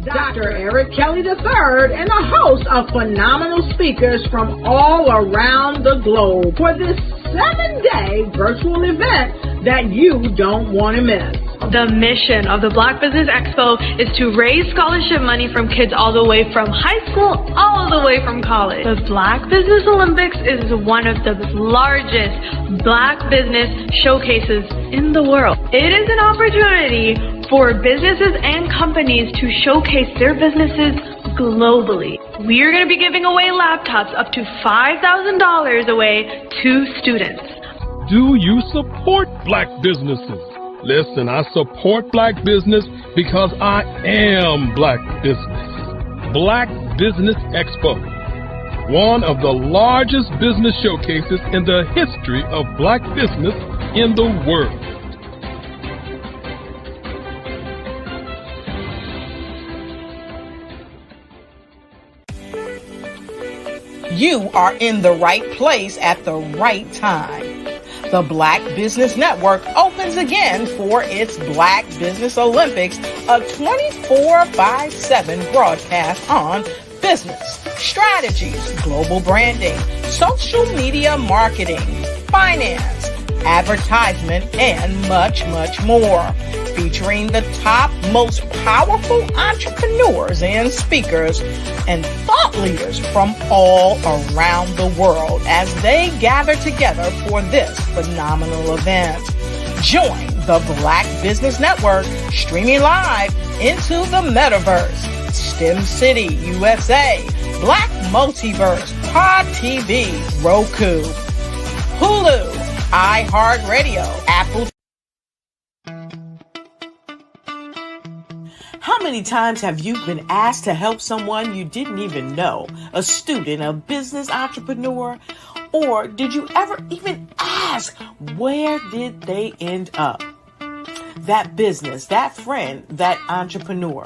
Dr. Eric Kelly III and a host of phenomenal speakers from all around the globe for this 7-day virtual event that you don't want to miss. The mission of the Black Business Expo is to raise scholarship money from kids all the way from high school all the way from college. The Black Business Olympics is one of the largest Black business showcases in the world. It is an opportunity for businesses and companies to showcase their businesses globally. We are going to be giving away laptops up to $5,000 away to students. Do you support Black businesses? Listen, I support Black business because I am Black business. Black Business Expo, one of the largest business showcases in the history of Black business in the world. You are in the right place at the right time. The Black Business Network opens again for its Black Business Olympics, a 24/7 broadcast on business, strategies, global branding, social media marketing, finance, advertisement, and much, much more. Featuring the top, most powerful entrepreneurs and speakers and thought leaders from all around the world as they gather together for this phenomenal event. Join the Black Business Network streaming live into the metaverse, STEM City, USA, Black Multiverse, Pod TV, Roku, Hulu, iHeartRadio, Apple. How many times have you been asked to help someone you didn't even know, a student, a business entrepreneur, or did you ever even ask, where did they end up? That business, that friend, that entrepreneur.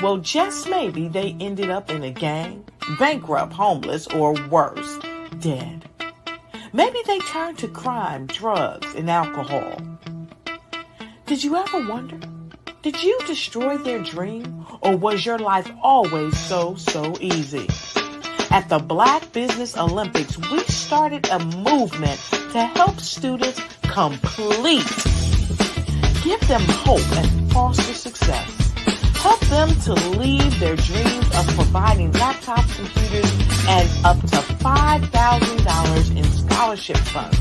Well, just maybe they ended up in a gang, bankrupt, homeless, or worse, dead. Maybe they turned to crime, drugs, and alcohol. Did you ever wonder? Did you destroy their dream, or was your life always so easy? At the Black Business Olympics, we started a movement to help students complete. Give them hope and foster success. Help them to leave their dreams of providing laptops, computers, and up to $5,000 in scholarship funds.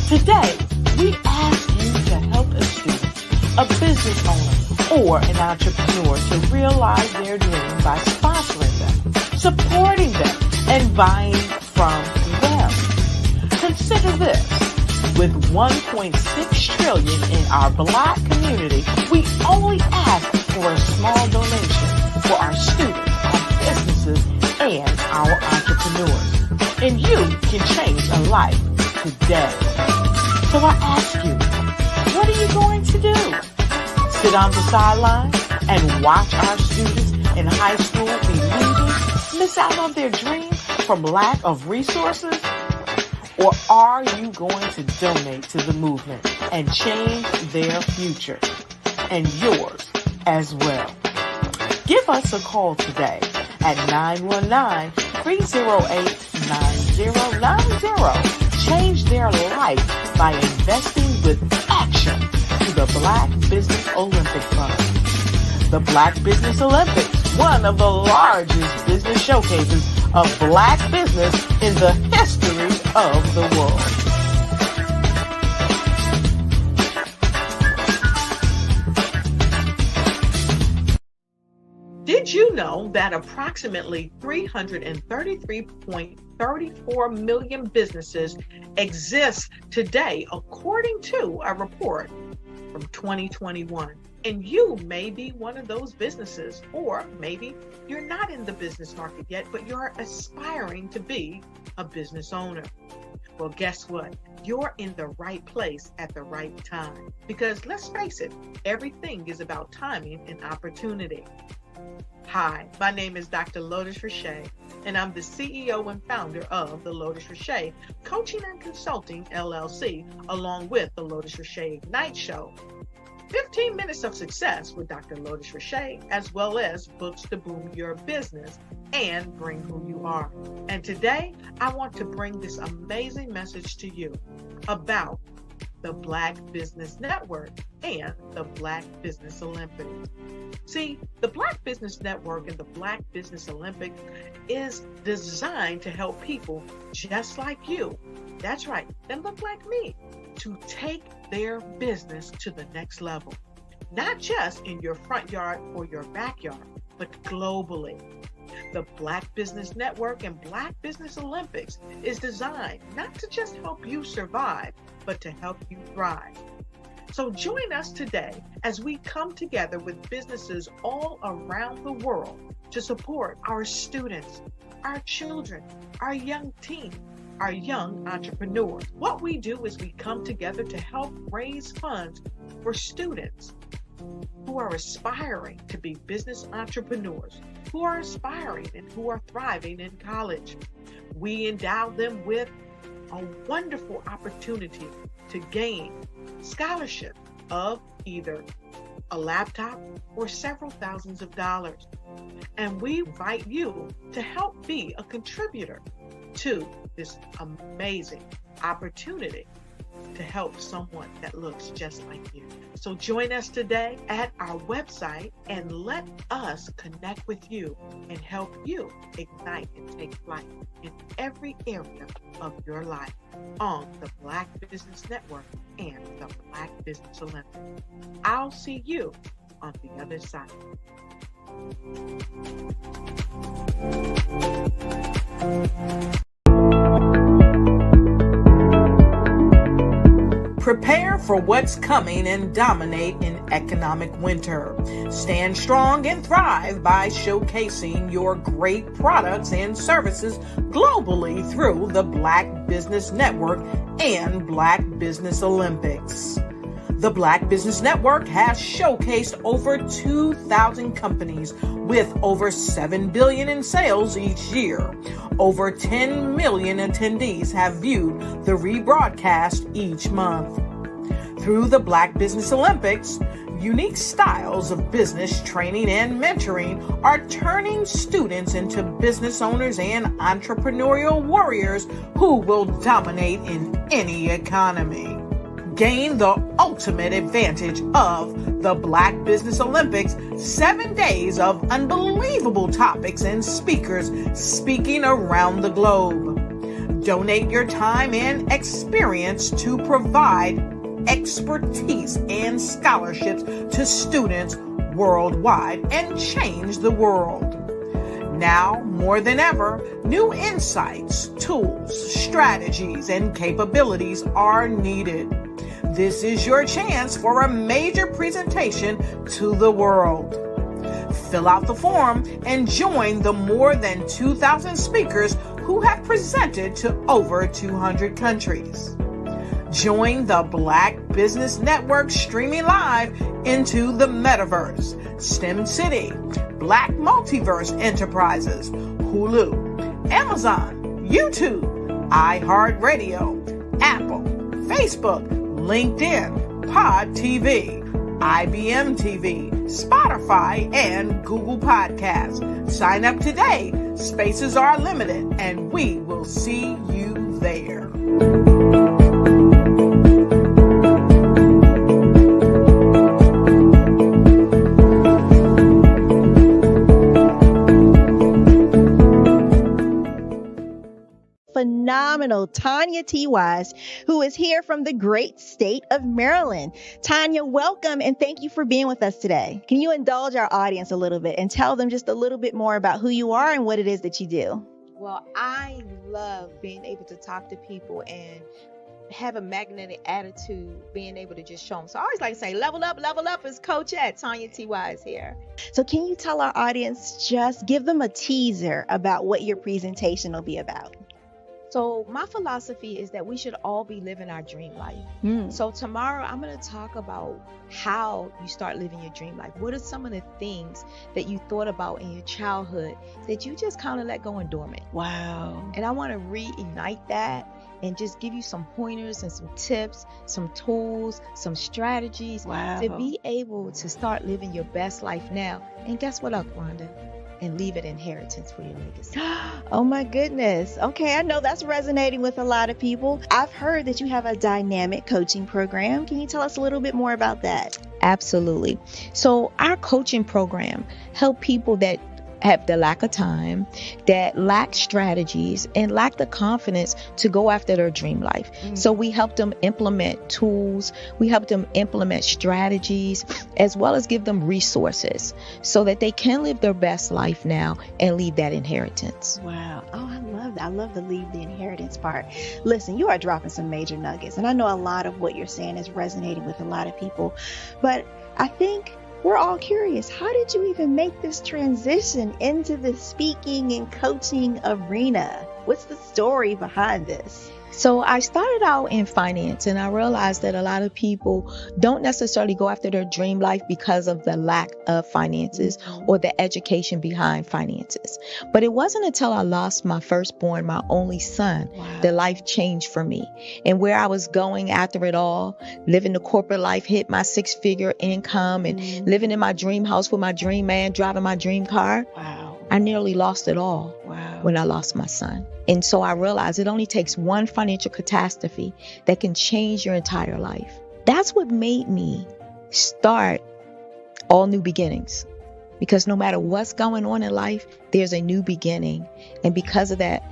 Today, we ask you to help a student, a business owner, or an entrepreneur to realize their dream by sponsoring them, supporting them, and buying from them. Consider this. With $1.6 trillion in our Black community, we only ask for a small donation for our students, our businesses, and our entrepreneurs. And you can change a life today. So I ask you, what are you going to do? Sit on the sideline and watch our students in high school be leaving, miss out on their dreams from lack of resources? Or are you going to donate to the movement and change their future and yours as well? Give us a call today at 919-308-9090. Change their life by investing with action to the Black Business Olympic Fund. The Black Business Olympics, one of the largest business showcases of Black business in the history of the world. Did you know that approximately 333.34 million businesses exist today, according to a report from 2021? And you may be one of those businesses, or maybe you're not in the business market yet, but you're aspiring to be a business owner. Well, guess what? You're in the right place at the right time. Because let's face it, everything is about timing and opportunity. Hi, my name is Dr. Lotus Richer, and I'm the CEO and founder of the Lotus Richer Coaching and Consulting LLC, along with the Lotus Richer Ignite Show. 15 Minutes of Success with Dr. Lourdes Richey, as well as books to boom your business and bring who you are. And today, I want to bring this amazing message to you about the Black Business Network and the Black Business Olympics. See, the Black Business Network and the Black Business Olympics is designed to help people just like you, that's right, that look like me, to take their business to the next level. Not just in your front yard or your backyard, but globally. The Black Business Network and Black Business Olympics is designed not to just help you survive, but to help you thrive. So join us today as we come together with businesses all around the world to support our students, our children, our young teens, our young entrepreneurs. What we do is we come together to help raise funds for students who are aspiring to be business entrepreneurs, who are aspiring and who are thriving in college. We endow them with a wonderful opportunity to gain scholarship of either a laptop or several thousands of dollars. And we invite you to help be a contributor to this amazing opportunity to help someone that looks just like you. So join us today at our website and let us connect with you and help you ignite and take flight in every area of your life on the Black Business Network and the Black Business Olympics. I'll see you on the other side. Prepare for what's coming and dominate in economic winter. Stand strong and thrive by showcasing your great products and services globally through the Black Business Network and Black Business Olympics. The Black Business Network has showcased over 2,000 companies with over $7 billion in sales each year. Over 10 million attendees have viewed the rebroadcast each month. Through the Black Business Olympics, unique styles of business training and mentoring are turning students into business owners and entrepreneurial warriors who will dominate in any economy. Gain the ultimate advantage of the Black Business Olympics, 7 days of unbelievable topics and speakers speaking around the globe. Donate your time and experience to provide expertise and scholarships to students worldwide and change the world. Now, more than ever, new insights, tools, strategies, and capabilities are needed. This is your chance for a major presentation to the world. Fill out the form and join the more than 2,000 speakers who have presented to over 200 countries. Join the Black Business Network streaming live into the Metaverse, STEM City, Black Multiverse Enterprises, Hulu, Amazon, YouTube, iHeartRadio, Apple, Facebook, LinkedIn, Pod TV, IBM TV, Spotify, and Google Podcasts. Sign up today. Spaces are limited, and we will see you there. Phenomenal Tanya T. Wise, who is here from the great state of Maryland. Tanya, welcome and thank you for being with us today. Can you indulge our audience a little bit and tell them just a little bit more about who you are and what it is that you do? Well, I love being able to talk to people and have a magnetic attitude, being able to just show them. So I always like to say, level up is Coach at Tanya T. Wise here. So can you tell our audience, just give them a teaser about what your presentation will be about? So my philosophy is that we should all be living our dream life. So tomorrow I'm going to talk about how you start living your dream life. What are some of the things that you thought about in your childhood that you just kind of let go and dormant? Wow. And I want to reignite that and just give you some pointers and some tips, some tools, some strategies to be able to start living your best life now. And guess what, Wanda? And leave an inheritance for your legacy. Oh my goodness. Okay, I know that's resonating with a lot of people. I've heard that you have a dynamic coaching program. Can you tell us a little bit more about that? Absolutely. So our coaching program help people that have the lack of time, that lack strategies, and lack the confidence to go after their dream life. So we help them implement tools, we help them implement strategies, as well as give them resources so that they can live their best life now and leave that inheritance. Wow. Oh, I love that. I love the leave the inheritance part. Listen, you are dropping some major nuggets, and I know a lot of what you're saying is resonating with a lot of people, but I think we're all curious. How did you even make this transition into the speaking and coaching arena? What's the story behind this? So I started out in finance, and I realized that a lot of people don't necessarily go after their dream life because of the lack of finances or the education behind finances. But it wasn't until I lost my firstborn, my only son, that life changed for me. And where I was going after it all, living the corporate life, hit my 6-figure income, and living in my dream house with my dream man, driving my dream car. I nearly lost it all when I lost my son. And so I realized it only takes one financial catastrophe that can change your entire life. That's what made me start All New Beginnings. Because no matter what's going on in life, there's a new beginning. And because of that,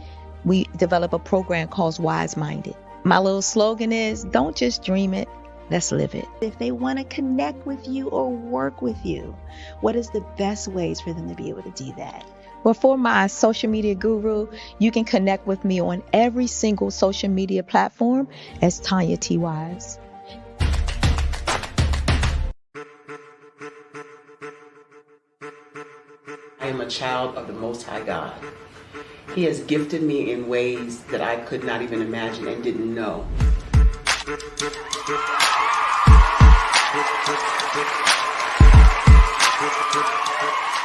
we develop a program called Wise Minded. My little slogan is, don't just dream it, let's live it. If they want to connect with you or work with you, what is the best ways for them to be able to do that? Well, for my social media guru, you can connect with me on every single social media platform as Tanya T. Wise. I am a child of the Most High God. He has gifted me in ways that I could not even imagine and didn't know.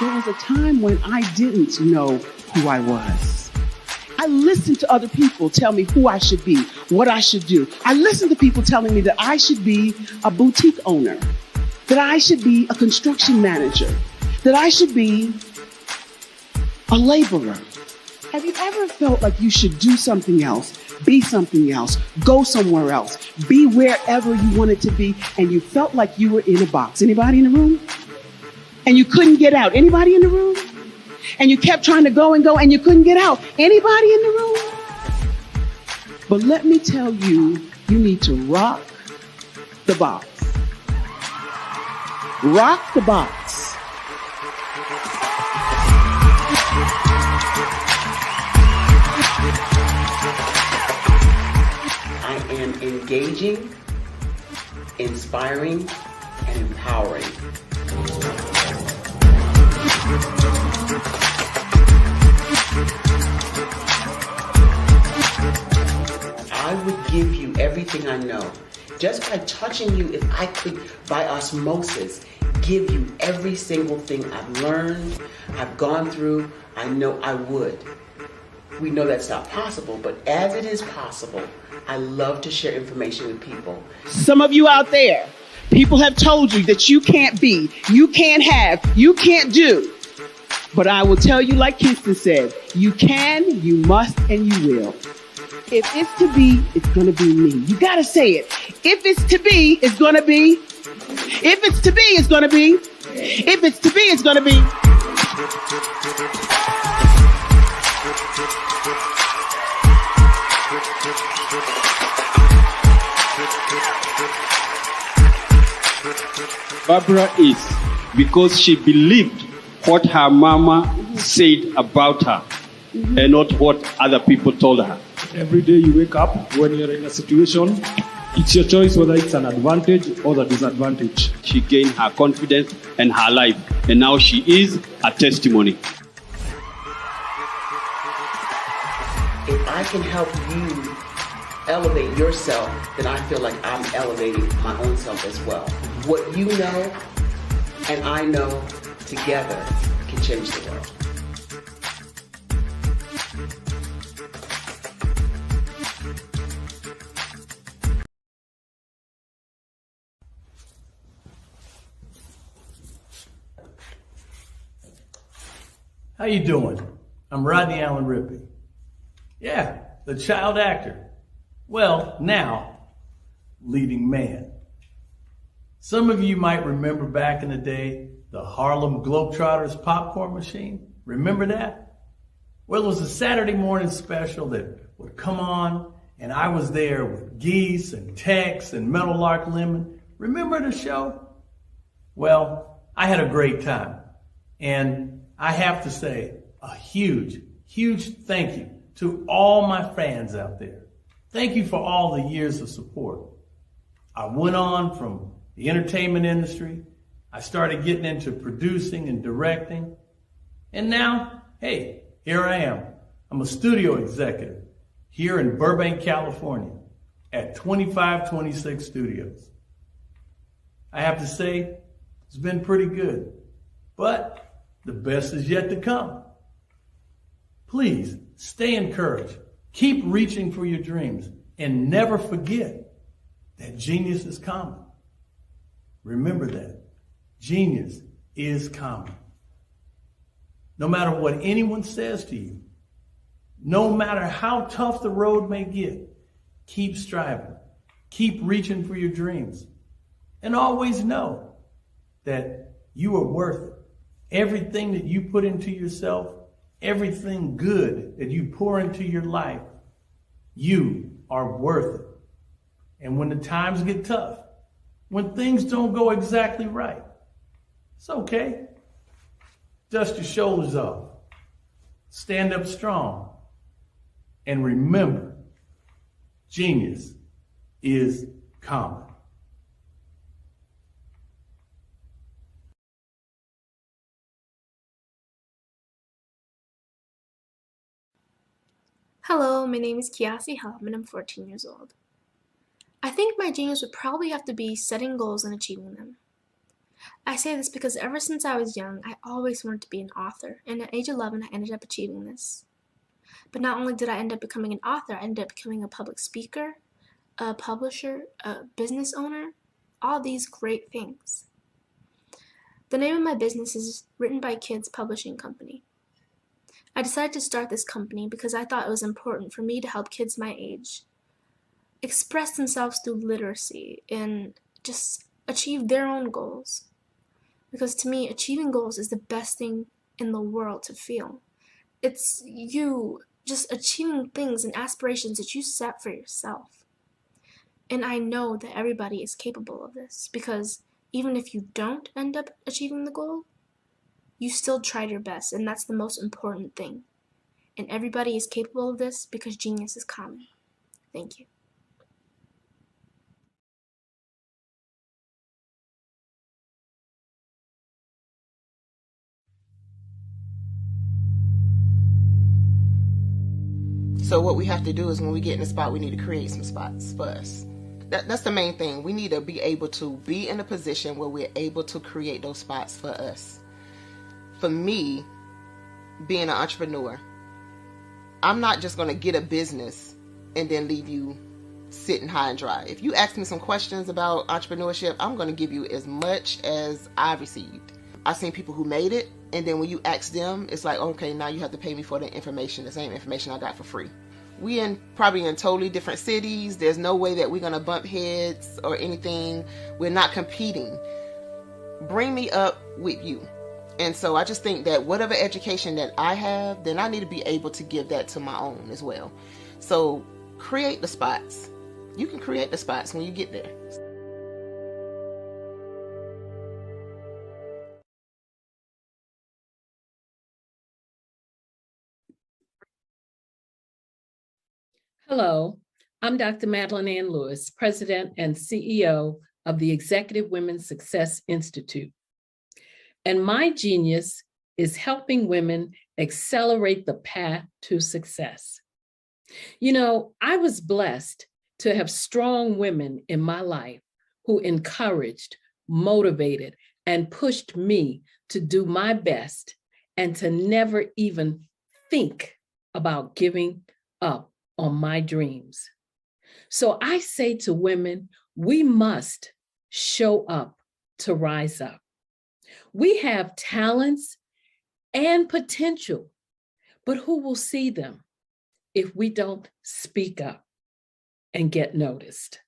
There was a time when I didn't know who I was. I listened to other people tell me who I should be, what I should do. I listened to people telling me that I should be a boutique owner, that I should be a construction manager, that I should be a laborer. Have you ever felt like you should do something else, be something else, go somewhere else, be wherever you wanted to be, and you felt like you were in a box? Anybody in the room? And you couldn't get out? Anybody in the room? And you kept trying to go and you couldn't get out? Anybody in the room? But let me tell you, you need to rock the box. Rock the box. I am engaging, inspiring, and empowering. I would give you everything I know. Just by touching you, if I could, by osmosis, give you every single thing I've learned, I've gone through, I know I would. We know that's not possible, but as it is possible, I love to share information with people. Some of you out there, people have told you that you can't be, you can't have, you can't do. But I will tell you, like Kingston said, you can, you must, and you will. If it's to be, it's going to be me. You got to say it. If it's to be, it's going to be. If it's to be, it's going to be. If it's to be, it's going to be. Barbara is because she believed what her mama said about her and not what other people told her. Every day you wake up, when you're in a situation, it's your choice whether it's an advantage or the disadvantage. She gained her confidence and her life, and now she is a testimony. If I can help you elevate yourself, then I feel like I'm elevating my own self as well. What you know and I know together can change the world. How you doing? I'm Rodney Allen Rippey. Yeah, the child actor. Well, now, leading man. Some of you might remember back in the day, the Harlem Globetrotters popcorn machine. Remember that? Well, it was a Saturday morning special that would come on, and I was there with Geese and Tex and Meadowlark Lemon. Remember the show? Well, I had a great time. And I have to say a huge, huge thank you to all my fans out there. Thank you for all the years of support. I went on from the entertainment industry. I started getting into producing and directing. And now, hey, here I am. I'm a studio executive here in Burbank, California at 2526 Studios. I have to say, it's been pretty good, but the best is yet to come. Please stay encouraged. Keep reaching for your dreams and never forget that genius is common. Remember that. Genius is common. No matter what anyone says to you, no matter how tough the road may get, keep striving. Keep reaching for your dreams. And always know that you are worth it. Everything that you put into yourself, everything good that you pour into your life, you are worth it. And when the times get tough, when things don't go exactly right, it's okay. Dust your shoulders off. Stand up strong. And remember, genius is common. Hello, my name is Kiasi Helm and I'm 14 years old. I think my genius would probably have to be setting goals and achieving them. I say this because ever since I was young, I always wanted to be an author, and at age 11, I ended up achieving this. But not only did I end up becoming an author, I ended up becoming a public speaker, a publisher, a business owner, all these great things. The name of my business is Written by Kids Publishing Company. I decided to start this company because I thought it was important for me to help kids my age express themselves through literacy and just achieve their own goals. Because to me, achieving goals is the best thing in the world to feel. It's you just achieving things and aspirations that you set for yourself. And I know that everybody is capable of this because even if you don't end up achieving the goal, you still tried your best, and that's the most important thing. And everybody is capable of this because genius is common. Thank you. So what we have to do is when we get in a spot, we need to create some spots for us. That's the main thing. We need to be able to be in a position where we're able to create those spots for us. For me, being an entrepreneur, I'm not just going to get a business and then leave you sitting high and dry. If you ask me some questions about entrepreneurship, I'm going to give you as much as I've received. I've seen people who made it, and then when you ask them, it's like, okay, now you have to pay me for the information, the same information I got for free. We probably in totally different cities. There's no way that we're going to bump heads or anything. We're not competing. Bring me up with you. And so I just think that whatever education that I have, then I need to be able to give that to my own as well. So create the spots. You can create the spots when you get there. Hello, I'm Dr. Madeline Ann Lewis, President and CEO of the Executive Women's Success Institute. And my genius is helping women accelerate the path to success. You know, I was blessed to have strong women in my life who encouraged, motivated, and pushed me to do my best and to never even think about giving up on my dreams. So I say to women, we must show up to rise up. We have talents and potential, but who will see them if we don't speak up and get noticed?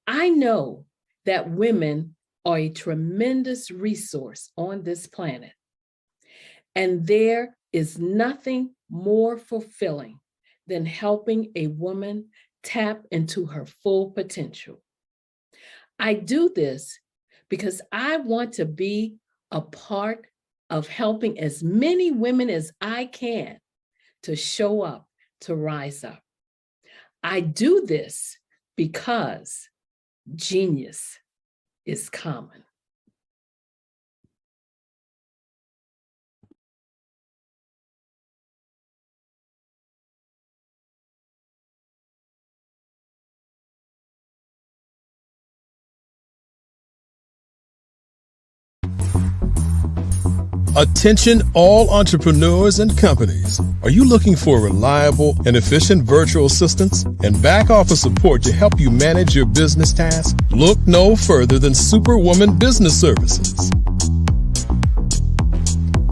I know that women are a tremendous resource on this planet, and there is nothing more fulfilling than helping a woman tap into her full potential. I do this because I want to be a part of helping as many women as I can to show up, to rise up. I do this because genius is common. Attention all entrepreneurs and companies. Are you looking for reliable and efficient virtual assistants and back office support to help you manage your business tasks? Look no further than Superwoman Business Services.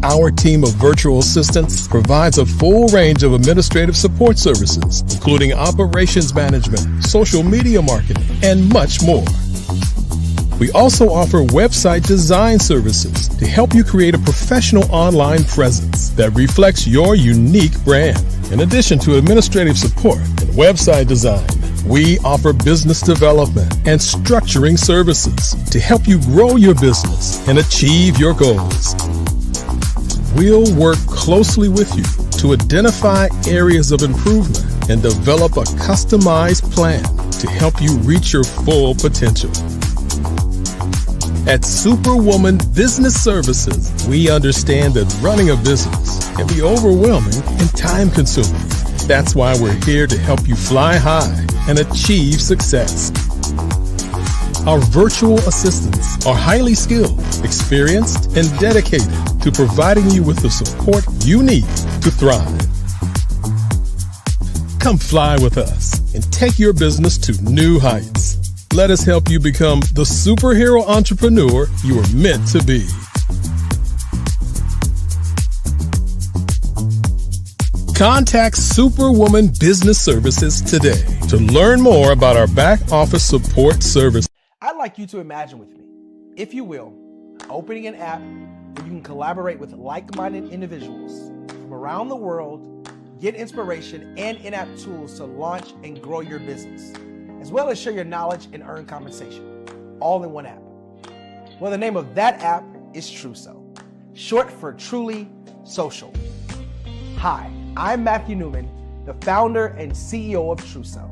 Our team of virtual assistants provides a full range of administrative support services, including operations management, social media marketing, and much more. We also offer website design services to help you create a professional online presence that reflects your unique brand. In addition to administrative support and website design, we offer business development and structuring services to help you grow your business and achieve your goals. We'll work closely with you to identify areas of improvement and develop a customized plan to help you reach your full potential. At Superwoman Business Services, we understand that running a business can be overwhelming and time-consuming. That's why we're here to help you fly high and achieve success. Our virtual assistants are highly skilled, experienced, and dedicated to providing you with the support you need to thrive. Come fly with us and take your business to new heights. Let us help you become the superhero entrepreneur you are meant to be. Contact Superwoman Business Services today to learn more about our back office support service. I'd like you to imagine with me, if you will, opening an app where you can collaborate with like-minded individuals from around the world, get inspiration and in-app tools to launch and grow your business, as well as share your knowledge and earn compensation, all in one app. Well, the name of that app is Truso, short for Truly Social. Hi, I'm Matthew Newman, the founder and CEO of Truso.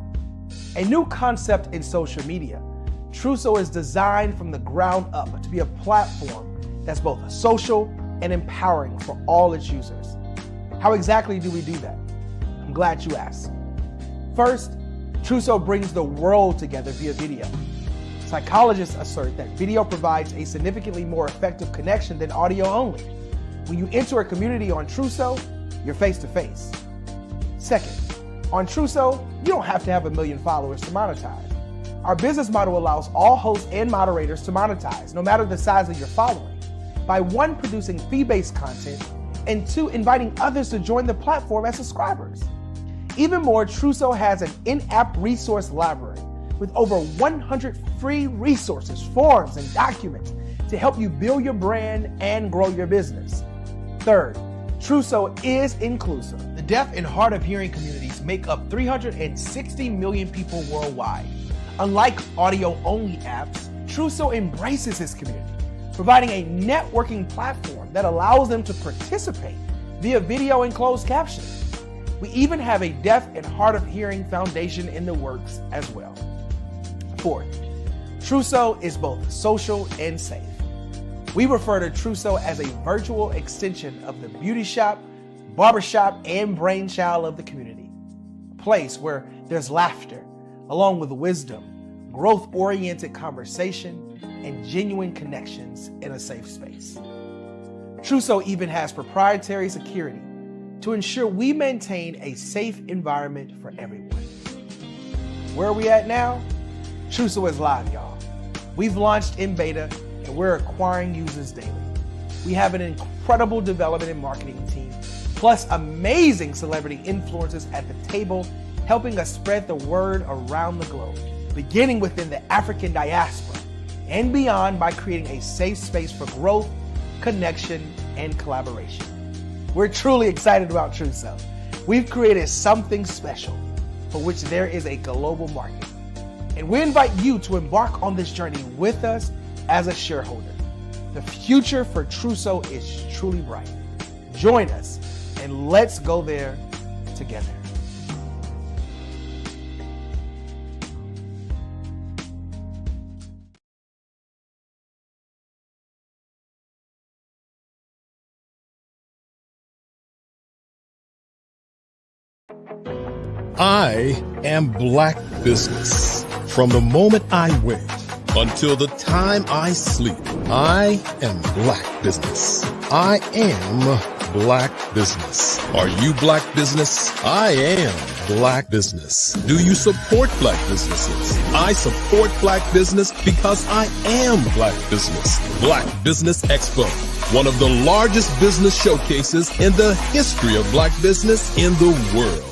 A new concept in social media, Truso is designed from the ground up to be a platform that's both social and empowering for all its users. How exactly do we do that? I'm glad you asked. First, Truso brings the world together via video. Psychologists assert that video provides a significantly more effective connection than audio only. When you enter a community on Truso, you're face-to-face. Second, on Truso, you don't have to have 1 million followers to monetize. Our business model allows all hosts and moderators to monetize, no matter the size of your following, by 1, producing fee-based content, and 2, inviting others to join the platform as subscribers. Even more, Truso has an in-app resource library with over 100 free resources, forms, and documents to help you build your brand and grow your business. Third, Truso is inclusive. The deaf and hard of hearing communities make up 360 million people worldwide. Unlike audio-only apps, Truso embraces this community, providing a networking platform that allows them to participate via video and closed captioning. We even have a deaf and hard of hearing foundation in the works as well. Fourth, Truso is both social and safe. We refer to Truso as a virtual extension of the beauty shop, barbershop, and brainchild of the community. A place where there's laughter, along with wisdom, growth-oriented conversation, and genuine connections in a safe space. Truso even has proprietary security to ensure we maintain a safe environment for everyone. Where are we at now? Truso is live, y'all. We've launched in beta and we're acquiring users daily. We have an incredible development and marketing team, plus amazing celebrity influencers at the table, helping us spread the word around the globe, beginning within the African diaspora and beyond by creating a safe space for growth, connection, and collaboration. We're truly excited about Truso. We've created something special for which there is a global market. And we invite you to embark on this journey with us as a shareholder. The future for Truso is truly bright. Join us and let's go there together. I am Black business. From the moment I wake until the time I sleep, I am Black business. I am Black business. Are you Black business? I am Black business. Do you support Black businesses? I support Black business because I am Black business. Black Business Expo, one of the largest business showcases in the history of Black business in the world.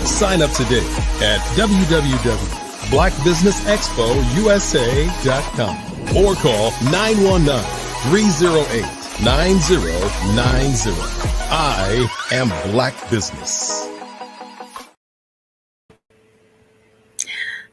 Sign up today at www.blackbusinessexpousa.com or call 919-308-9090. I am Black business.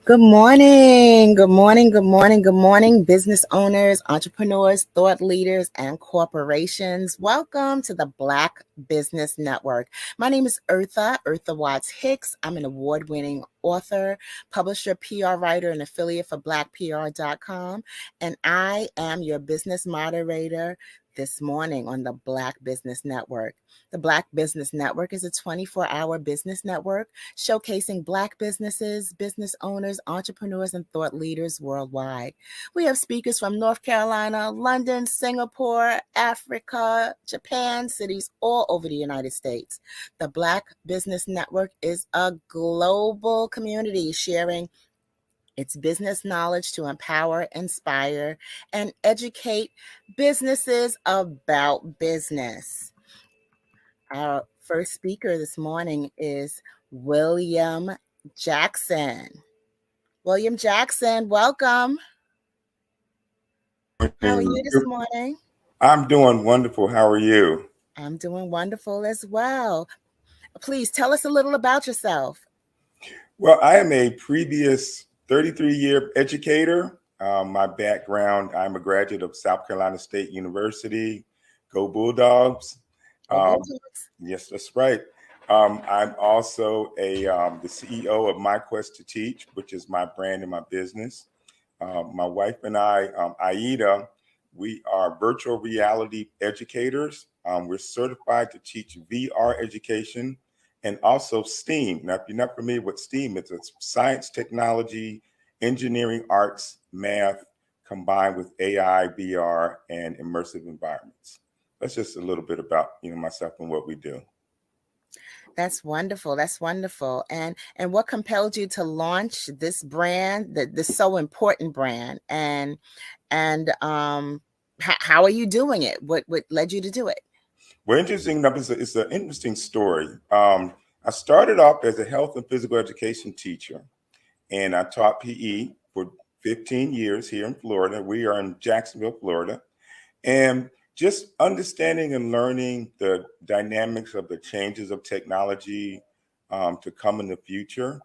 Good morning, good morning, good morning, good morning, business owners, entrepreneurs, thought leaders, and corporations. Welcome to the Black Business Network. My name is Eartha Watts Hicks. I'm an award-winning author, publisher, PR writer, and affiliate for BlackPR.com, and I am your business moderator this morning on the Black Business Network. The Black Business Network is a 24-hour business network showcasing Black businesses, business owners, entrepreneurs, and thought leaders worldwide. We have speakers from North Carolina, London, Singapore, Africa, Japan, cities all over the United States. The Black Business Network is a global community sharing its business knowledge to empower, inspire, and educate businesses about business. Our first speaker this morning is William Jackson. William Jackson, welcome. How are you this morning? I'm doing wonderful. How are you? I'm doing wonderful as well. Please tell us a little about yourself. Well, I am a previous 33-year educator. My background, I'm a graduate of South Carolina State University. Go Bulldogs. Yes, that's right. I'm also the CEO of My Quest to Teach, which is my brand and my business. My wife and I, Aida, we are virtual reality educators. We're certified to teach VR education and also STEAM. Now, if you're not familiar with STEAM, it's science, technology, engineering, arts, math, combined with AI, VR, and immersive environments. That's just a little bit about myself and what we do. That's wonderful. That's wonderful. And what compelled you to launch this brand, this so important brand? And how are you doing it? What led you to do it? Well, interesting enough, it's an interesting story. I started off as a health and physical education teacher, and I taught PE for 15 years here in Florida. We are in Jacksonville, Florida. And just understanding and learning the dynamics of the changes of technology to come in the future.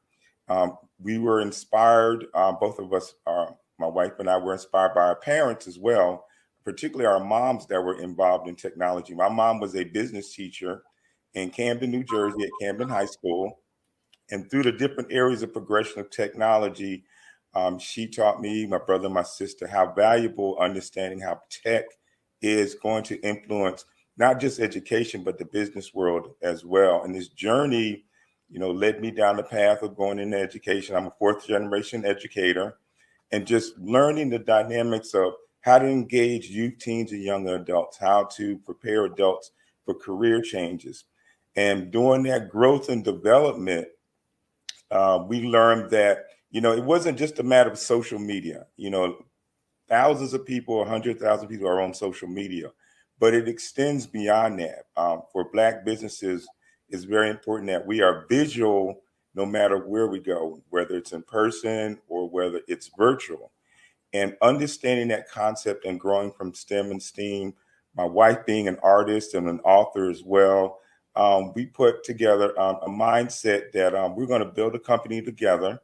We were inspired, both of us, my wife and I were inspired by our parents as well, particularly our moms that were involved in technology. My mom was a business teacher in Camden, New Jersey at Camden High School. And through the different areas of progression of technology, she taught me, my brother, my sister, how valuable understanding how tech is going to influence not just education, but the business world as well. And this journey, led me down the path of going into education. I'm a fourth generation educator, and just learning the dynamics of how to engage youth, teens, and young adults, how to prepare adults for career changes. And during that growth and development, we learned that, it wasn't just a matter of social media. Thousands of people, 100,000 people are on social media, but it extends beyond that. For Black businesses, it's very important that we are visual no matter where we go, whether it's in person or whether it's virtual. And understanding that concept and growing from STEM and STEAM, my wife being an artist and an author as well, we put together a mindset that we're going to build a company together,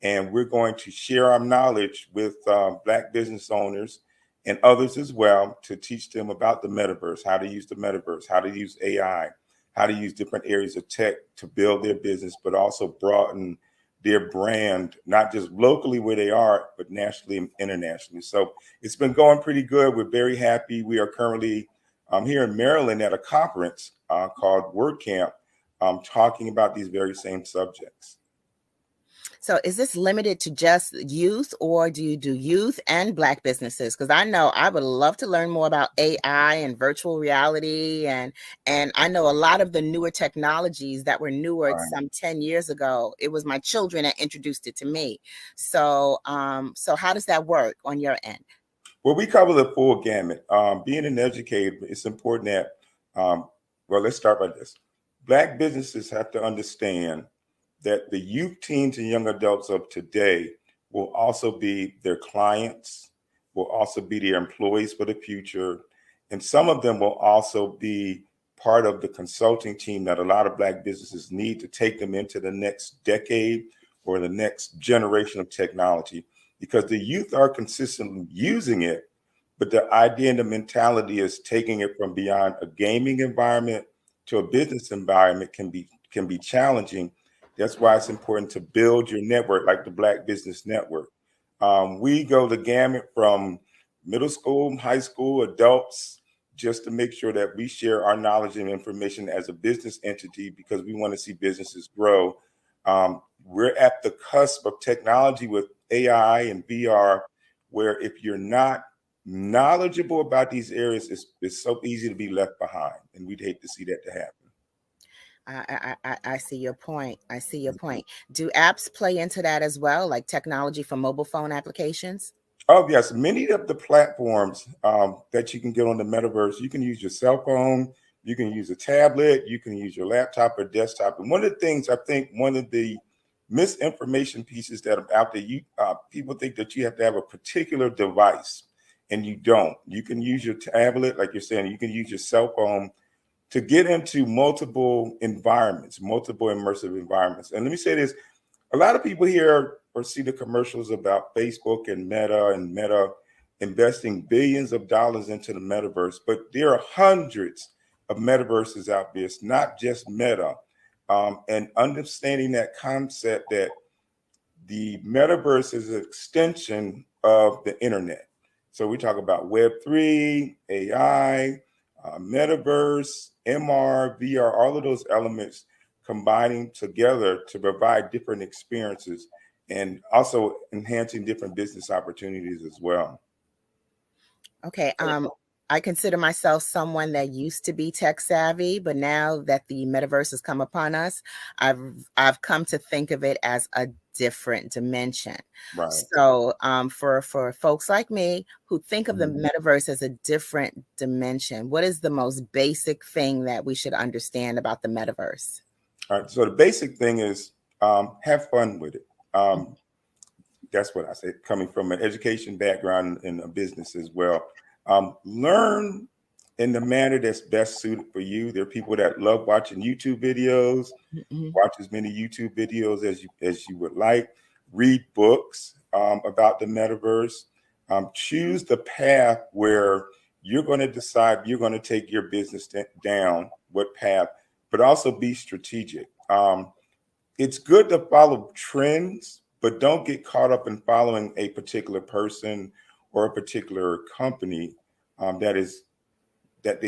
and we're going to share our knowledge with Black business owners and others as well to teach them about the metaverse, how to use the metaverse, how to use AI, how to use different areas of tech to build their business, but also broaden their brand, not just locally where they are, but nationally and internationally. So it's been going pretty good. We're very happy. We are currently here in Maryland at a conference called WordCamp, talking about these very same subjects. So is this limited to just youth, or do you do youth and Black businesses? Because I know I would love to learn more about AI and virtual reality. And I know a lot of the newer technologies that were newer some 10 years ago. It was my children that introduced it to me. So, so how does that work on your end? Well, we cover the full gamut. Being an educator, it's important that, well, let's start by this. Black businesses have to understand that the youth, teens, and young adults of today will also be their clients, will also be their employees for the future. And some of them will also be part of the consulting team that a lot of Black businesses need to take them into the next decade or the next generation of technology, because the youth are consistently using it, but the idea and the mentality is taking it from beyond a gaming environment to a business environment can be challenging. That's why it's important to build your network like the Black Business Network. We go the gamut from middle school, high school, adults, just to make sure that we share our knowledge and information as a business entity, because we want to see businesses grow. We're at the cusp of technology with AI and VR, where if you're not knowledgeable about these areas, it's so easy to be left behind. And we'd hate to see that to happen. I see your point. I see your point. Do apps play into that as well, like technology for mobile phone applications? Oh, yes. Many of the platforms that you can get on the metaverse, you can use your cell phone, you can use a tablet, you can use your laptop or desktop. And one of the things, I think one of the misinformation pieces that are out there, people think that you have to have a particular device, and you don't. You can use your tablet, like you're saying, you can use your cell phone to get into multiple environments, multiple immersive environments. And let me say this, a lot of people hear or see the commercials about Facebook and Meta investing billions of dollars into the metaverse, but there are hundreds of metaverses out there. It's not just Meta. And understanding that concept that the metaverse is an extension of the internet. So we talk about Web3, AI, metaverse, MR, VR, all of those elements combining together to provide different experiences and also enhancing different business opportunities as well. Okay. I consider myself someone that used to be tech savvy, but now that the metaverse has come upon us, I've come to think of it as a different dimension. Right. So for folks like me who think of the metaverse as a different dimension, what is the most basic thing that we should understand about the metaverse? All right. So the basic thing is have fun with it. That's what I say, coming from an education background and a business as well. Learn in the manner that's best suited for you. There are people that love watching YouTube videos, watch as many YouTube videos as you would like, read books about the metaverse, choose the path where you're going to decide you're going to take your business down, what path, but also be strategic. It's good to follow trends, but don't get caught up in following a particular person or a particular company that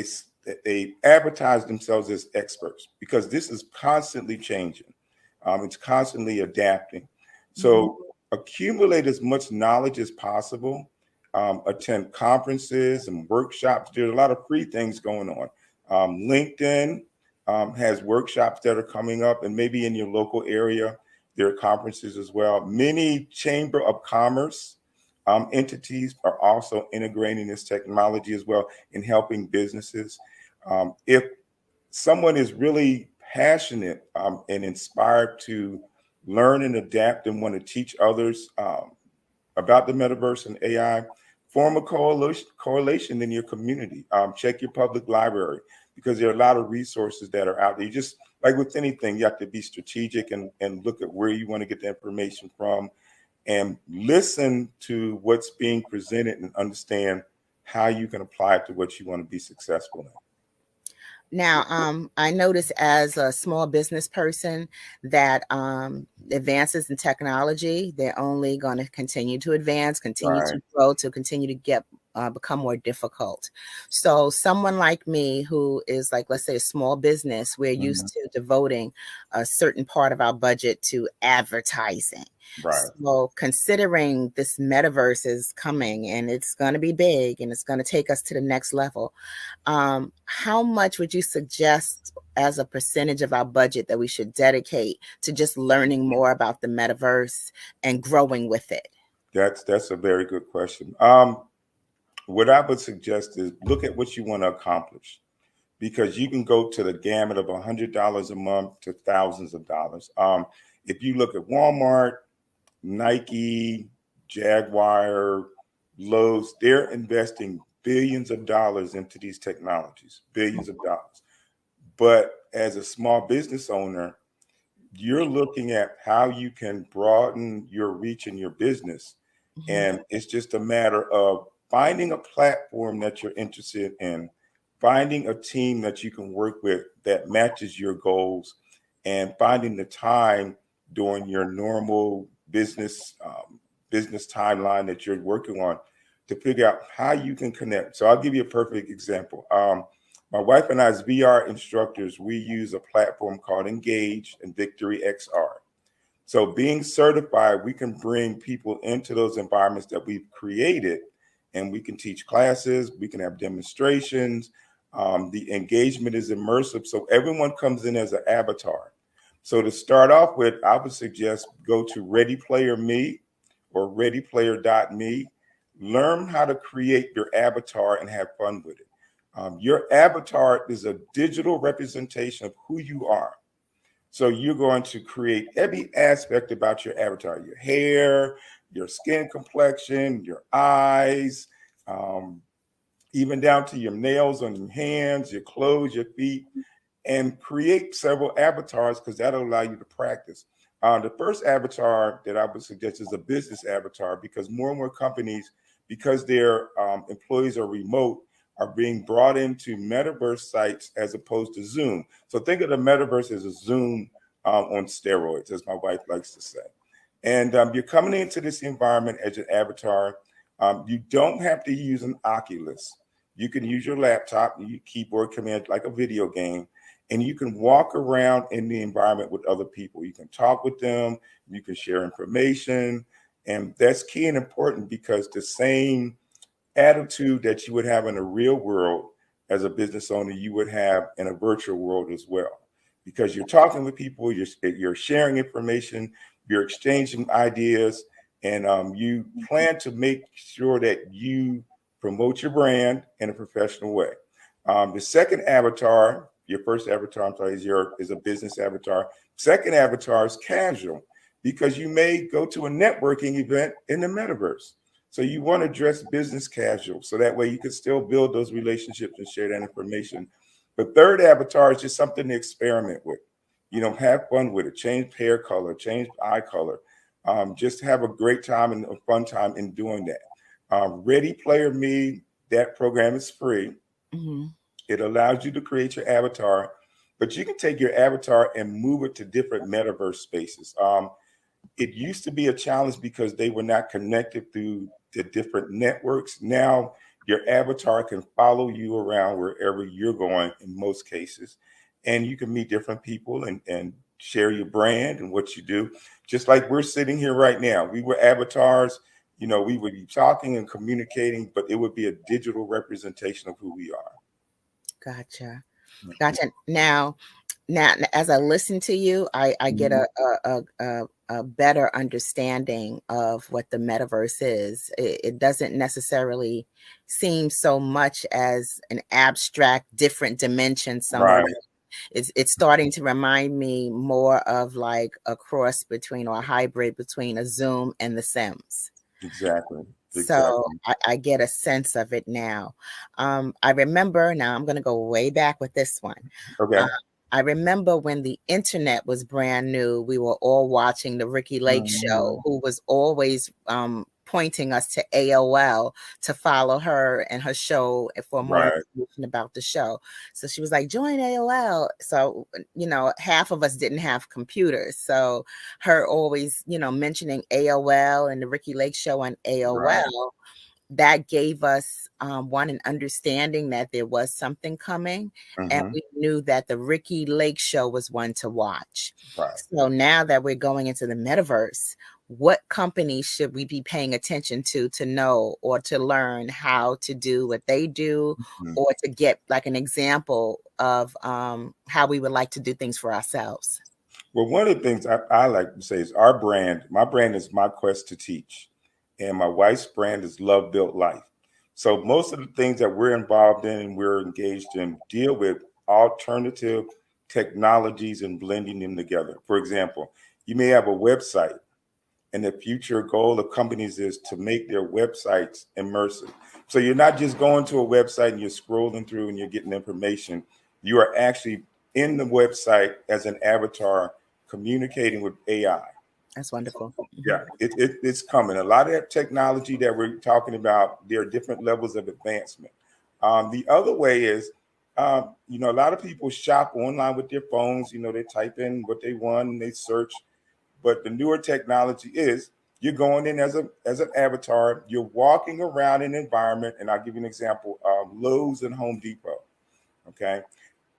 they advertise themselves as experts, because this is constantly changing. It's constantly adapting. So accumulate as much knowledge as possible. Attend conferences and workshops. There's a lot of free things going on. LinkedIn has workshops that are coming up, and maybe in your local area, there are conferences as well. Many Chamber of Commerce entities are also integrating this technology as well in helping businesses. If someone is really passionate and inspired to learn and adapt and want to teach others about the metaverse and AI, form a coalition in your community. Check your public library, because there are a lot of resources that are out there. You just, like with anything, you have to be strategic and look at where you want to get the information from and listen to what's being presented and understand how you can apply it to what you want to be successful in. Now, I notice as a small business person that advances in technology, they're only going to continue to advance, continue to grow, to continue to get become more difficult. So someone like me who is like, let's say, a small business, we're used to devoting a certain part of our budget to advertising. So considering this metaverse is coming and it's going to be big and it's going to take us to the next level, how much would you suggest as a percentage of our budget that we should dedicate to just learning more about the metaverse and growing with it? That's a very good question. What I would suggest is look at what you want to accomplish, because you can go to the gamut of $100 a month to thousands of dollars. If you look at Walmart, Nike, Jaguar, Lowe's, they're investing billions of dollars into these technologies, billions of dollars. But as a small business owner, you're looking at how you can broaden your reach in your business. And it's just a matter of finding a platform that you're interested in, finding a team that you can work with that matches your goals, and finding the time during your normal business timeline that you're working on to figure out how you can connect. So I'll give you a perfect example. My wife and I, as VR instructors, we use a platform called Engage and Victory XR. So being certified, we can bring people into those environments that we've created, and we can teach classes, we can have demonstrations. The engagement is immersive, so everyone comes in as an avatar. So to start off with, I would suggest go to Ready Player Me or readyplayer.me. Learn how to create your avatar and have fun with it. Your avatar is a digital representation of who you are. So you're going to create every aspect about your avatar, your hair, your skin complexion, your eyes, even down to your nails on your hands, your clothes, your feet, and create several avatars, because that'll allow you to practice. The first avatar that I would suggest is a business avatar, because more and more companies, because their employees are remote, are being brought into metaverse sites as opposed to Zoom. So think of the metaverse as a Zoom on steroids, as my wife likes to say. And you're coming into this environment as an avatar. You don't have to use an Oculus. You can use your laptop, your keyboard command like a video game, and you can walk around in the environment with other people. You can talk with them, you can share information, and that's key and important, because the same attitude that you would have in the real world as a business owner, you would have in a virtual world as well, because you're talking with people, you're sharing information, you're exchanging ideas, and you plan to make sure that you promote your brand in a professional way. The second avatar, your first avatar, I'm sorry, is a business avatar. Second avatar is casual, because you may go to a networking event in the metaverse. So you want to dress business casual, so that way you can still build those relationships and share that information. The third avatar is just something to experiment with. You know, have fun with it. Change hair color, change eye color. Just have a great time and a fun time in doing that. Ready Player Me, that program is free. It allows you to create your avatar, but you can take your avatar and move it to different metaverse spaces. It used to be a challenge because they were not connected through the different networks. Now your avatar can follow you around wherever you're going in most cases, and you can meet different people and share your brand and what you do. Just like we're sitting here right now, we were avatars. You know, we would be talking and communicating, but it would be a digital representation of who we are. Gotcha. Now, as I listen to you, I get a a better understanding of what the metaverse is. It doesn't necessarily seem so much as an abstract, different dimension somewhere. Right. It's starting to remind me more of like a cross between, or a hybrid between, a Zoom and The Sims. Exactly. So I get a sense of it now. I remember, now I'm going to go way back with this one. Okay. I remember when the internet was brand new, we were all watching the Ricky Lake show, who was always pointing us to AOL to follow her and her show for more information about the show. So she was like, join AOL. So, you know, half of us didn't have computers. So her always, you know, mentioning AOL and the Ricky Lake show on AOL, that gave us an understanding that there was something coming, and we knew that the Ricky Lake show was one to watch. So now that we're going into the metaverse, what companies should we be paying attention to know or to learn how to do what they do, or to get like an example of how we would like to do things for ourselves? Well, one of the things I like to say is our brand. My brand is My Quest to Teach, and my wife's brand is Love Built Life. So most of the things that we're involved in and we're engaged in deal with alternative technologies and blending them together. For example, you may have a website, and the future goal of companies is to make their websites immersive. So you're not just going to a website and you're scrolling through and you're getting information. You are actually in the website as an avatar communicating with AI. That's wonderful. Yeah, it's coming. A lot of that technology that we're talking about, there are different levels of advancement. The other way is, you know, a lot of people shop online with their phones. You know, they type in what they want and they search. But the newer technology is you're going in as an avatar. You're walking around an environment, and I'll give you an example: Lowe's and Home Depot. Okay,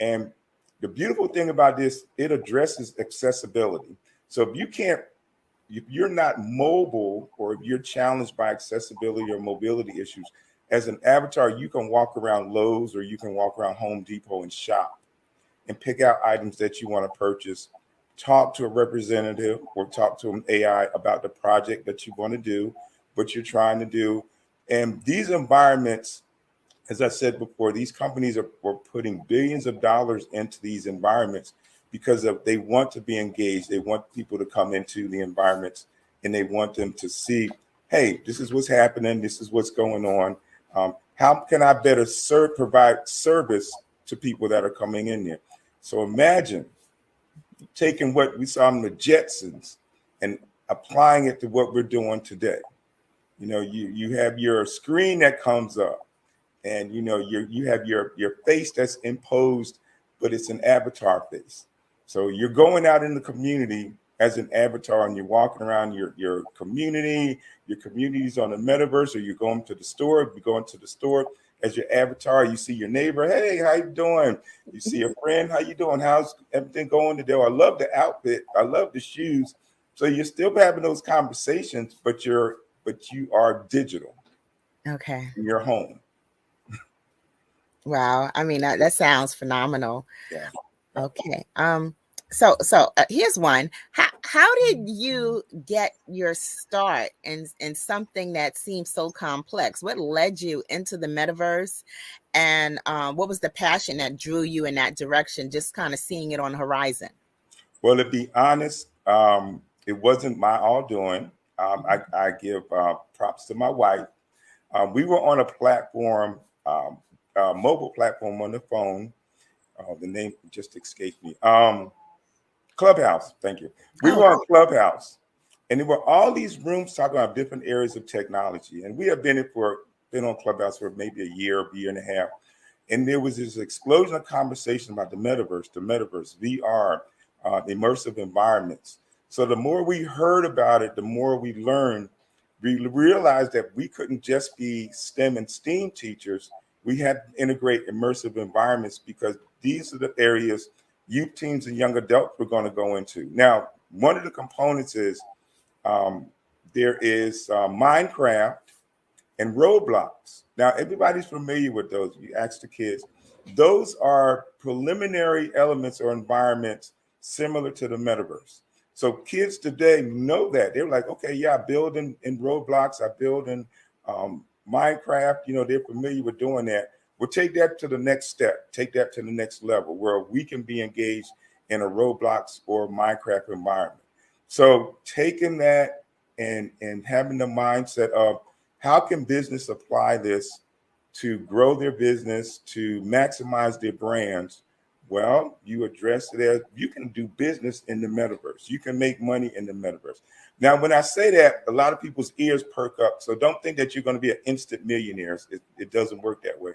and the beautiful thing about this, it addresses accessibility. So if you're not mobile, or if you're challenged by accessibility or mobility issues, as an avatar, you can walk around Lowe's or you can walk around Home Depot and shop and pick out items that you want to purchase, talk to a representative or talk to an AI about the project that you want to do, what you're trying to do. And these environments, as I said before, these companies are putting billions of dollars into these environments because they want to be engaged. They want people to come into the environments and they want them to see, hey, this is what's happening. This is what's going on. How can I better provide service to people that are coming in there? So imagine taking what we saw in the Jetsons and applying it to what we're doing today. You know, you have your screen that comes up, and you know you have your face that's imposed, but it's an avatar face. So you're going out in the community as an avatar, and you're walking around your community. Your community's on the metaverse, or you're going to the store. You're going to the store as your avatar. You see your neighbor. Hey, how you doing? You see a friend. How you doing? How's everything going today? I love the outfit. I love the shoes. So you're still having those conversations, but you are digital. Okay. In your home. Wow. I mean, that sounds phenomenal. Yeah. Okay. So here's one. How did you get your start in something that seems so complex? What led you into the metaverse, and what was the passion that drew you in that direction? Just kind of seeing it on the horizon. Well, to be honest, it wasn't my all doing. I give props to my wife. We were on a platform, mobile platform on the phone. The name just escaped me. Clubhouse. Thank you. We were on Clubhouse, and there were all these rooms talking about different areas of technology. And we have been on Clubhouse for maybe a year and a half. And there was this explosion of conversation about the metaverse, VR, immersive environments. So the more we heard about it, the more we learned. We realized that we couldn't just be STEM and STEAM teachers. We had to integrate immersive environments, because these are the areas youth teams and young adults were going to go into. Now, one of the components is there is Minecraft and Roblox. Now, everybody's familiar with those. You ask the kids. Those are preliminary elements or environments similar to the metaverse. So kids today know that. They're like, okay, yeah, I build in Roblox, I build in Minecraft. You know, they're familiar with doing that. We'll take that to the next step, take that to the next level where we can be engaged in a Roblox or Minecraft environment. So taking that and having the mindset of how can business apply this to grow their business, to maximize their brands. Well, you address it as you can do business in the metaverse. You can make money in the metaverse. Now, when I say that, a lot of people's ears perk up. So don't think that you're going to be an instant millionaire. It doesn't work that way.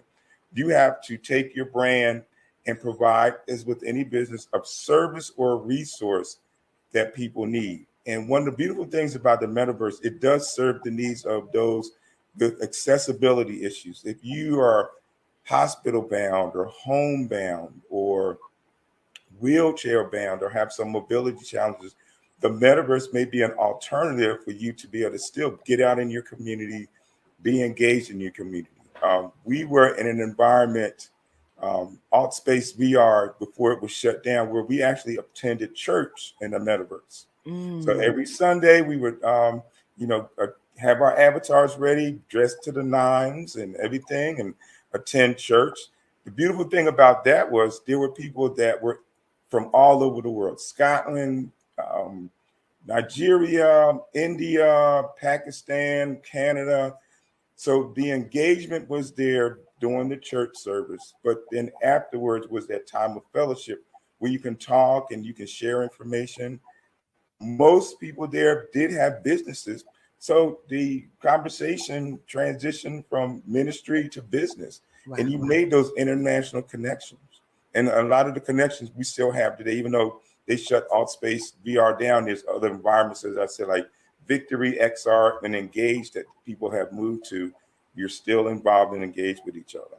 You have to take your brand and provide, as with any business, a service or a resource that people need. And one of the beautiful things about the metaverse, it does serve the needs of those with accessibility issues. If you are hospital bound or homebound or wheelchair bound or have some mobility challenges, the metaverse may be an alternative for you to be able to still get out in your community, be engaged in your community. We were in an environment, AltSpace VR, before it was shut down, where we actually attended church in the metaverse. So every Sunday we would, have our avatars ready, dressed to the nines and everything, and attend church. The beautiful thing about that was there were people that were from all over the world: Scotland, Nigeria, India, Pakistan, Canada. So the engagement was there during the church service, but then afterwards was that time of fellowship where you can talk and you can share information. Most people there did have businesses, so the conversation transitioned from ministry to business. Wow. And you made those international connections. And a lot of the connections we still have today, even though they shut AltSpace VR down, there's other environments, as I said, like Victory XR and Engage that people have moved to. You're still involved and engaged with each other.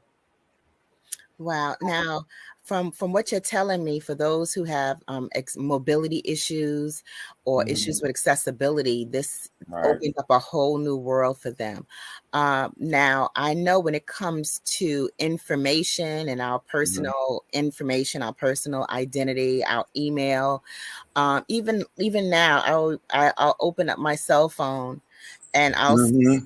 Wow. Now, from what you're telling me, for those who have mobility issues or issues with accessibility, this opens up a whole new world for them. Now, I know when it comes to information and our personal information, our personal identity, our email, even now, I'll open up my cell phone and I'll see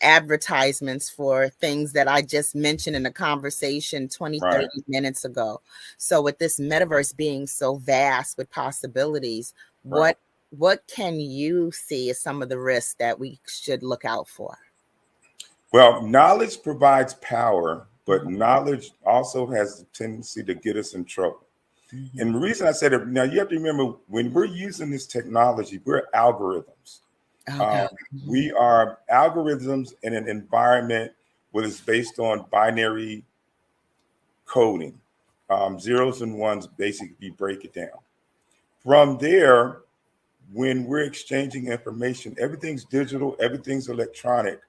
advertisements for things that I just mentioned in the conversation 20, 30 minutes ago. So with this metaverse being so vast with possibilities, what can you see as some of the risks that we should look out for? Well, knowledge provides power, but knowledge also has the tendency to get us in trouble. And the reason I said it, now you have to remember, when we're using this technology, we're algorithms. We are algorithms in an environment where it's based on binary coding, zeros and ones, basically, you break it down. From there, when we're exchanging information, everything's digital, everything's electronic.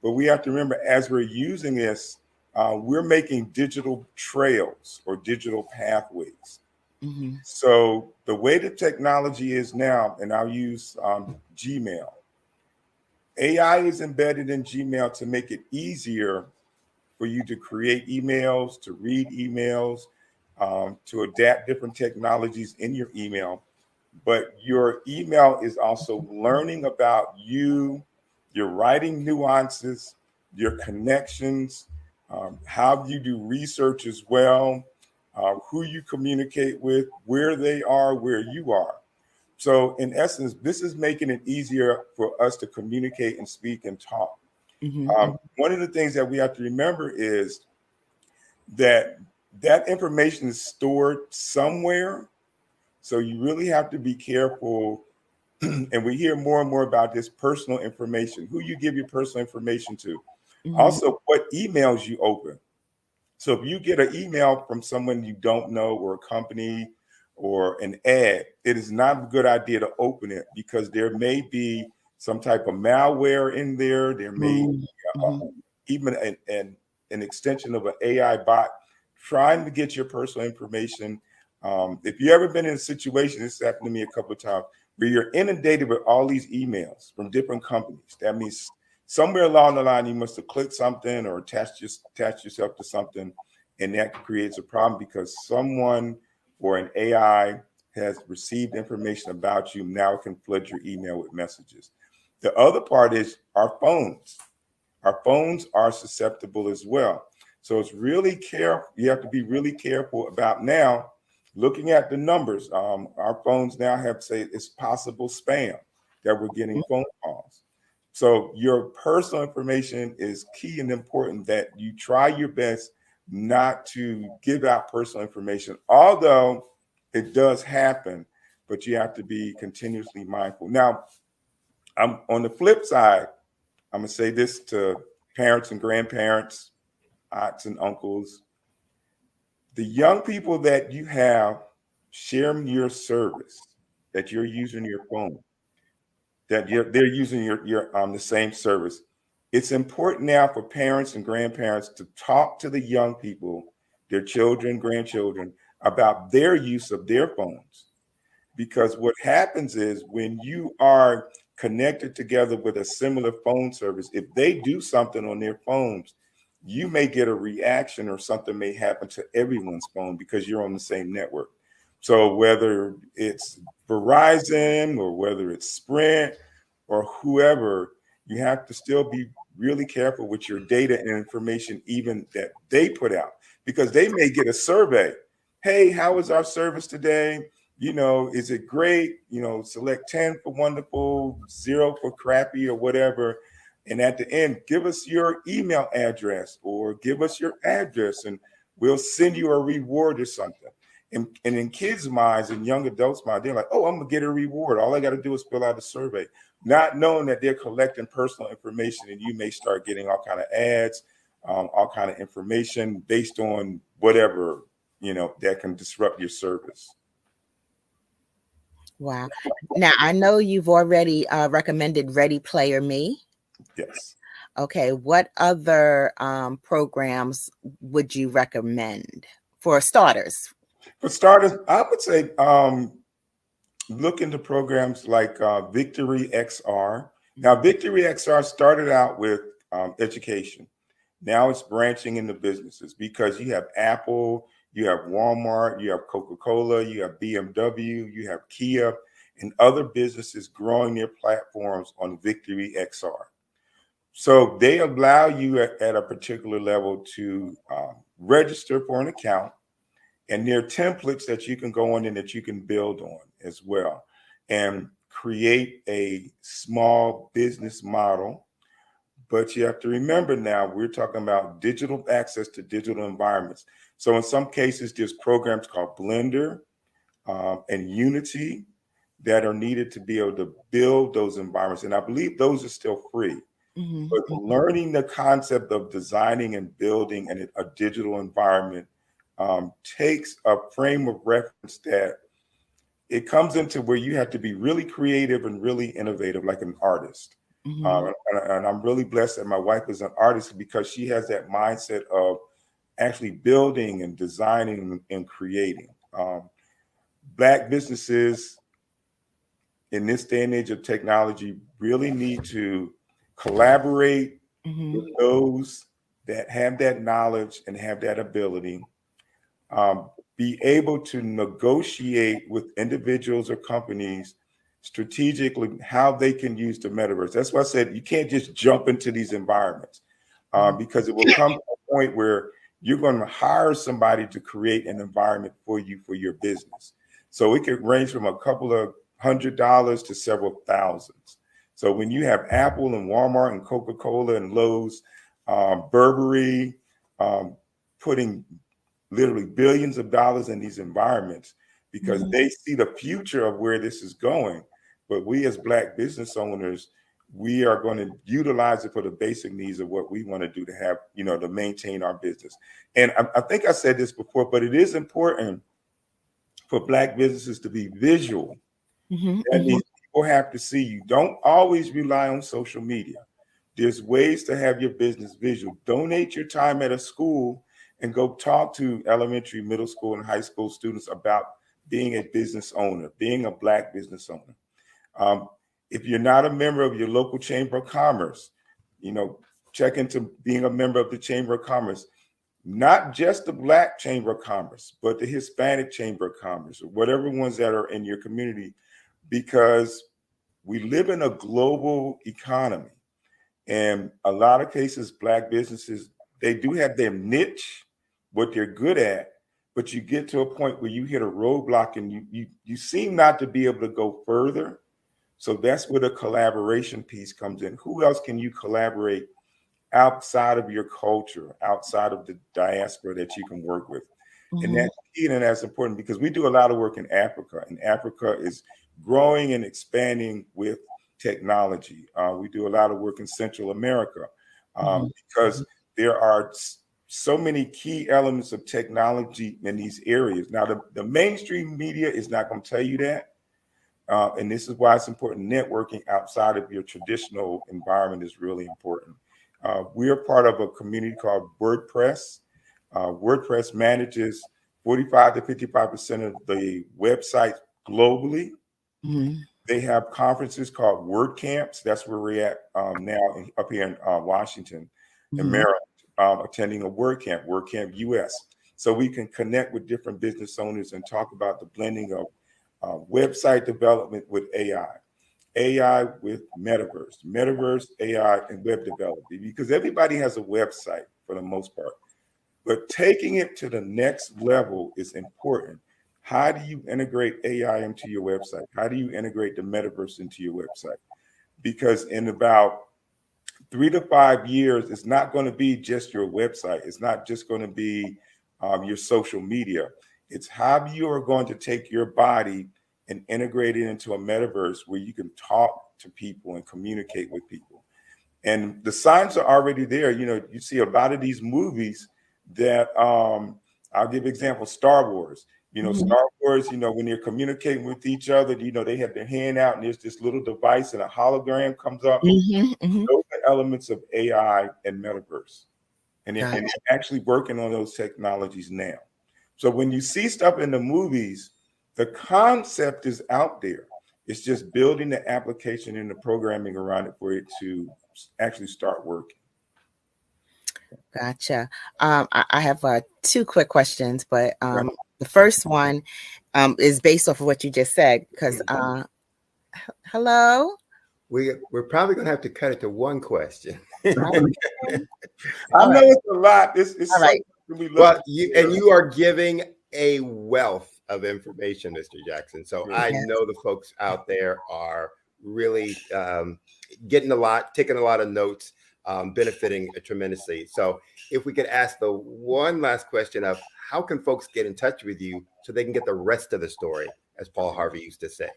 But we have to remember, as we're using this, we're making digital trails or digital pathways. So the way the technology is now, and I'll use Gmail. AI is embedded in Gmail to make it easier for you to create emails, to read emails, to adapt different technologies in your email. But your email is also learning about you, your writing nuances, your connections, how you do research as well, who you communicate with, where they are, where you are. So in essence, this is making it easier for us to communicate and speak and talk. One of the things that we have to remember is that information is stored somewhere. So you really have to be careful. And we hear more and more about this personal information, who you give your personal information to. Also, what emails you open. So if you get an email from someone you don't know, or a company or an ad, it is not a good idea to open it, because there may be some type of malware in there. There may be even an extension of an AI bot trying to get your personal information. If you've ever been in a situation, this happened to me a couple of times, where you're inundated with all these emails from different companies. That means somewhere along the line, you must have clicked something or attached yourself to something, and that creates a problem because someone or an AI has received information about you. Now it can flood your email with messages. The other part is our phones. Our phones are susceptible as well. So it's really careful. You have to be really careful about now looking at the numbers. Our phones now have say it's possible spam that we're getting phone calls. So your personal information is key and important that you try your best not to give out personal information, although it does happen, but you have to be continuously mindful. Now, I'm on the flip side, I'm gonna say this to parents and grandparents, aunts and uncles. The young people that you have sharing your service, that you're using your phone, that they're using your the same service. It's important now for parents and grandparents to talk to the young people, their children, grandchildren, about their use of their phones. Because what happens is when you are connected together with a similar phone service, if they do something on their phones, you may get a reaction or something may happen to everyone's phone because you're on the same network. So whether it's Verizon or whether it's Sprint or whoever, you have to still be really careful with your data and information even that they put out, because they may get a survey. Hey, how was our service today? You know, is it great? You know, select 10 for wonderful, 0 for crappy or whatever. And at the end, give us your email address or give us your address and we'll send you a reward or something. And in kids' minds and young adults' minds, they're like, oh, I'm gonna get a reward. All I got to do is fill out a survey, not knowing that they're collecting personal information, and you may start getting all kind of ads, all kind of information based on whatever, you know, that can disrupt your service. Wow. Now, I know you've already recommended Ready Player Me. Yes. Okay. What other programs would you recommend for starters? For starters, I would say look into programs like Victory XR. Now, Victory XR started out with education. Now it's branching into businesses because you have Apple, you have Walmart, you have Coca-Cola, you have BMW, you have Kia, and other businesses growing their platforms on Victory XR. So they allow you at a particular level to register for an account. And there are templates that you can go on and that you can build on as well and create a small business model. But you have to remember now, we're talking about digital access to digital environments. So in some cases, there's programs called Blender and Unity that are needed to be able to build those environments. And I believe those are still free. Mm-hmm. But learning the concept of designing and building a digital environment takes a frame of reference that it comes into where you have to be really creative and really innovative, like an artist. Mm-hmm. And I'm really blessed that my wife is an artist because she has that mindset of actually building and designing and creating. Black businesses in this day and age of technology really need to collaborate mm-hmm. with those that have that knowledge and have that ability. Be able to negotiate with individuals or companies strategically how they can use the metaverse. That's why I said you can't just jump into these environments because it will come to a point where you're going to hire somebody to create an environment for you for your business. So it could range from a couple of $100 to several thousands. So when you have Apple and Walmart and Coca-Cola and Lowe's, Burberry putting literally billions of dollars in these environments because mm-hmm. they see the future of where this is going. But we as Black business owners, we are going to utilize it for the basic needs of what we want to do to have, you know, to maintain our business. And I think I said this before, but it is important for Black businesses to be visual. Mm-hmm. That means people have to see you. Don't always rely on social media. There's ways to have your business visual. Donate your time at a school and go talk to elementary, middle school, and high school students about being a business owner, being a Black business owner. If you're not a member of your local Chamber of Commerce, you know, check into being a member of the Chamber of Commerce. not just the Black Chamber of Commerce, but the Hispanic Chamber of Commerce, or whatever ones that are in your community, because we live in a global economy. And a lot of cases, Black businesses, they do have their niche, what they're good at, but you get to a point where you hit a roadblock and you seem not to be able to go further. So that's where the collaboration piece comes in. Who else can you collaborate outside of your culture, outside of the diaspora that you can work with? Mm-hmm. And that's key and that's important because we do a lot of work in Africa, and Africa is growing and expanding with technology. We do a lot of work in Central America because there are so many key elements of technology in these areas. Now, the mainstream media is not going to tell you that. And this is why it's important. Networking outside of your traditional environment is really important. We are part of a community called WordPress. WordPress manages 45 to 55% of the websites globally. Mm-hmm. They have conferences called WordCamps. That's where we're at now up here in Washington and Maryland. Attending a WordCamp, WordCamp US. So we can connect with different business owners and talk about the blending of website development with AI with metaverse, AI, and web development, because everybody has a website for the most part. But taking it to the next level is important. How do you integrate AI into your website? How do you integrate the metaverse into your website? Because in about 3 to 5 years, it's not going to be just your website. It's not just going to be your social media. It's how you are going to take your body and integrate it into a metaverse where you can talk to people and communicate with people. And the signs are already there. You know, you see a lot of these movies that I'll give example, Star Wars. You know, Star Wars, you know, when they're communicating with each other, you know, they have their hand out and there's this little device and a hologram comes up. Those are elements of AI and metaverse. And they're actually working on those technologies now. So when you see stuff in the movies, the concept is out there. It's just building the application and the programming around it for it to actually start working. Gotcha. I have 2 quick questions, but the first one is based off of what you just said, because hello? We're probably going to have to cut it to one question. I know it's a lot. It's all right. Well, you are giving a wealth of information, Mr. Jackson. So I know the folks out there are really getting a lot, taking a lot of notes, benefiting tremendously. So if we could ask the one last question of how can folks get in touch with you so they can get the rest of the story, as Paul Harvey used to say?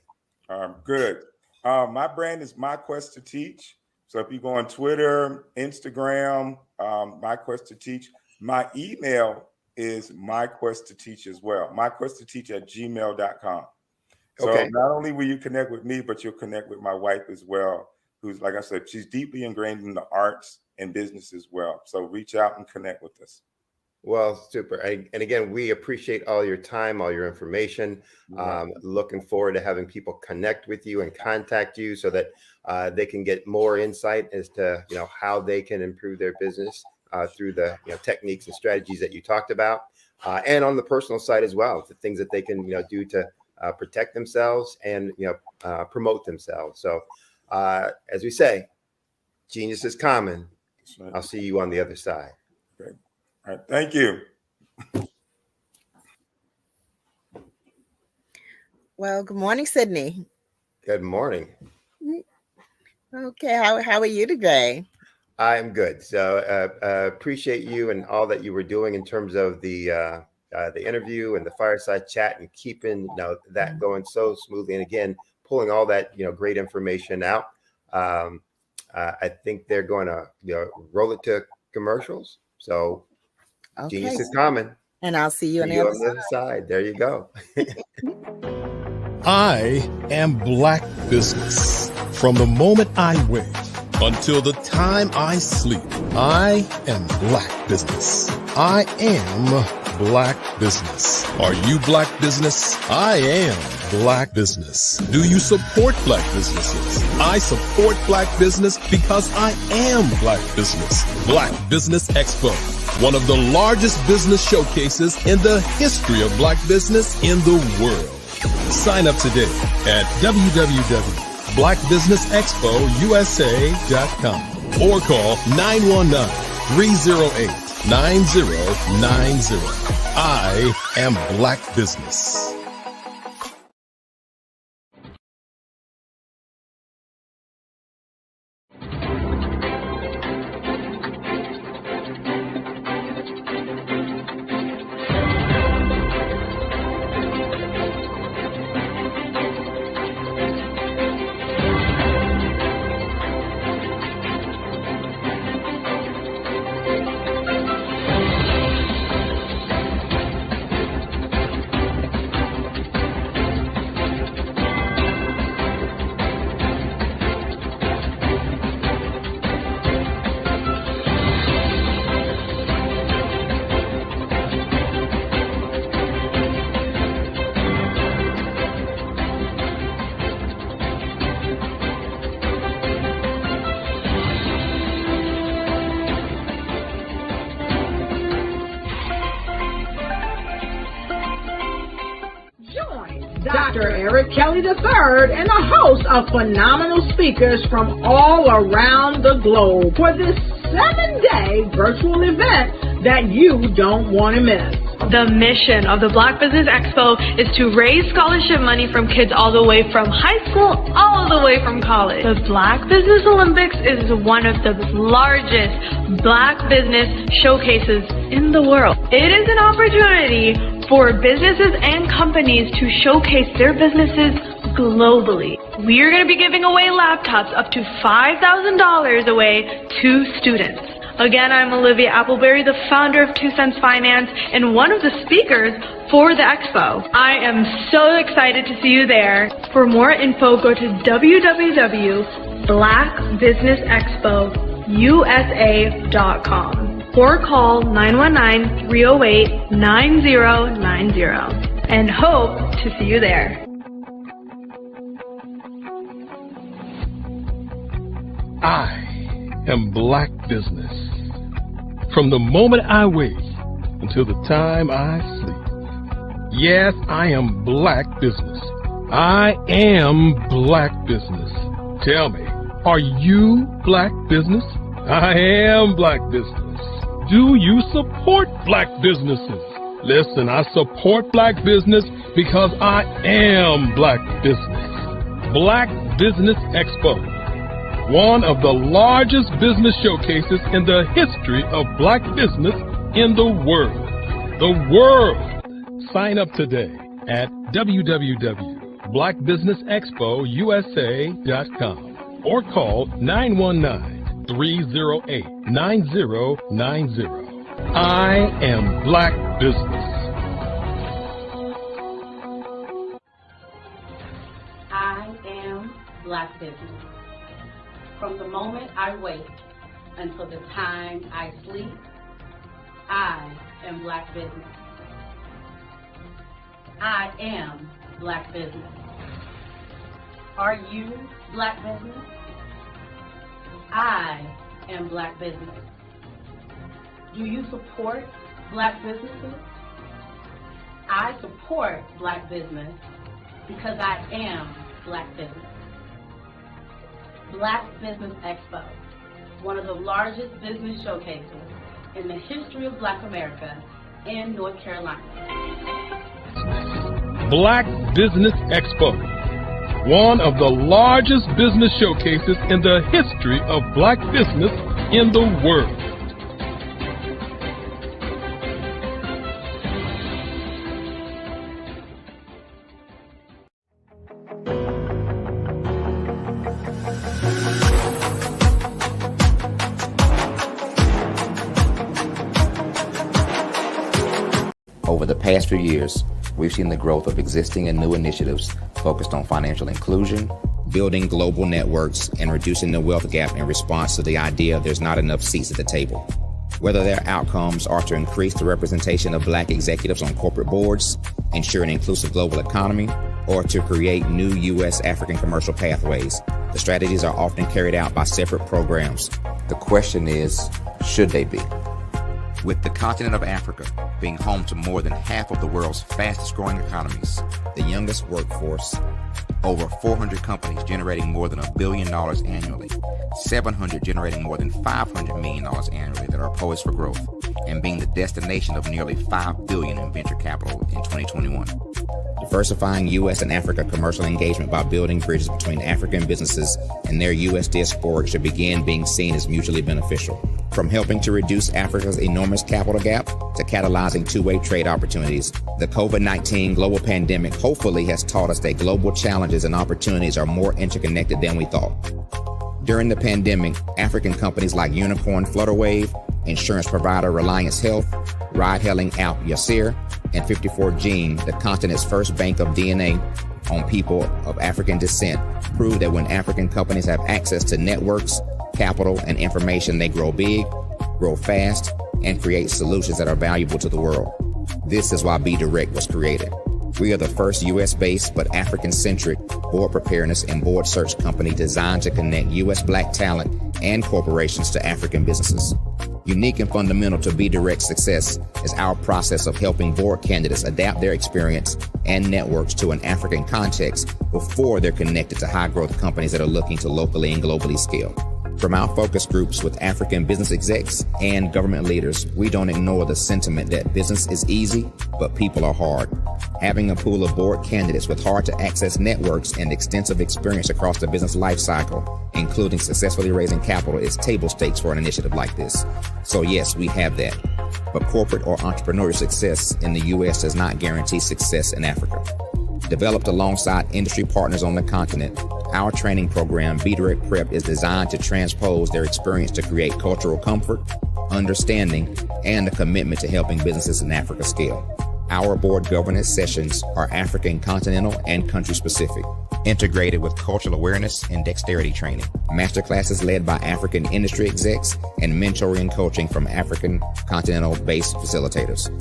Good. My brand is My Quest to Teach. So if you go on Twitter, Instagram, My Quest to Teach, my email is myquesttoteach as well. myquesttoteach@gmail.com. So not only will you connect with me, but you'll connect with my wife as well, who's, like I said, she's deeply ingrained in the arts and business as well. So reach out and connect with us. Well, super. And again, we appreciate all your time, all your information. Looking forward to having people connect with you and contact you so that they can get more insight as to, you know, how they can improve their business through the techniques and strategies that you talked about, and on the personal side as well, the things that they can do to protect themselves and promote themselves. So as we say, genius is common. I'll see you on the other side. Great. All right. Thank you. Well, good morning, Sydney. Good morning. Okay. How are you today? I'm good. So appreciate you and all that you were doing in terms of the interview and the fireside chat and keeping that going so smoothly. And again, pulling all that great information out. I think they're going to roll it to commercials. So genius is common. And I'll see you on the other side. There you go. I am Black business. From the moment I wake until the time I sleep, I am Black business. I am Black business. Are you Black business? I am Black business. Do you support Black businesses? I support Black business because I am Black business. Black Business Expo. one of the largest business showcases in the history of black business in the world. Sign up today at www.blackbusinessexpousa.com or call 919-308-9090. I am Black Business. Dr. Eric Kelly III and a host of phenomenal speakers from all around the globe for this 7-day virtual event that you don't want to miss. The mission of the Black Business Expo is to raise scholarship money from kids all the way from high school all the way from college. The Black Business Olympics is one of the largest black business showcases in the world. It is an opportunity for businesses and companies to showcase their businesses globally. We are going to be giving away laptops up to $5,000 away to students. Again, I'm Olivia Appleberry, the founder of 2 Cents Finance and one of the speakers for the expo. I am so excited to see you there. For more info, go to www.blackbusinessexpousa.com or call 919-308-9090 and hope to see you there. I am Black Business. From the moment I wake until the time I sleep. Yes, I am Black Business. I am Black Business. Tell me, are you Black Business? I am Black Business. Do you support black businesses? Listen, I support black business because I am Black Business. Black Business Expo, one of the largest business showcases in the history of black business in the world. The world! Sign up today at www.blackbusinessexpousa.com or call 919-308-9090. I am Black Business. I am Black Business. From the moment I wake until the time I sleep, I am Black Business. I am Black Business. Are you Black Business? I am Black Business. Do you support black businesses? I support black business because I am Black Business. Black Business Expo, one of the largest business showcases in the history of Black America in North Carolina. Black Business Expo, one of the largest business showcases in the history of black business in the world. Over the past few years, we've seen the growth of existing and new initiatives focused on financial inclusion, building global networks, and reducing the wealth gap in response to the idea there's not enough seats at the table. Whether their outcomes are to increase the representation of black executives on corporate boards, ensure an inclusive global economy, or to create new U.S. African commercial pathways, the strategies are often carried out by separate programs. The question is, should they be? With the continent of Africa being home to more than half of the world's fastest growing economies, the youngest workforce, over 400 companies generating more than $1 billion annually, 700 generating more than $500 million annually that are poised for growth, and being the destination of nearly $5 billion in venture capital in 2021. Diversifying U.S. and Africa commercial engagement by building bridges between African businesses and their U.S. diaspora should begin being seen as mutually beneficial. From helping to reduce Africa's enormous capital gap to catalyzing two-way trade opportunities, the COVID-19 global pandemic hopefully has taught us that global challenges and opportunities are more interconnected than we thought. During the pandemic, African companies like Unicorn Flutterwave, insurance provider Reliance Health, ride-hailing app Yasir, and 54Gene, the continent's first bank of DNA on people of African descent, proved that when African companies have access to networks, capital, and information, they grow big, grow fast, and create solutions that are valuable to the world. This is why BDirect was created. We are the first U.S.-based but African-centric board preparedness and board search company designed to connect U.S. Black talent and corporations to African businesses. Unique and fundamental to BDirect's success is our process of helping board candidates adapt their experience and networks to an African context before they're connected to high-growth companies that are looking to locally and globally scale. From our focus groups with African business execs and government leaders, we don't ignore the sentiment that business is easy, but people are hard. Having a pool of board candidates with hard-to-access networks and extensive experience across the business life cycle, including successfully raising capital, is table stakes for an initiative like this. So yes, we have that. But corporate or entrepreneurial success in the U.S. does not guarantee success in Africa. Developed alongside industry partners on the continent, our training program, BDirect Prep, is designed to transpose their experience to create cultural comfort, understanding, and a commitment to helping businesses in Africa scale. Our board governance sessions are African, continental, and country-specific, integrated with cultural awareness and dexterity training, masterclasses led by African industry execs, and mentoring and coaching from African continental-based facilitators.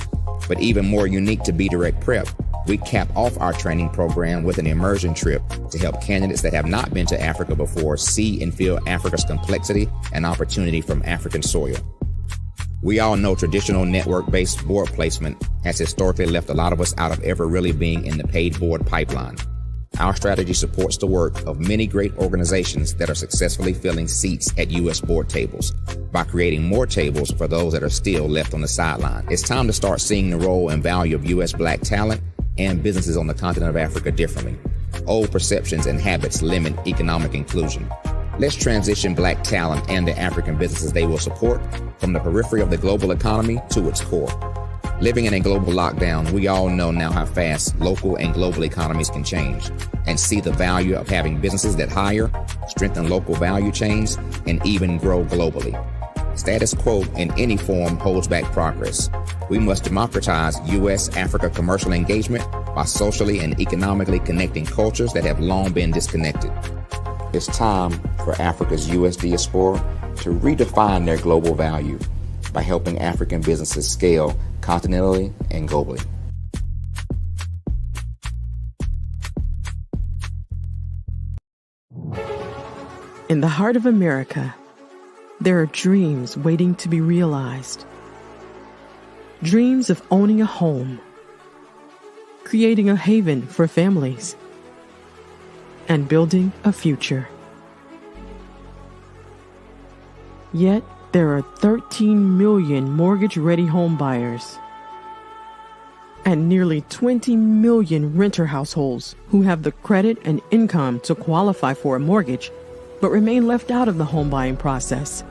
But even more unique to BDirect Prep, we cap off our training program with an immersion trip to help candidates that have not been to Africa before see and feel Africa's complexity and opportunity from African soil. We all know traditional network-based board placement has historically left a lot of us out of ever really being in the paid board pipeline. Our strategy supports the work of many great organizations that are successfully filling seats at U.S. board tables by creating more tables for those that are still left on the sideline. It's time to start seeing the role and value of U.S. Black talent and businesses on the continent of Africa differently. Old perceptions and habits limit economic inclusion. Let's transition Black talent and the African businesses they will support from the periphery of the global economy to its core. Living in a global lockdown, we all know now how fast local and global economies can change, and see the value of having businesses that hire, strengthen local value chains, and even grow globally. Status quo in any form holds back progress. We must democratize U.S.-Africa commercial engagement by socially and economically connecting cultures that have long been disconnected. It's time for Africa's U.S. diaspora to redefine their global value by helping African businesses scale continentally and globally. In the heart of America, there are dreams waiting to be realized. Dreams of owning a home, creating a haven for families, and building a future. Yet, there are 13 million mortgage-ready home buyers and nearly 20 million renter households who have the credit and income to qualify for a mortgage but remain left out of the home buying process.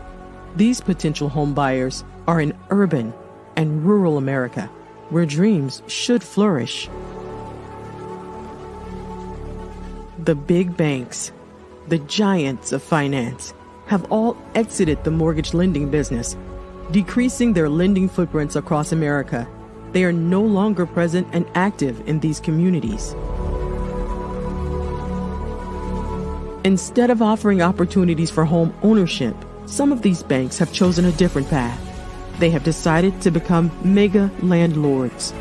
These potential home buyers are in urban and rural America, where dreams should flourish. The big banks, the giants of finance, have all exited the mortgage lending business, decreasing their lending footprints across America. They are no longer present and active in these communities. Instead of offering opportunities for home ownership, some of these banks have chosen a different path. They have decided to become mega landlords.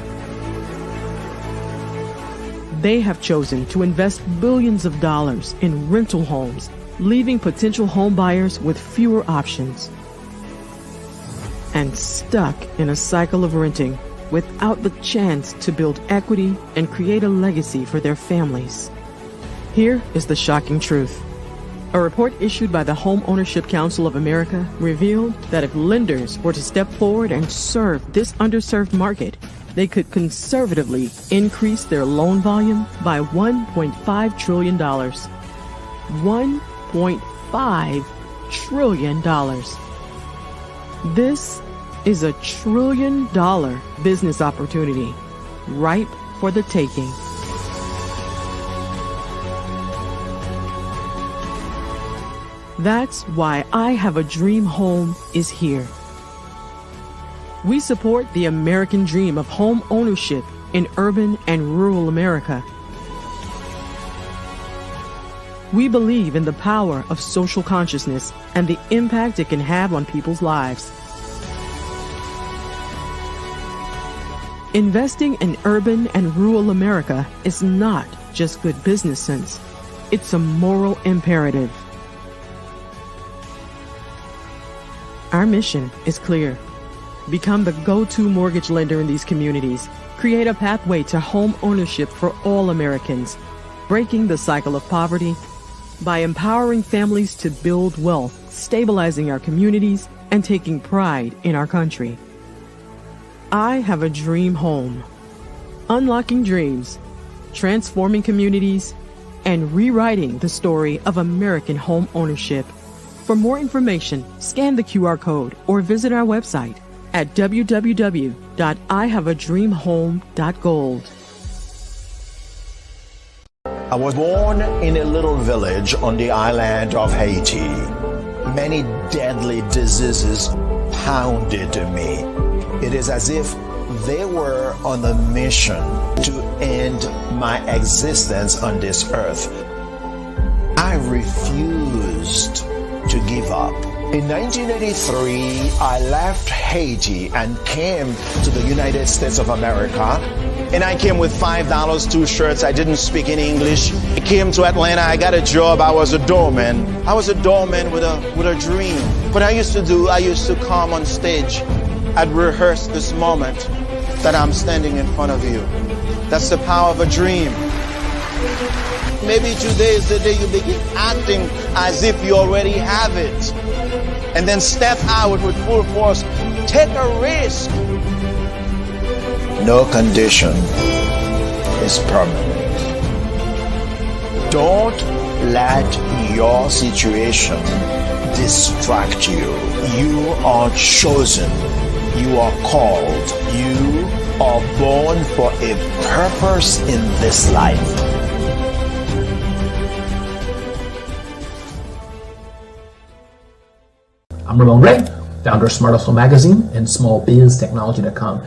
They have chosen to invest billions of dollars in rental homes, leaving potential home buyers with fewer options. and stuck in a cycle of renting without the chance to build equity and create a legacy for their families. Here is the shocking truth. A report issued by the Home Ownership Council of America revealed that if lenders were to step forward and serve this underserved market, they could conservatively increase their loan volume by $1.5 trillion. $1.5 trillion. This is $1 trillion business opportunity, ripe for the taking. That's why I Have a Dream Home is here. We support the American dream of home ownership in urban and rural America. We believe in the power of social consciousness and the impact it can have on people's lives. Investing in urban and rural America is not just good business sense. It's a moral imperative. Our mission is clear. Become the go-to mortgage lender in these communities. Create a pathway to home ownership for all Americans, breaking the cycle of poverty by empowering families to build wealth, stabilizing our communities, and taking pride in our country. I Have a Dream Home. Unlocking dreams, transforming communities, and rewriting the story of American home ownership. For more information, scan the QR code or visit our website at www.ihaveadreamhome.gold. I was born in a little village on the island of Haiti. Many deadly diseases pounded me. It is as if they were on a mission to end my existence on this earth. I refused to give up. In 1983, I left Haiti and came to the United States of America. And I came with $5, 2 shirts. I didn't speak in English. I came to Atlanta. I got a job. I was a doorman. I was a doorman with a dream. What I used to come on stage. I'd rehearse this moment that I'm standing in front of you. That's the power of a dream. Maybe today is the day you begin acting as if you already have it. And then step out with full force. Take a risk. No condition is permanent. Don't let your situation distract you. You are chosen. You are called. You are born for a purpose in this life. I'm Ramon Ray, founder of Smart Hustle Magazine and SmallBizTechnology.com.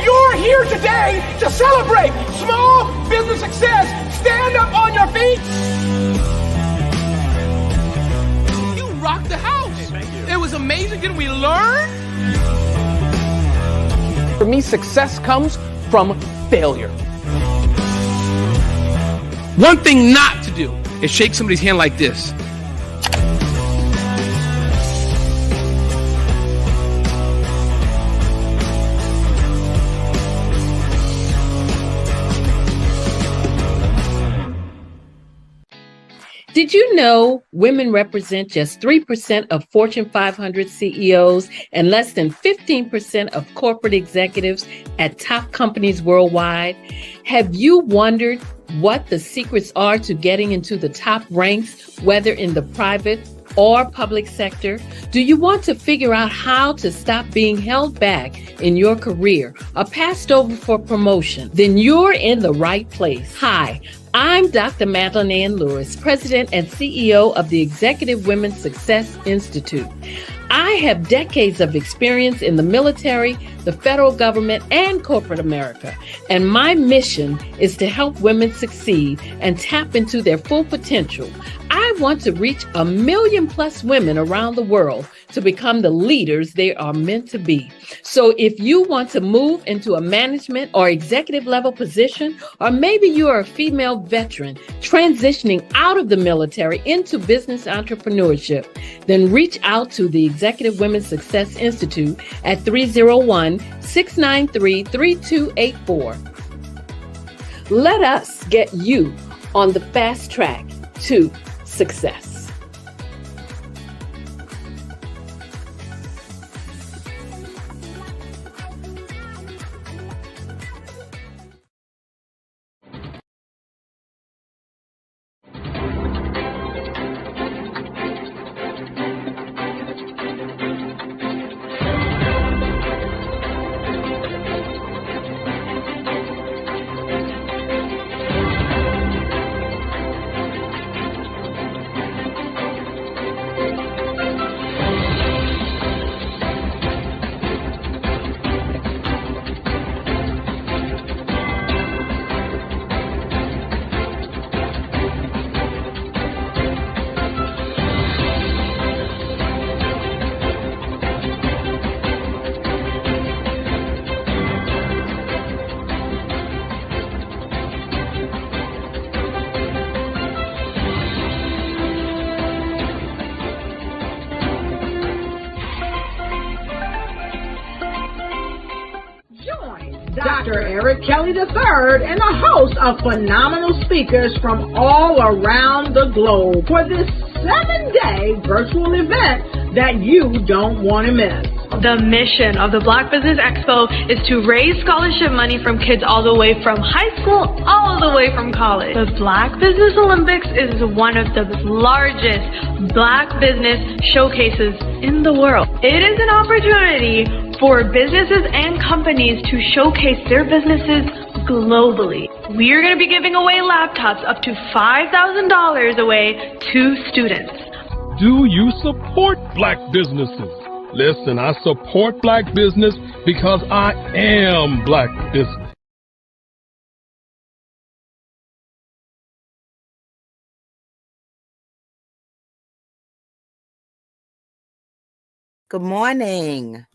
You're here today to celebrate small business success. Stand up on your feet. You rocked the house. It was amazing. Didn't we learn? For me, success comes from failure. One thing not to do is shake somebody's hand like this. Did you know women represent just 3% of Fortune 500 CEOs and less than 15% of corporate executives at top companies worldwide? Have you wondered what the secrets are to getting into the top ranks, whether in the private or public sector? Do you want to figure out how to stop being held back in your career or passed over for promotion? Then you're in the right place. Hi, I'm Dr. Madeline Ann Lewis, President and CEO of the Executive Women's Success Institute. I have decades of experience in the military, the federal government, and corporate America, and my mission is to help women succeed and tap into their full potential. I want to reach 1 million plus women around the world to become the leaders they are meant to be. So if you want to move into a management or executive level position, or maybe you are a female veteran transitioning out of the military into business entrepreneurship, then reach out to the Executive Women's Success Institute at 301-693-3284. Let us get you on the fast track to success. Dr. Eric Kelly III and a host of phenomenal speakers from all around the globe for this 7-day virtual event that you don't want to miss. The mission of the Black Business Expo is to raise scholarship money from kids all the way from high school all the way from college. The Black Business Olympics is one of the largest Black business showcases in the world. It is an opportunity for businesses and companies to showcase their businesses globally. We are going to be giving away laptops up to $5,000 away to students. Do you support Black businesses? Listen, I support Black business because I am Black business. Good morning.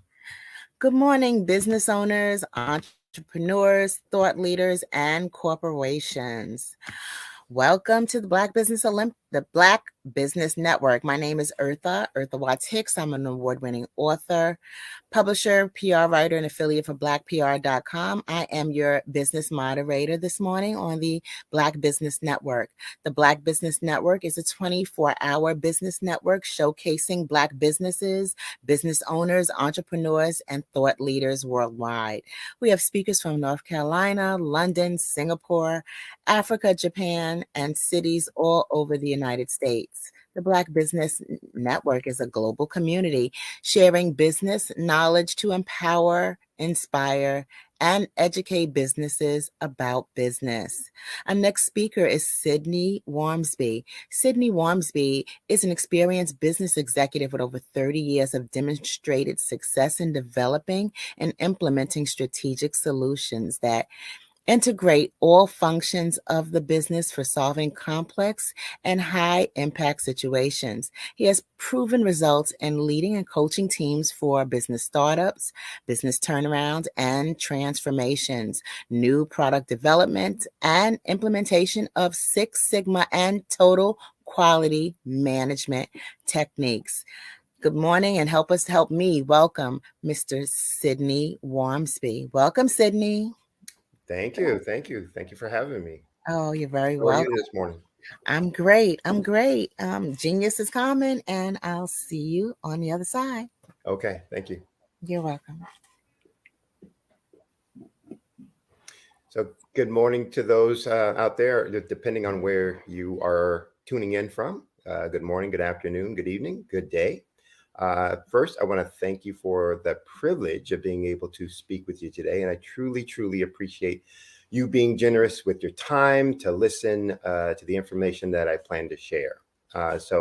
Good morning, business owners, entrepreneurs, thought leaders, and corporations. Welcome to the Black Business Network. My name is Eartha Watts Hicks. I'm an award-winning author, publisher, PR writer, and affiliate for BlackPR.com. I am your business moderator this morning on the Black Business Network. The Black Business Network is a 24-hour business network showcasing Black businesses, business owners, entrepreneurs, and thought leaders worldwide. We have speakers from North Carolina, London, Singapore, Africa, Japan, and cities all over the United States. The Black Business Network is a global community sharing business knowledge to empower, inspire, and educate businesses about business. Our next speaker is Sydney Warmsby. Sydney Warmsby is an experienced business executive with over 30 years of demonstrated success in developing and implementing strategic solutions that integrate all functions of the business for solving complex and high impact situations. He has proven results in leading and coaching teams for business startups, business turnarounds and transformations, new product development, and implementation of Six Sigma and total quality management techniques. Good morning, and help me welcome Mr. Sydney Warmsby. Welcome, Sydney. Thank you. Thank you. Thank you for having me. Oh, you're very How welcome. are you this morning? I'm great. Genius is coming, and I'll see you on the other side. Okay. Thank you. You're welcome. So good morning to those out there, depending on where you are tuning in from. Good morning, good afternoon, good evening, good day. First, I want to thank you for the privilege of being able to speak with you today. And I truly, truly appreciate you being generous with your time to listen to the information that I plan to share. As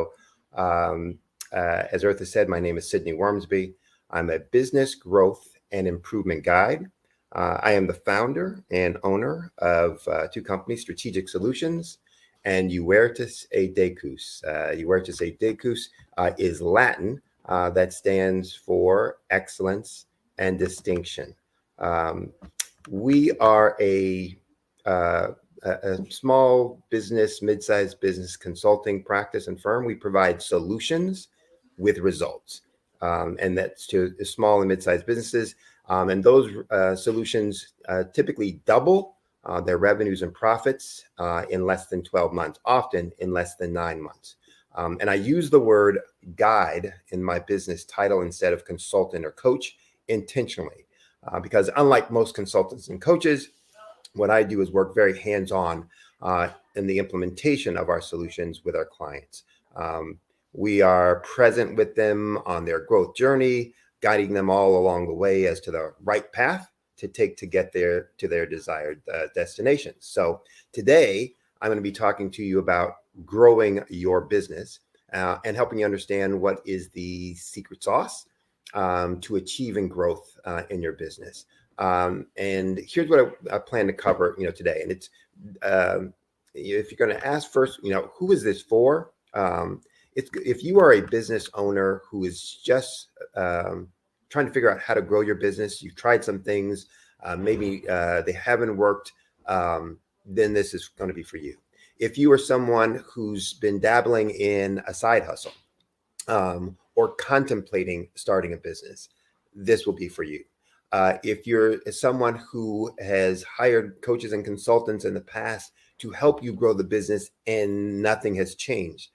Eartha said, my name is Sydney Warmsby. I'm a business growth and improvement guide. I am the founder and owner of two companies, Strategic Solutions and Huertas e Decus. Huertas e Decus is Latin that stands for excellence and distinction. We are a small business, mid-sized business consulting practice and firm. We provide solutions with results, and that's to small and mid-sized businesses. And those solutions typically double their revenues and profits in less than 12 months, often in less than 9 months. And I use the word guide in my business title instead of consultant or coach intentionally, because unlike most consultants and coaches, what I do is work very hands-on in the implementation of our solutions with our clients. We are present with them on their growth journey, guiding them all along the way as to the right path to take to get there to their desired destinations. So today, I'm going to be talking to you about growing your business and helping you understand what is the secret sauce to achieving growth in your business. And here's what I plan to cover, today. And it's if you're going to ask first, who is this for? If you are a business owner who is just trying to figure out how to grow your business, you've tried some things, maybe they haven't worked, then this is going to be for you. If you are someone who's been dabbling in a side hustle or contemplating starting a business, this will be for you. If you're someone who has hired coaches and consultants in the past to help you grow the business and nothing has changed,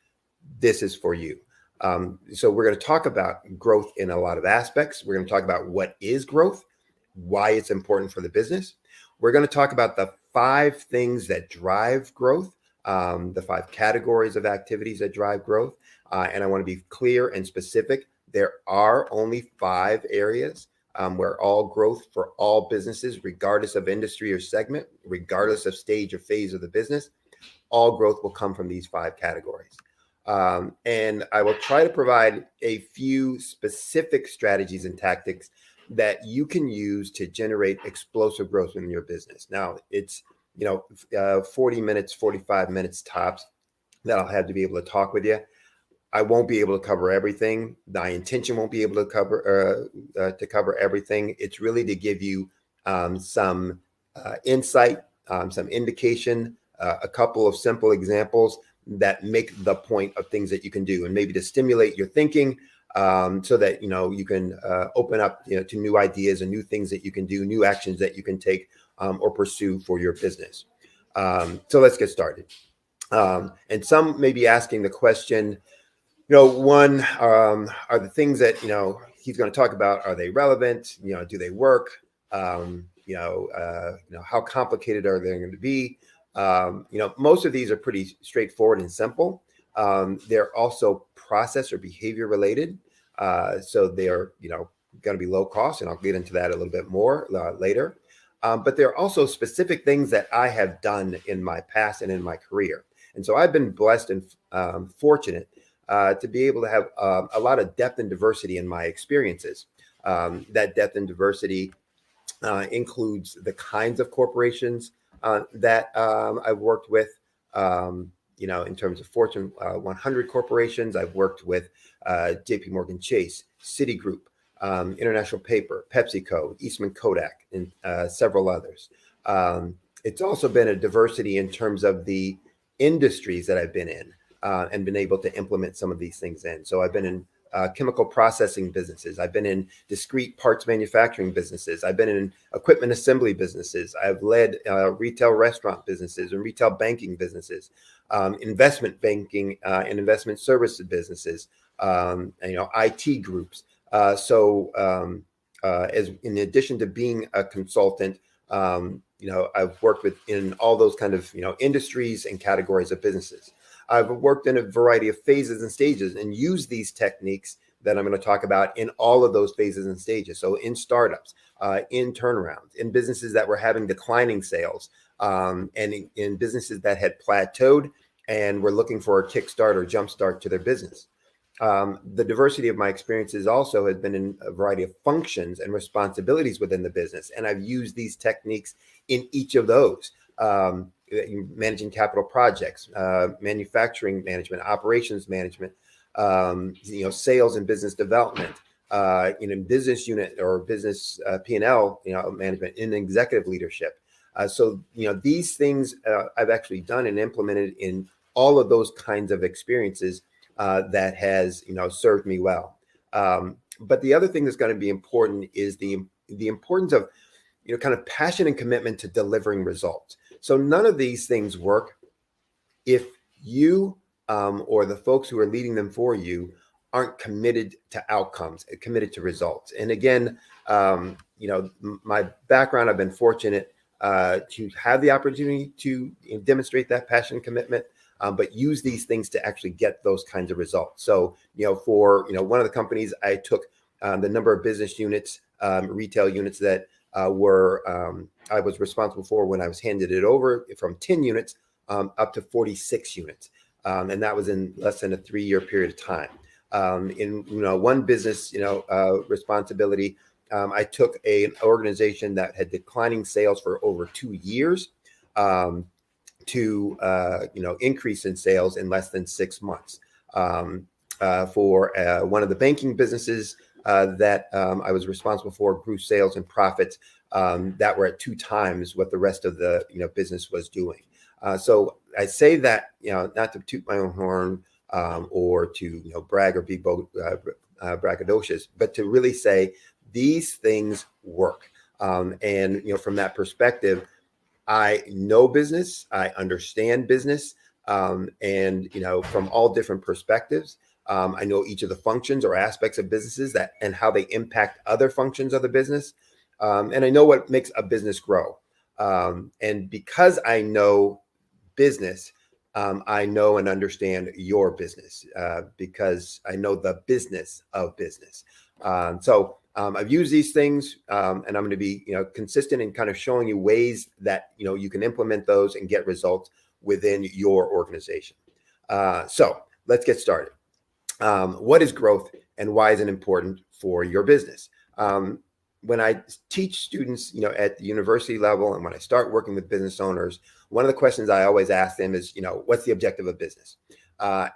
this is for you. So we're going to talk about growth in a lot of aspects. We're going to talk about what is growth, why it's important for the business. We're going to talk about the 5 things that drive growth, the 5 categories of activities that drive growth. And I want to be clear and specific. There are only 5 areas where all growth for all businesses, regardless of industry or segment, regardless of stage or phase of the business, all growth will come from these 5 categories. And I will try to provide a few specific strategies and tactics that you can use to generate explosive growth in your business. Now, it's 40 minutes, 45 minutes tops that I'll have to be able to talk with you. I won't be able to cover everything. My intention won't be able to cover everything. It's really to give you some insight, some indication, a couple of simple examples that make the point of things that you can do, and maybe to stimulate your thinking so that you can open up to new ideas and new things that you can do, new actions that you can take or pursue for your business. So let's get started. And some may be asking the question, one, are the things that he's going to talk about, are they relevant? Do they work? How complicated are they going to be? Most of these are pretty straightforward and simple. They're also process or behavior related. So they're, going to be low cost, and I'll get into that a little bit more later. But there are also specific things that I have done in my past and in my career. And so I've been blessed and fortunate to be able to have a lot of depth and diversity in my experiences. That depth and diversity includes the kinds of corporations that I've worked with, in terms of Fortune 100 corporations. I've worked with JP Morgan Chase, Citigroup, International Paper, PepsiCo, Eastman Kodak, and several others. It's also been a diversity in terms of the industries that I've been in and been able to implement some of these things in. So I've been in chemical processing businesses. I've been in discrete parts manufacturing businesses. I've been in equipment assembly businesses. I've led retail restaurant businesses and retail banking businesses, investment banking and investment services businesses, IT groups. So as in addition to being a consultant, I've worked in all those kind of, industries and categories of businesses. I've worked in a variety of phases and stages and used these techniques that I'm going to talk about in all of those phases and stages. So in startups, in turnarounds, in businesses that were having declining sales, and in businesses that had plateaued and were looking for a kickstart or jumpstart to their business. The diversity of my experiences also has been in a variety of functions and responsibilities within the business. And I've used these techniques in each of those. managing capital projects, manufacturing management, operations management, sales and business development, business unit or business P&L, management, in executive leadership. So these things I've actually done and implemented in all of those kinds of experiences that has served me well. But the other thing that's going to be important is the importance of kind of passion and commitment to delivering results. So none of these things work if you or the folks who are leading them for you aren't committed to outcomes, committed to results. And again, my background, I've been fortunate to have the opportunity to demonstrate that passion and commitment, but use these things to actually get those kinds of results. So, for one of the companies, I took the number of business units, retail units that I was responsible for when I was handed it over, from 10 units up to 46 units. And that was in less than a 3-year period of time. In one business responsibility, I took an organization that had declining sales for over 2 years to increase in sales in less than 6 months. For one of the banking businesses that I was responsible for, grew sales and profits that were at 2 times what the rest of the business was doing. So I say that not to toot my own horn or to brag or be braggadocious, but to really say these things work. And from that perspective, I know business, I understand business, and from all different perspectives. I know each of the functions or aspects of businesses and how they impact other functions of the business. And I know what makes a business grow. And because I know business, I know and understand your business because I know the business of business. So I've used these things, and I'm going to be consistent in kind of showing you ways that you can implement those and get results within your organization. So let's get started. What is growth and why is it important for your business? When I teach students, at the university level, and when I start working with business owners, one of the questions I always ask them is, what's the objective of business?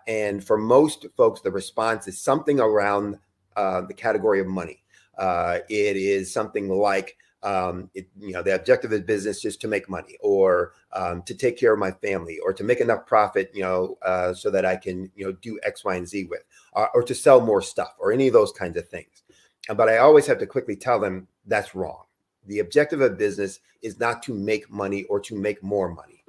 And for most folks, the response is something around the category of money. It is something like, the objective of business is to make money, or to take care of my family, or to make enough profit, so that I can, do X, Y, and Z with, or to sell more stuff, or any of those kinds of things. But I always have to quickly tell them that's wrong. The objective of business is not to make money or to make more money.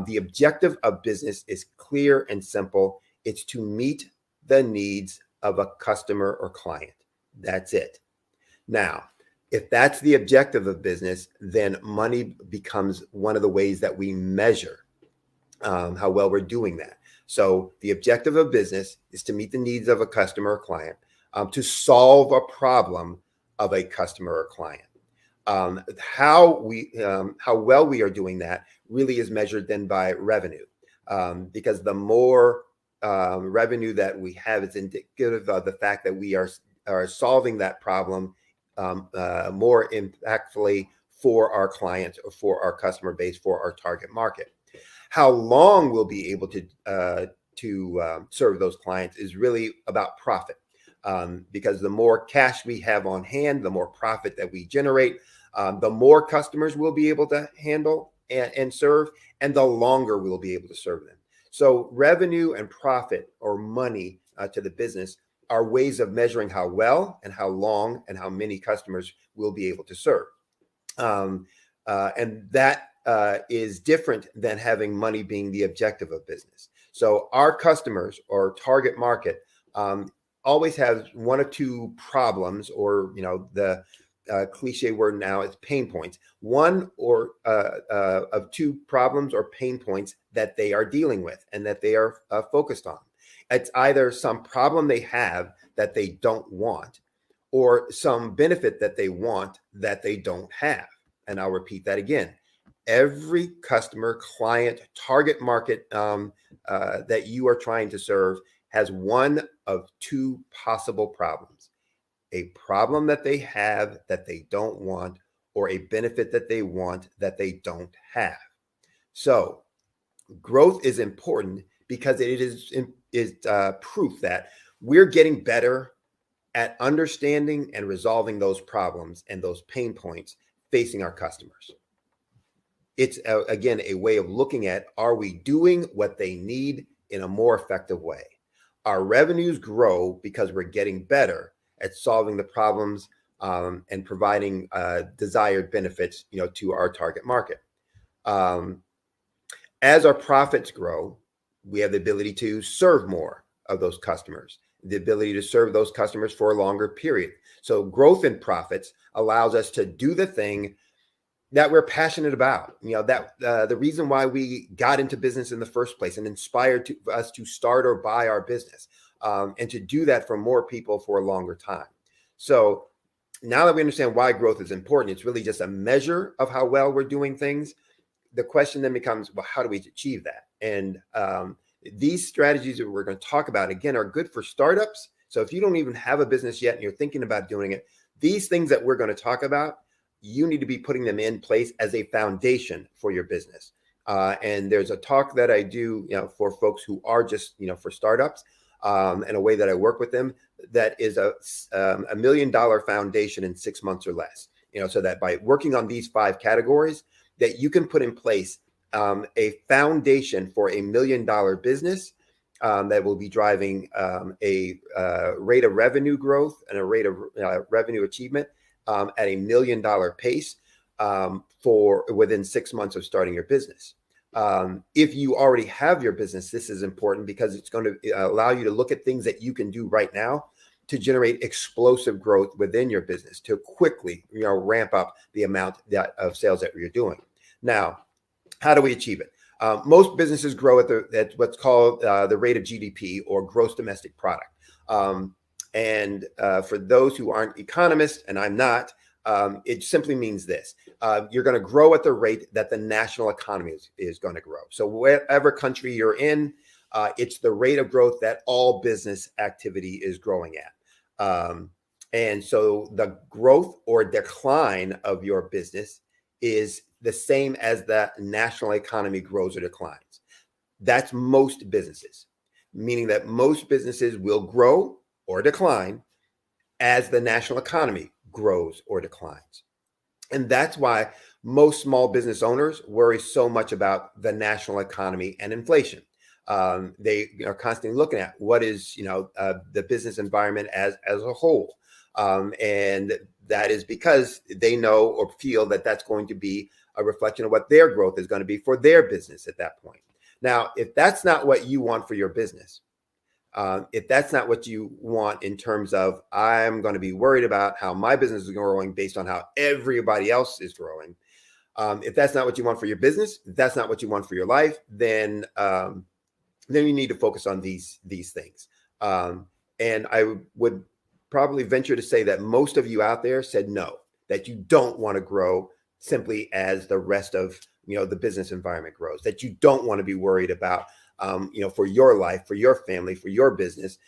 The objective of business is clear and simple. It's to meet the needs of a customer or client. That's it. Now, if that's the objective of business, then money becomes one of the ways that we measure how well we're doing that. So the objective of business is to meet the needs of a customer or client, to solve a problem of a customer or client. How well we are doing that really is measured then by revenue, because the more revenue that we have is indicative of the fact that we are solving that problem more impactfully for our clients or for our customer base, for our target market. How long we'll be able to serve those clients is really about profit, because the more cash we have on hand, the more profit that we generate, the more customers we'll be able to handle and serve, and the longer we'll be able to serve them. So revenue and profit, or money to the business, are ways of measuring how well and how long and how many customers we'll be able to serve. And that is different than having money being the objective of business. So our customers or target market always has one or two problems, or the cliche word now is pain points. One or of two problems or pain points that they are dealing with and that they are focused on. It's either some problem they have that they don't want, or some benefit that they want that they don't have. And I'll repeat that again. Every customer, client, target market that you are trying to serve has one of two possible problems: a problem that they have that they don't want, or a benefit that they want that they don't have. So growth is important because it is proof that we're getting better at understanding and resolving those problems and those pain points facing our customers. It's, again, a way of looking at, are we doing what they need in a more effective way? Our revenues grow because we're getting better at solving the problems and providing desired benefits, to our target market. As our profits grow, we have the ability to serve more of those customers, the ability to serve those customers for a longer period. So growth in profits allows us to do the thing that we're passionate about. The reason why we got into business in the first place and inspired us to start or buy our business, and to do that for more people for a longer time. So now that we understand why growth is important, it's really just a measure of how well we're doing things. The question then becomes, well, how do we achieve that? And these strategies that we're going to talk about, again, are good for startups. So if you don't even have a business yet and you're thinking about doing it, these things that we're going to talk about, you need to be putting them in place as a foundation for your business. And there's a talk that I do, for folks who are just, for startups, and a way that I work with them, that is a $1 million foundation in 6 months or less. So that by working on these 5 categories, that you can put in place a foundation for $1 million business that will be driving a rate of revenue growth and a rate of revenue achievement at $1 million pace for within 6 months of starting your business. If you already have your business, this is important because it's going to allow you to look at things that you can do right now to generate explosive growth within your business, to quickly ramp up the amount of sales that you're doing. Now, how do we achieve it? Most businesses grow at what's called the rate of GDP, or gross domestic product. And for those who aren't economists, and I'm not, it simply means this. You're going to grow at the rate that the national economy is going to grow. So whatever country you're in, it's the rate of growth that all business activity is growing at. And so the growth or decline of your business is the same as the national economy grows or declines. That's most businesses, meaning that most businesses will grow or decline as the national economy grows or declines. And that's why most small business owners worry so much about the national economy and inflation. They are constantly looking at what is, the business environment as a whole. And that is because they know or feel that that's going to be a reflection of what their growth is going to be for their business at that point. Now, if that's not what you want for your business, if that's not what you want in terms of, I'm going to be worried about how my business is growing based on how everybody else is growing. If that's not what you want for your business, if that's not what you want for your life, then you need to focus on these things. And I would probably venture to say that most of you out there said no, that you don't want to grow simply as the rest of the business environment grows, that you don't want to be worried about for your life, for your family, for your business,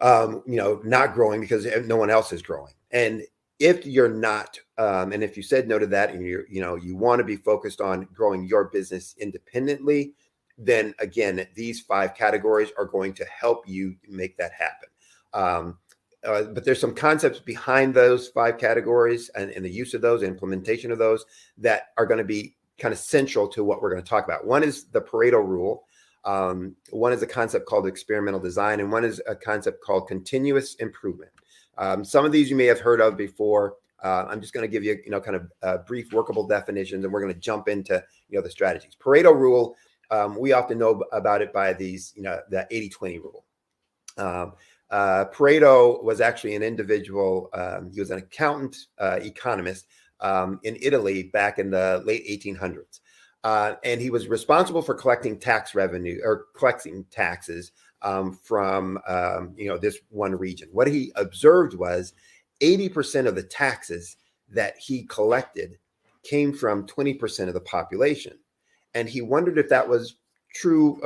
not growing because no one else is growing. And if you're not, and if you said no to that, and you want to be focused on growing your business independently, then again, these 5 categories are going to help you make that happen. But there's some concepts behind those 5 categories and the use of those, implementation of those, that are going to be kind of central to what we're going to talk about. One is the Pareto rule. One is a concept called experimental design, and one is a concept called continuous improvement. Some of these you may have heard of before. I'm just going to give you, kind of brief workable definitions, and we're going to jump into, the strategies. Pareto rule, we often know about it by these, the 80-20 rule. Pareto was actually an individual. He was an accountant, economist in Italy back in the late 1800s. And he was responsible for collecting tax revenue or collecting taxes from, this one region. What he observed was 80% of the taxes that he collected came from 20% of the population. And he wondered if that was true,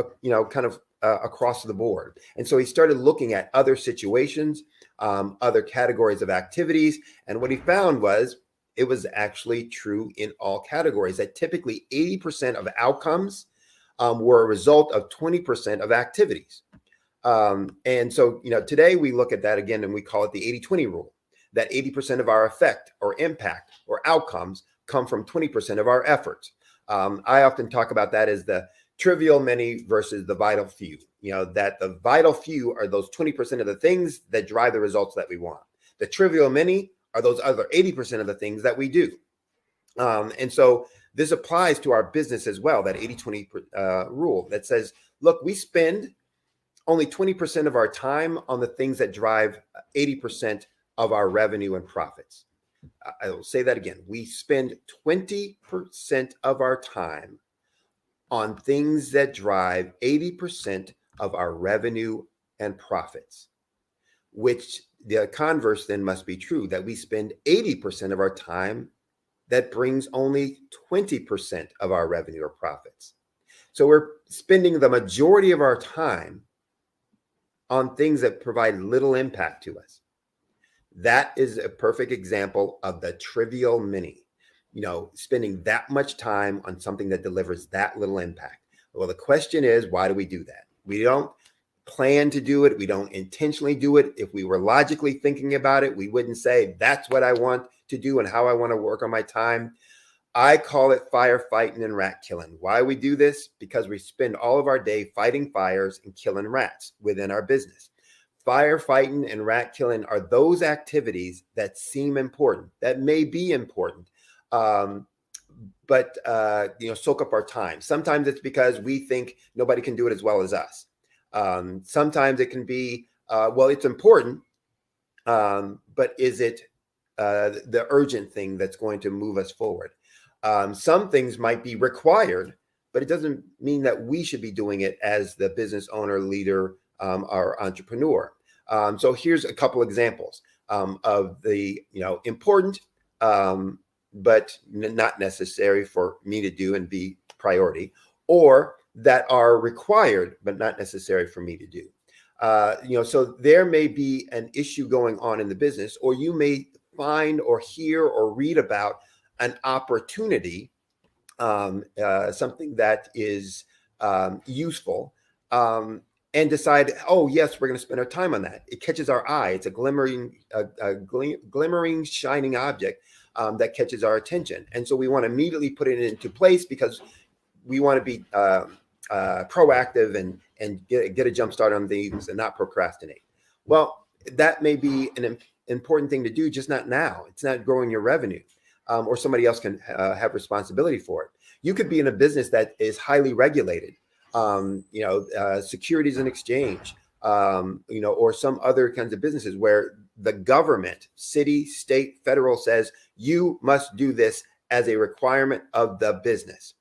kind of across the board. And so he started looking at other situations, other categories of activities. And what he found was It was actually true in all categories, that typically 80% of outcomes were a result of 20% of activities. And so, today we look at that again and we call it the 80-20 rule, that 80% of our effect or impact or outcomes come from 20% of our efforts. I often talk about that as the trivial many versus the vital few, that the vital few are those 20% of the things that drive the results that we want. The trivial many are those other 80% of the things that we do. And so this applies to our business as well, that 80-20 rule that says, look, we spend only 20% of our time on the things that drive 80% of our revenue and profits. I will say that again. We spend 20% of our time on things that drive 80% of our revenue and profits, which the converse then must be true, that we spend 80% of our time that brings only 20% of our revenue or profits. So we're spending the majority of our time on things that provide little impact to us. That is a perfect example of the trivial many, spending that much time on something that delivers that little impact. Well, the question is, why do we do that? We don't plan to do it. We don't intentionally do it. If we were logically thinking about it, we wouldn't say, that's what I want to do and how I want to work on my time. I call it firefighting and rat killing. Why we do this? Because we spend all of our day fighting fires and killing rats within our business. Firefighting and rat killing are those activities that seem important, that may be important, but soak up our time. Sometimes it's because we think nobody can do it as well as us. Sometimes it can be, well, it's important, but is it the urgent thing that's going to move us forward? Some things might be required, but it doesn't mean that we should be doing it as the business owner, leader, or entrepreneur. So here's a couple examples of the important, but not necessary for me to do and be priority, or that are required but not necessary for me to do. So there may be an issue going on in the business, or you may find or hear or read about an opportunity, something that is useful, and decide, oh yes, we're going to spend our time on that. It catches our eye. It's a glimmering, shining object that catches our attention, and so we want to immediately put it into place because we want to be proactive and get a jump start on things and not procrastinate. Well, that may be an important thing to do, just not now. It's not growing your revenue, or somebody else can have responsibility for it. You could be in a business that is highly regulated, Securities and Exchange, or some other kinds of businesses where the government, city, state, federal says you must do this as a requirement of the business.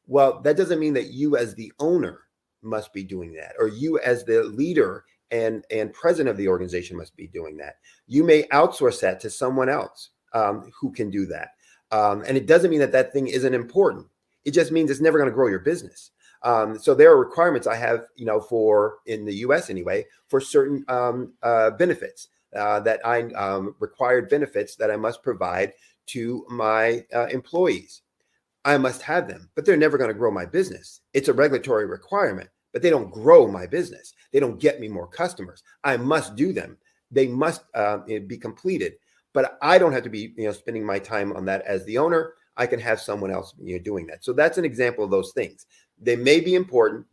Well, that doesn't mean that you as the owner must be doing that, or you as the leader and president of the organization must be doing that. You may outsource that to someone else who can do that. And it doesn't mean that that thing isn't important. It just means it's never going to grow your business. So there are requirements I have, for in the US anyway, for certain benefits that I required benefits that I must provide to my employees. I must have them, but they're never going to grow my business. It's a regulatory requirement, but they don't grow my business. They don't get me more customers. I must do them. They must be completed, but I don't have to be, spending my time on that as the owner. I can have someone else, doing that. So that's an example of those things. They may be important.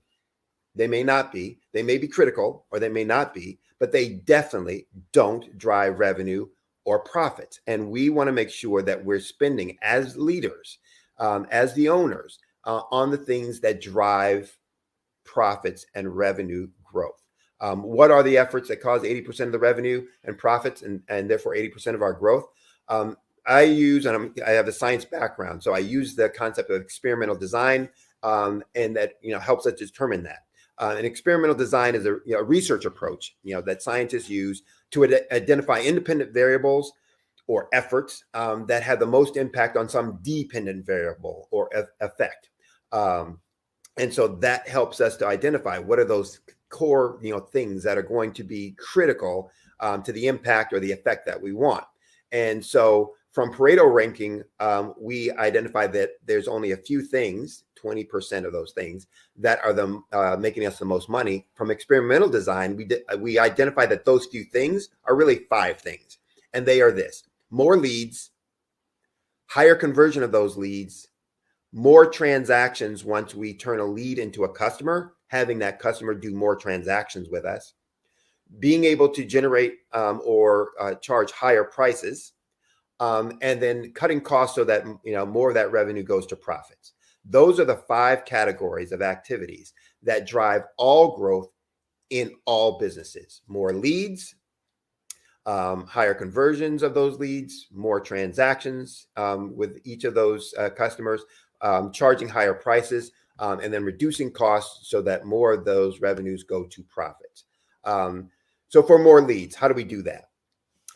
They may not be. They may be critical, or they may not be, but they definitely don't drive revenue or profits. And we want to make sure that we're spending as leaders, as the owners, on the things that drive profits and revenue growth. What are the efforts that cause 80% of the revenue and profits and therefore 80% of our growth? I use, and I have a science background, so I use the concept of experimental design, and that helps us determine that. An experimental design is a research approach that scientists use to identify independent variables or efforts that have the most impact on some dependent variable or effect. And so that helps us to identify what are those core things that are going to be critical to the impact or the effect that we want. And so From Pareto ranking, we identified that there's only a few things, 20% of those things, that are the making us the most money. From experimental design, we identified that those few things are really 5 things. And they are this: more leads, higher conversion of those leads, more transactions once we turn a lead into a customer, having that customer do more transactions with us, being able to generate or charge higher prices, and then cutting costs so that more of that revenue goes to profits. Those are the 5 categories of activities that drive all growth in all businesses: more leads, higher conversions of those leads, more transactions with each of those customers, charging higher prices, and then reducing costs so that more of those revenues go to profits. So for more leads, how do we do that?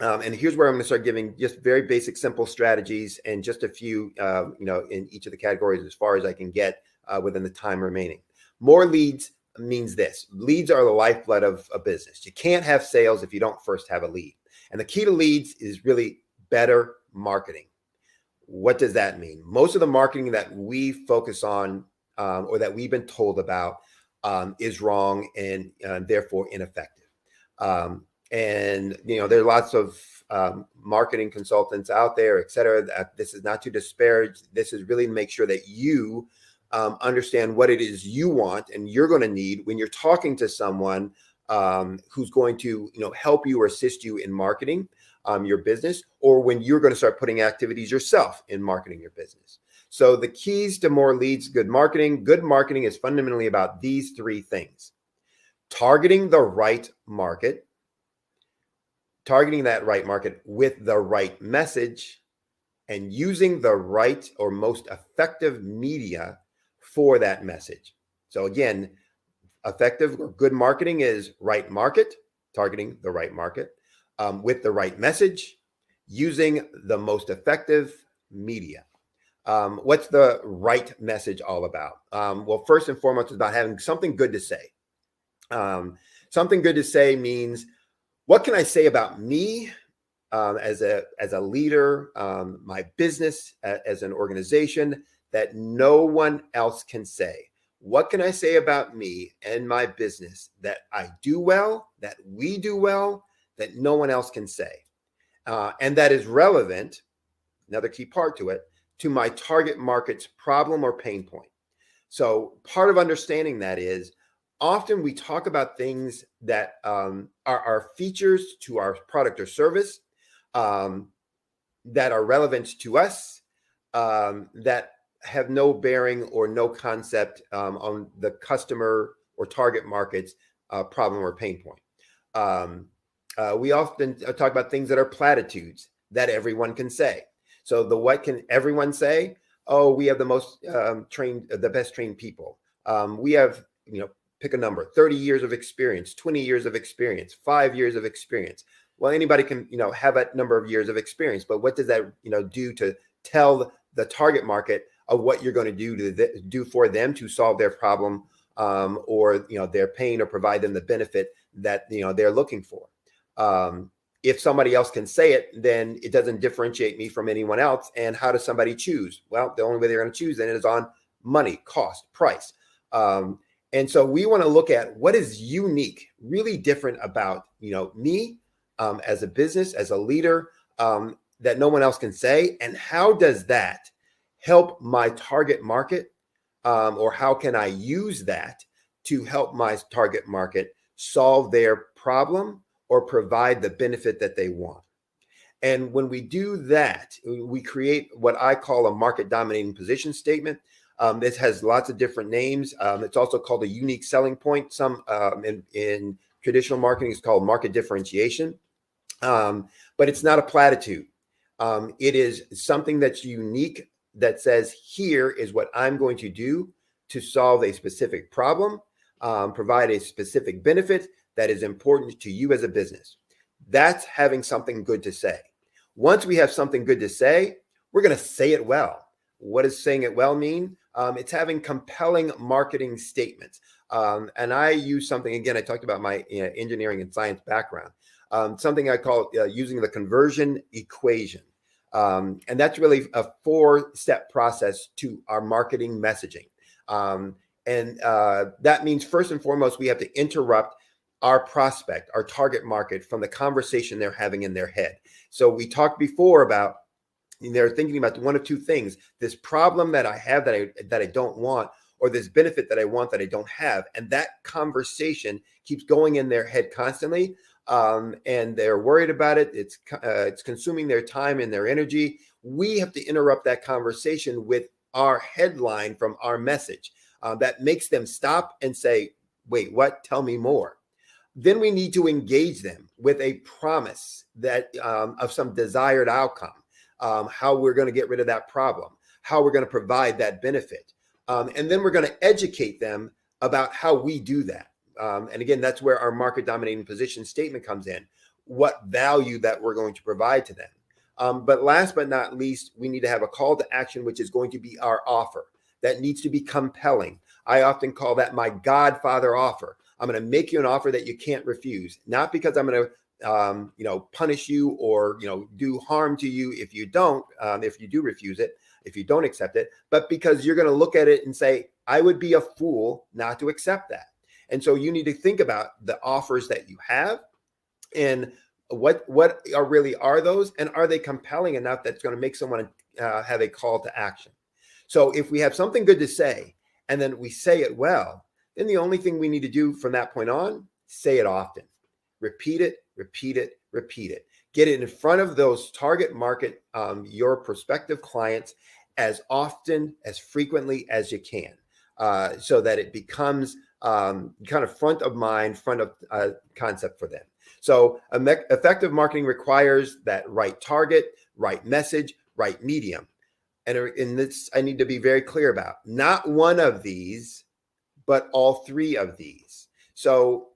And here's where I'm going to start giving just very basic, simple strategies and just a few, in each of the categories as far as I can get within the time remaining. More leads means this: leads are the lifeblood of a business. You can't have sales if you don't first have a lead. And the key to leads is really better marketing. What does that mean? Most of the marketing that we focus on or that we've been told about is wrong and therefore ineffective. And there are lots of marketing consultants out there, et cetera. This is not to disparage. This is really to make sure that you understand what it is you want and you're going to need when you're talking to someone who's going to help you or assist you in marketing your business, or when you're going to start putting activities yourself in marketing your business. So the keys to more leads: good marketing. Good marketing is fundamentally about these 3 things: targeting the right market, targeting that right market with the right message, and using the right or most effective media for that message. So again, effective or good marketing is right market, targeting the right market, with the right message, using the most effective media. What's the right message all about? Well, first and foremost, it's about having something good to say. Something good to say means, what can I say about me as a leader, my business as an organization, that no one else can say? What can I say about me and my business that I do well, that we do well, that no one else can say? And that is relevant, another key part to it, to my target market's problem or pain point. So part of understanding that is, often we talk about things that are features to our product or service that are relevant to us, that have no bearing or no concept on the customer or target market's problem or pain point. We often talk about things that are platitudes that everyone can say. So what can everyone say? Oh, we have the most the best trained people. We have, pick a number, 30 years of experience, 20 years of experience, 5 years of experience. Well, anybody can, have that number of years of experience, but what does that, do to tell the target market of what you're going to do for them to solve their problem or, their pain, or provide them the benefit that, they're looking for? If somebody else can say it, then it doesn't differentiate me from anyone else. And how does somebody choose? Well, the only way they're going to choose then is on money, cost, price. And so we want to look at what is unique, really different about, me as a business, as a leader, that no one else can say. And how does that help my target market? Or how can I use that to help my target market solve their problem or provide the benefit that they want? And when we do that, we create what I call a market dominating position statement. This has lots of different names. It's also called a unique selling point. Some in traditional marketing is called market differentiation, but it's not a platitude. It is something that's unique, that says, here is what I'm going to do to solve a specific problem, provide a specific benefit that is important to you as a business. That's having something good to say. Once we have something good to say, we're going to say it well. What does saying it well mean? It's having compelling marketing statements. And I use something, again, I talked about my engineering and science background, something I call using the conversion equation. And that's really a 4-step process to our marketing messaging. That means first and foremost, we have to interrupt our prospect, our target market, from the conversation they're having in their head. So we talked before about they're thinking about one of two things: this problem that I have that I don't want, or this benefit that I want that I don't have. And that conversation keeps going in their head constantly. And they're worried about it. It's consuming their time and their energy. We have to interrupt that conversation with our headline from our message that makes them stop and say, wait, what? Tell me more. Then we need to engage them with a promise that of some desired outcome, how we're going to get rid of that problem, how we're going to provide that benefit. And then we're going to educate them about how we do that. And again, that's where our market dominating position statement comes in, what value that we're going to provide to them. But last but not least, we need to have a call to action, which is going to be our offer. That needs to be compelling. I often call that my Godfather offer. I'm going to make you an offer that you can't refuse, not because I'm going to punish you or do harm to you if you don't, if you do refuse it, if you don't accept it, but because you're going to look at it and say, I would be a fool not to accept that. And so you need to think about the offers that you have and what really are those, and are they compelling enough that's going to make someone have a call to action. So if we have something good to say and then we say it well, then the only thing we need to do from that point on, say it often. Repeat it, repeat it, repeat it. Get it in front of those target market, your prospective clients, as often, as frequently as you can, so that it becomes kind of front of mind, front of concept for them. So effective marketing requires that right target, right message, right medium. And in this, I need to be very clear about not one of these, but all three of these. So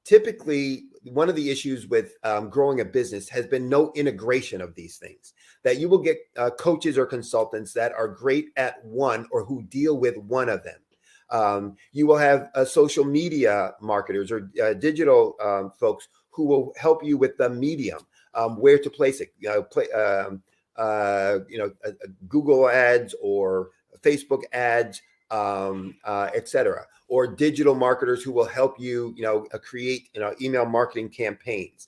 typically, one of the issues with growing a business has been no integration of these things, that you will get coaches or consultants that are great at one or who deal with one of them. You will have social media marketers or digital folks who will help you with the medium, where to place it, Google ads or Facebook ads, etc. Or digital marketers who will help you, create, email marketing campaigns.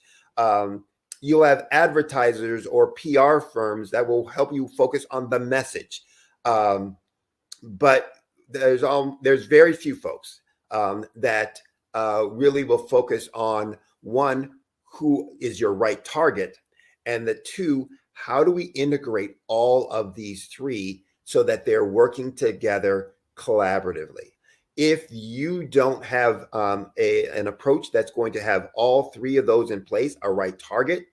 You'll have advertisers or PR firms that will help you focus on the message. But there's very few folks that really will focus on, one, who is your right target, and the two, how do we integrate all of these three so that they're working together collaboratively. If you don't have an approach that's going to have all three of those in place, a right target,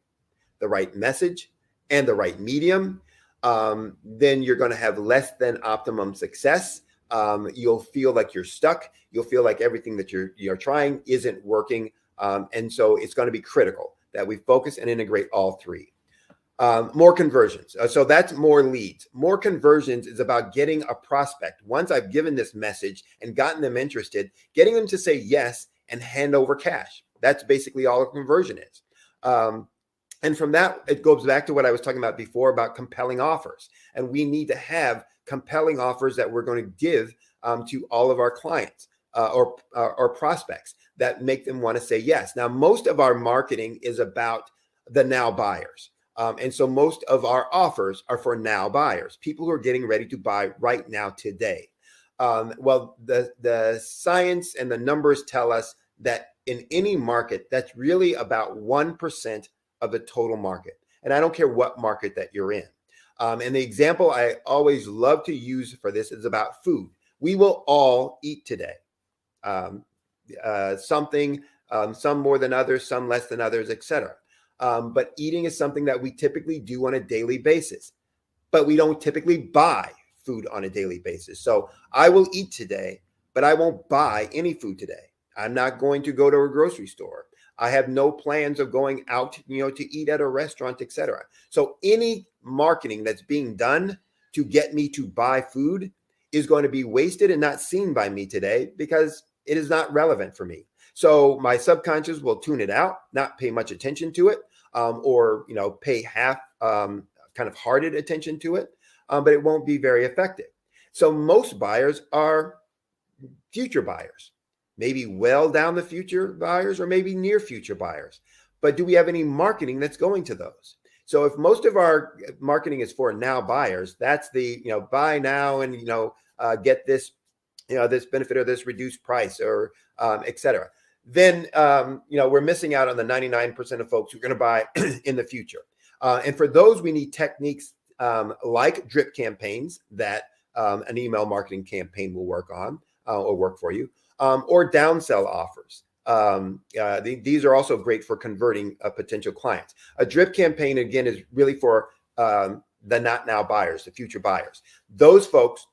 the right message, and the right medium, then you're going to have less than optimum success. You'll feel like you're stuck. You'll feel like everything that you're trying isn't working. And so it's going to be critical that we focus and integrate all three. More conversions. So that's more leads. More conversions is about getting a prospect. Once I've given this message and gotten them interested, getting them to say yes and hand over cash. That's basically all a conversion is. And from that, it goes back to what I was talking about before about compelling offers. And we need to have compelling offers that we're going to give to all of our clients or prospects that make them want to say yes. Now, most of our marketing is about the now buyers. And so most of our offers are for now buyers, people who are getting ready to buy right now today. Well, the science and the numbers tell us that in any market, that's really about 1% of the total market. And I don't care what market that you're in. And the example I always love to use for this is about food. We will all eat today. Something, some more than others, some less than others, etc. But eating is something that we typically do on a daily basis, but we don't typically buy food on a daily basis. So I will eat today, but I won't buy any food today. I'm not going to go to a grocery store. I have no plans of going out, to eat at a restaurant, etc. So any marketing that's being done to get me to buy food is going to be wasted and not seen by me today because it is not relevant for me. So my subconscious will tune it out, not pay much attention to it, or pay half kind of hearted attention to it, but it won't be very effective. So most buyers are future buyers, maybe well down the future buyers or maybe near future buyers. But do we have any marketing that's going to those? So if most of our marketing is for now buyers, that's the, buy now and, get this, this benefit or this reduced price or et cetera. Then, we're missing out on the 99% of folks who are going to buy in the future. And for those, we need techniques like drip campaigns that an email marketing campaign will work on or work for you, or downsell offers. These are also great for converting potential clients. A drip campaign, again, is really for the not now buyers, the future buyers. Those folks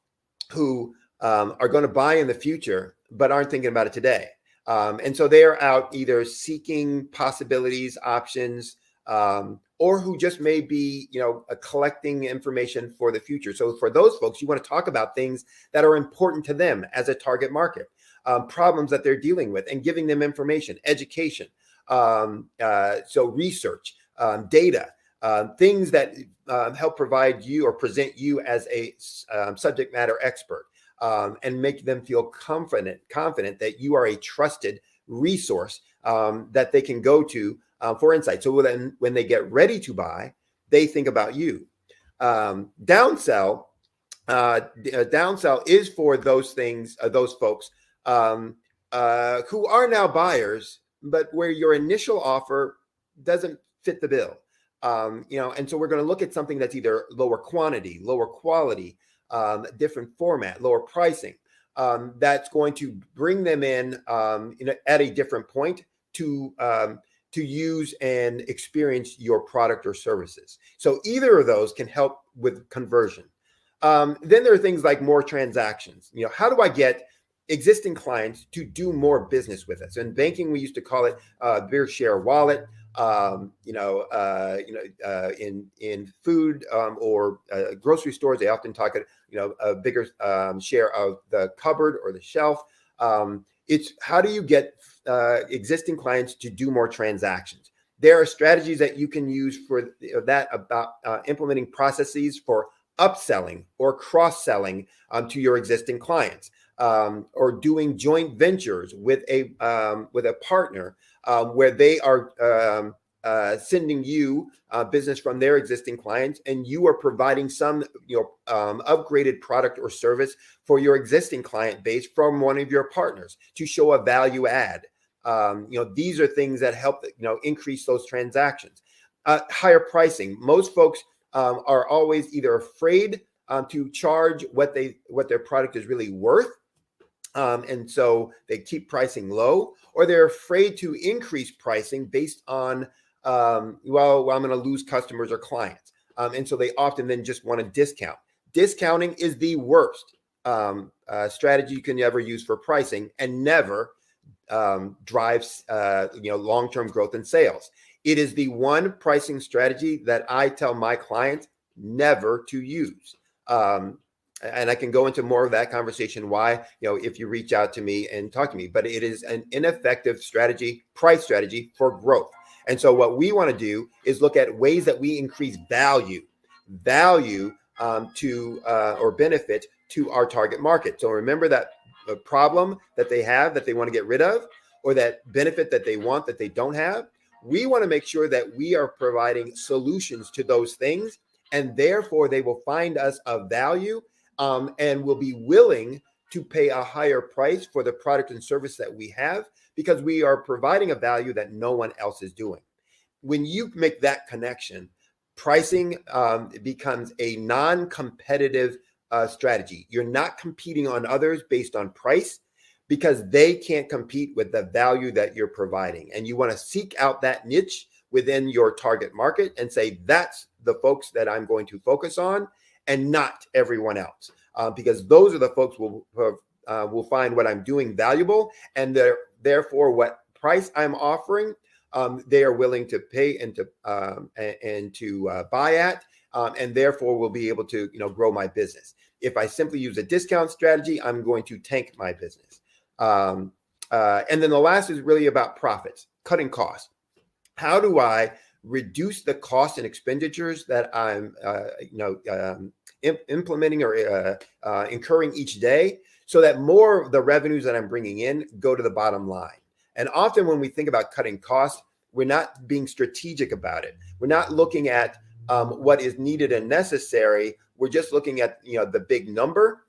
who are going to buy in the future, but aren't thinking about it today. And so they are out either seeking possibilities, options, or who just may be, collecting information for the future. So for those folks, you want to talk about things that are important to them as a target market, problems that they're dealing with, and giving them information, education, so research, data, things that help provide you or present you as a subject matter expert, and make them feel confident that you are a trusted resource that they can go to for insight. So then when they get ready to buy, they think about you. Downsell is for those things, those folks who are now buyers, but where your initial offer doesn't fit the bill. And so we're going to look at something that's either lower quantity, lower quality, different format, lower pricing, that's going to bring them in, at a different point to use and experience your product or services. So either of those can help with conversion. Then there are things like more transactions. How do I get existing clients to do more business with us? In banking, we used to call it their share wallet. In food or grocery stores, they often talk a bigger share of the cupboard or the shelf. It's how do you get existing clients to do more transactions? There are strategies that you can use for that about implementing processes for upselling or cross-selling to your existing clients, or doing joint ventures with a partner where they are sending you business from their existing clients, and you are providing some upgraded product or service for your existing client base from one of your partners to show a value add. These are things that help increase those transactions. Higher pricing. Most folks are always either afraid to charge what their product is really worth, and so they keep pricing low, or they're afraid to increase pricing based on I'm going to lose customers or clients, and so they often then just want to discount. Discounting is the worst strategy you can ever use for pricing, and never drives long-term growth in sales. It is the one pricing strategy that I tell my clients never to use. And I can go into more of that conversation why, if you reach out to me and talk to me, but it is an ineffective strategy, price strategy for growth. And so what we want to do is look at ways that we increase value to or benefit to our target market. So remember that problem that they have that they want to get rid of, or that benefit that they want that they don't have. We want to make sure that we are providing solutions to those things, and therefore they will find us of value, and will be willing to pay a higher price for the product and service that we have, because we are providing a value that no one else is doing. When you make that connection, pricing becomes a non-competitive strategy. You're not competing on others based on price, because they can't compete with the value that you're providing. And you want to seek out that niche within your target market and say, that's the folks that I'm going to focus on, and not everyone else, because those are the folks who will find what I'm doing valuable, and therefore what price I'm offering, they are willing to pay and to buy at, and therefore will be able to grow my business. If I simply use a discount strategy, I'm going to tank my business. And then the last is really about profits, cutting costs. How do I reduce the costs and expenditures that I'm, implementing or incurring each day, so that more of the revenues that I'm bringing in go to the bottom line. And often when we think about cutting costs, we're not being strategic about it. We're not looking at what is needed and necessary. We're just looking at the big number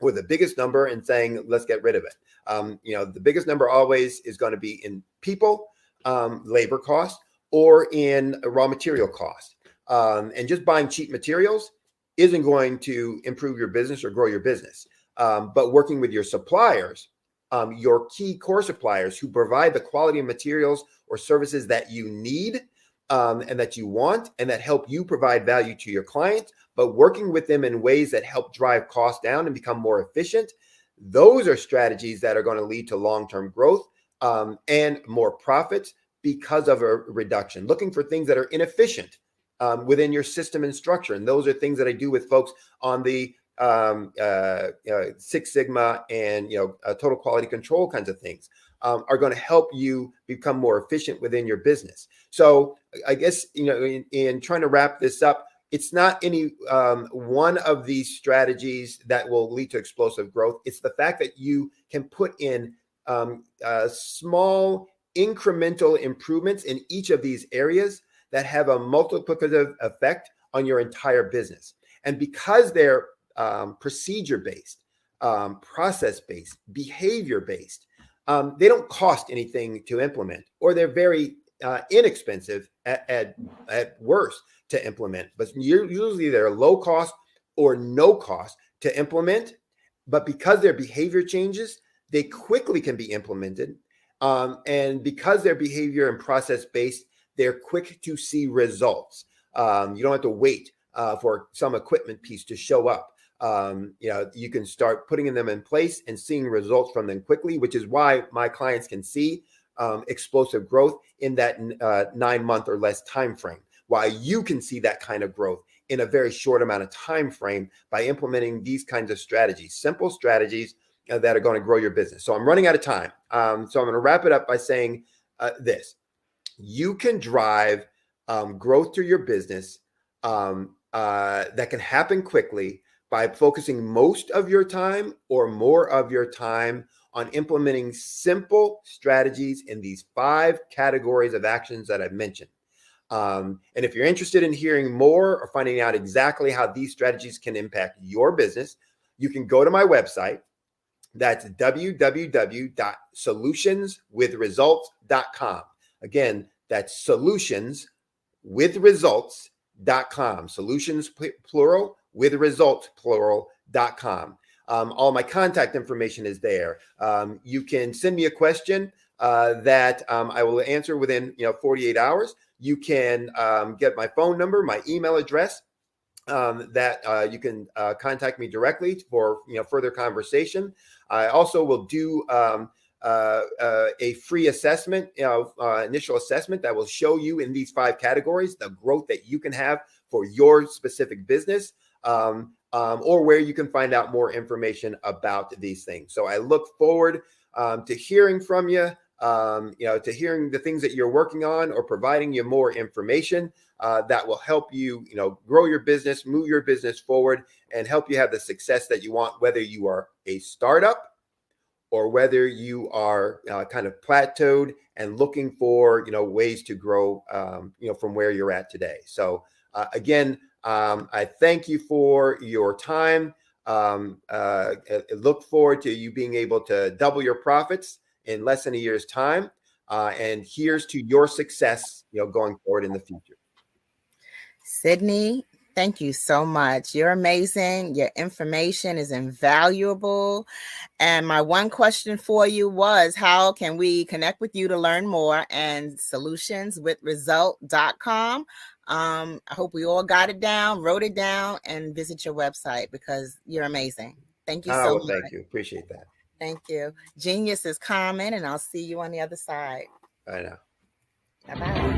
or the biggest number and saying, let's get rid of it. The biggest number always is going to be in people, labor cost, or in raw material cost. And just buying cheap materials isn't going to improve your business or grow your business. But working with your suppliers, your key core suppliers who provide the quality of materials or services that you need and that you want and that help you provide value to your clients, but working with them in ways that help drive costs down and become more efficient, those are strategies that are going to lead to long-term growth and more profits because of a reduction. Looking for things that are inefficient within your system and structure. And those are things that I do with folks on the Six Sigma and total quality control kinds of things are going to help you become more efficient within your business. So I guess in trying to wrap this up, it's not any one of these strategies that will lead to explosive growth. It's the fact that you can put in small incremental improvements in each of these areas that have a multiplicative effect on your entire business. And because they're procedure-based, process-based, behavior-based, they don't cost anything to implement, or they're very inexpensive at worst to implement. But usually they're low cost or no cost to implement. But because their behavior changes, they quickly can be implemented. And because their behavior and process-based, they're quick to see results. You don't have to wait for some equipment piece to show up. You can start putting them in place and seeing results from them quickly, which is why my clients can see explosive growth in that 9-month or less time frame. Why you can see that kind of growth in a very short amount of time frame by implementing these kinds of strategies, simple strategies that are going to grow your business. So I'm running out of time. So I'm going to wrap it up by saying this. You can drive growth to your business that can happen quickly by focusing most of your time or more of your time on implementing simple strategies in these 5 categories of actions that I've mentioned. And if you're interested in hearing more or finding out exactly how these strategies can impact your business, you can go to my website. That's www.solutionswithresults.com. Again, that's solutionswithresults.com. Solutions plural, with results plural.com. All my contact information is there. You can send me a question that I will answer within 48 hours. You can get my phone number, my email address, that you can contact me directly for further conversation. I also will do a free assessment, initial assessment that will show you in these 5 categories the growth that you can have for your specific business, or where you can find out more information about these things. So I look forward to hearing from you, to hearing the things that you're working on, or providing you more information that will help you, grow your business, move your business forward, and help you have the success that you want, whether you are a startup or whether you are kind of plateaued and looking for, ways to grow, from where you're at today. So again, I thank you for your time. I look forward to you being able to double your profits in less than a year's time. And here's to your success, going forward in the future. Sydney, thank you so much. You're amazing. Your information is invaluable. And my one question for you was, how can we connect with you to learn more? And solutionswithresult.com. I hope we all got it down, wrote it down, and visit your website because you're amazing. Thank you so much. Thank you. Appreciate that. Thank you. Genius is common, and I'll see you on the other side. I know. Bye-bye.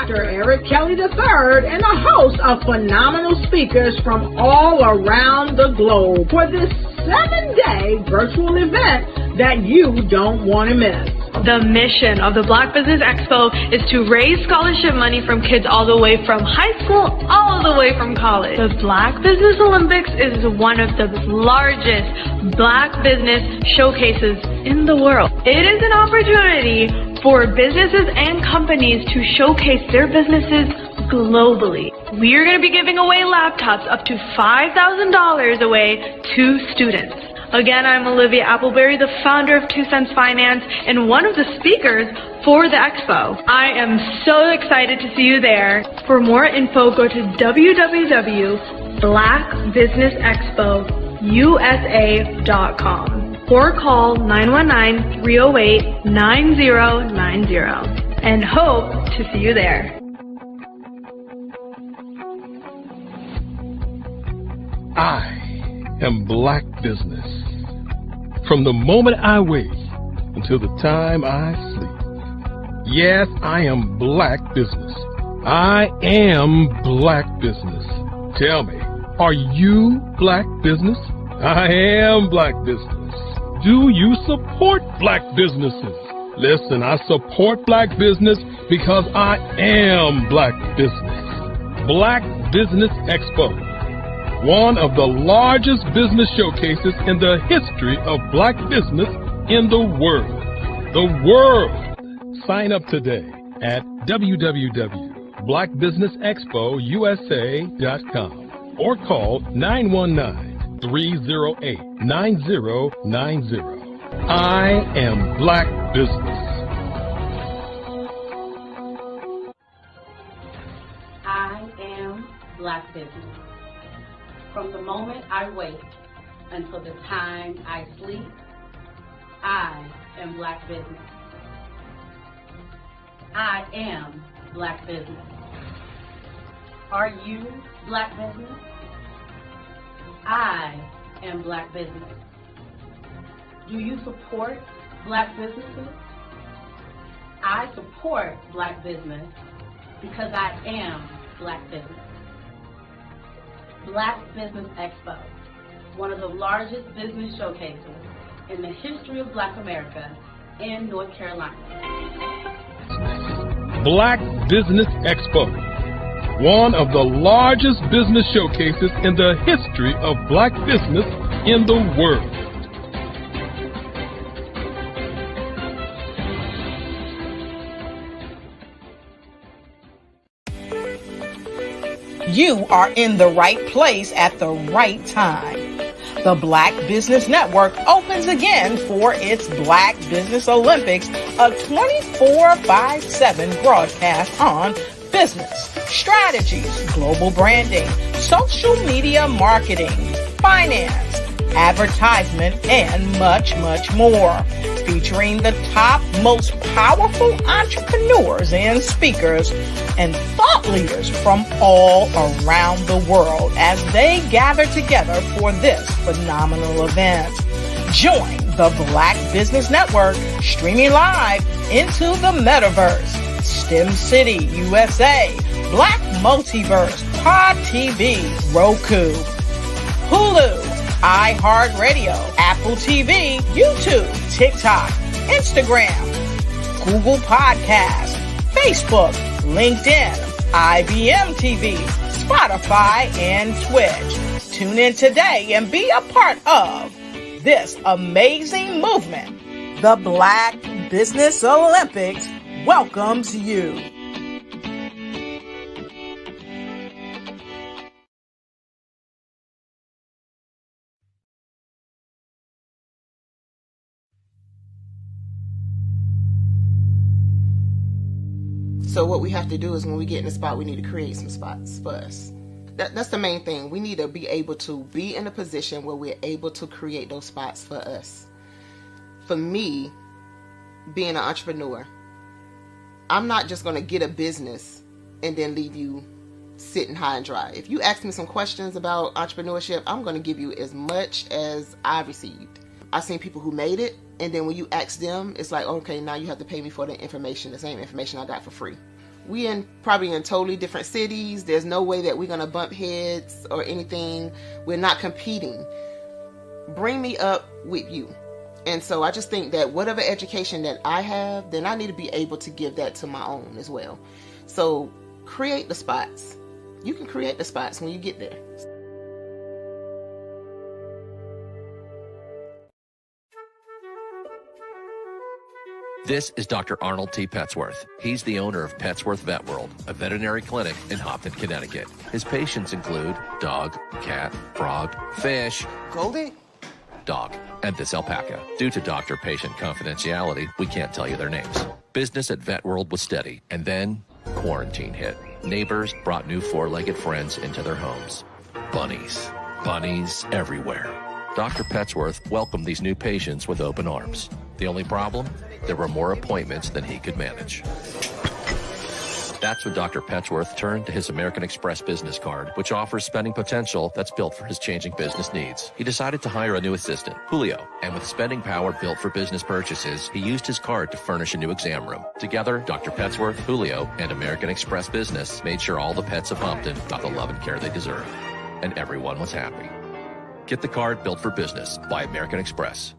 Dr. Eric Kelly III and a host of phenomenal speakers from all around the globe for this 7-day virtual event that you don't want to miss. The mission of the Black Business Expo is to raise scholarship money from kids all the way from high school, all the way from college. The Black Business Olympics is one of the largest Black business showcases in the world. It is an opportunity for businesses and companies to showcase their businesses globally. We are going to be giving away laptops up to $5,000 away to students. Again, I'm Olivia Appleberry, the founder of 2 Cents Finance and one of the speakers for the expo. I am so excited to see you there. For more info, go to www.blackbusinessexpousa.com or call 919-308-9090 and hope to see you there. I am Black business. From the moment I wake until the time I sleep. Yes, I am Black business. I am Black business. Tell me, are you Black business? I am Black business. Do you support Black businesses? Listen, I support Black business because I am Black business. Black Business Expo, one of the largest business showcases in the history of Black business in the world. The world! Sign up today at www.blackbusinessexpousa.com or call 919-308-9090. I am Black business. I am Black business. From the moment I wake until the time I sleep, I am Black business. I am Black business. Are you Black business? I am Black business. Do you support Black businesses? I support Black business because I am Black business. Black Business Expo, one of the largest business showcases in the history of Black America in North Carolina. Black Business Expo, one of the largest business showcases in the history of Black business in the world. You are in the right place at the right time. The Black Business Network opens again for its Black Business Olympics, a 24/7 broadcast on business, strategies, global branding, social media marketing, finance, advertisement, and much, much more. Featuring the top, most powerful entrepreneurs and speakers and thought leaders from all around the world as they gather together for this phenomenal event. Join the Black Business Network streaming live into the metaverse, STEM City, USA, Black Multiverse, Pod TV, Roku, Hulu, iHeartRadio, Apple TV, YouTube, TikTok, Instagram, Google Podcasts, Facebook, LinkedIn, IBM TV, Spotify, and Twitch. Tune in today and be a part of this amazing movement. The Black Business Olympics welcomes you. So what we have to do is when we get in a spot, we need to create some spots for us. That's the main thing. We need to be able to be in a position where we're able to create those spots for us. For me, being an entrepreneur, I'm not just going to get a business and then leave you sitting high and dry. If you ask me some questions about entrepreneurship, I'm going to give you as much as I received. I've seen people who made it, and then when you ask them, it's like, okay, now you have to pay me for the information, the same information I got for free. we probably in totally different cities. There's no way that we're going to bump heads or anything. We're not competing. Bring me up with you. And so I just think that whatever education that I have, then I need to be able to give that to my own as well. So create the spots. You can create the spots when you get there. This is Dr. Arnold T. Petsworth. He's the owner of Petsworth Vet World, a veterinary clinic in Hopton, Connecticut. His patients include dog, cat, frog, fish, Goldie, dog, and this alpaca. Due to doctor-patient confidentiality, we can't tell you their names. Business at Vet World was steady, and then quarantine hit. Neighbors brought new four-legged friends into their homes. Bunnies. Bunnies everywhere. Dr. Petsworth welcomed these new patients with open arms. The only problem? There were more appointments than he could manage. That's when Dr. Petsworth turned to his American Express business card, which offers spending potential that's built for his changing business needs. He decided to hire a new assistant, Julio, and with spending power built for business purchases, he used his card to furnish a new exam room. Together, Dr. Petsworth, Julio, and American Express Business made sure all the pets of Hopton got the love and care they deserved. And everyone was happy. Get the card built for business by American Express.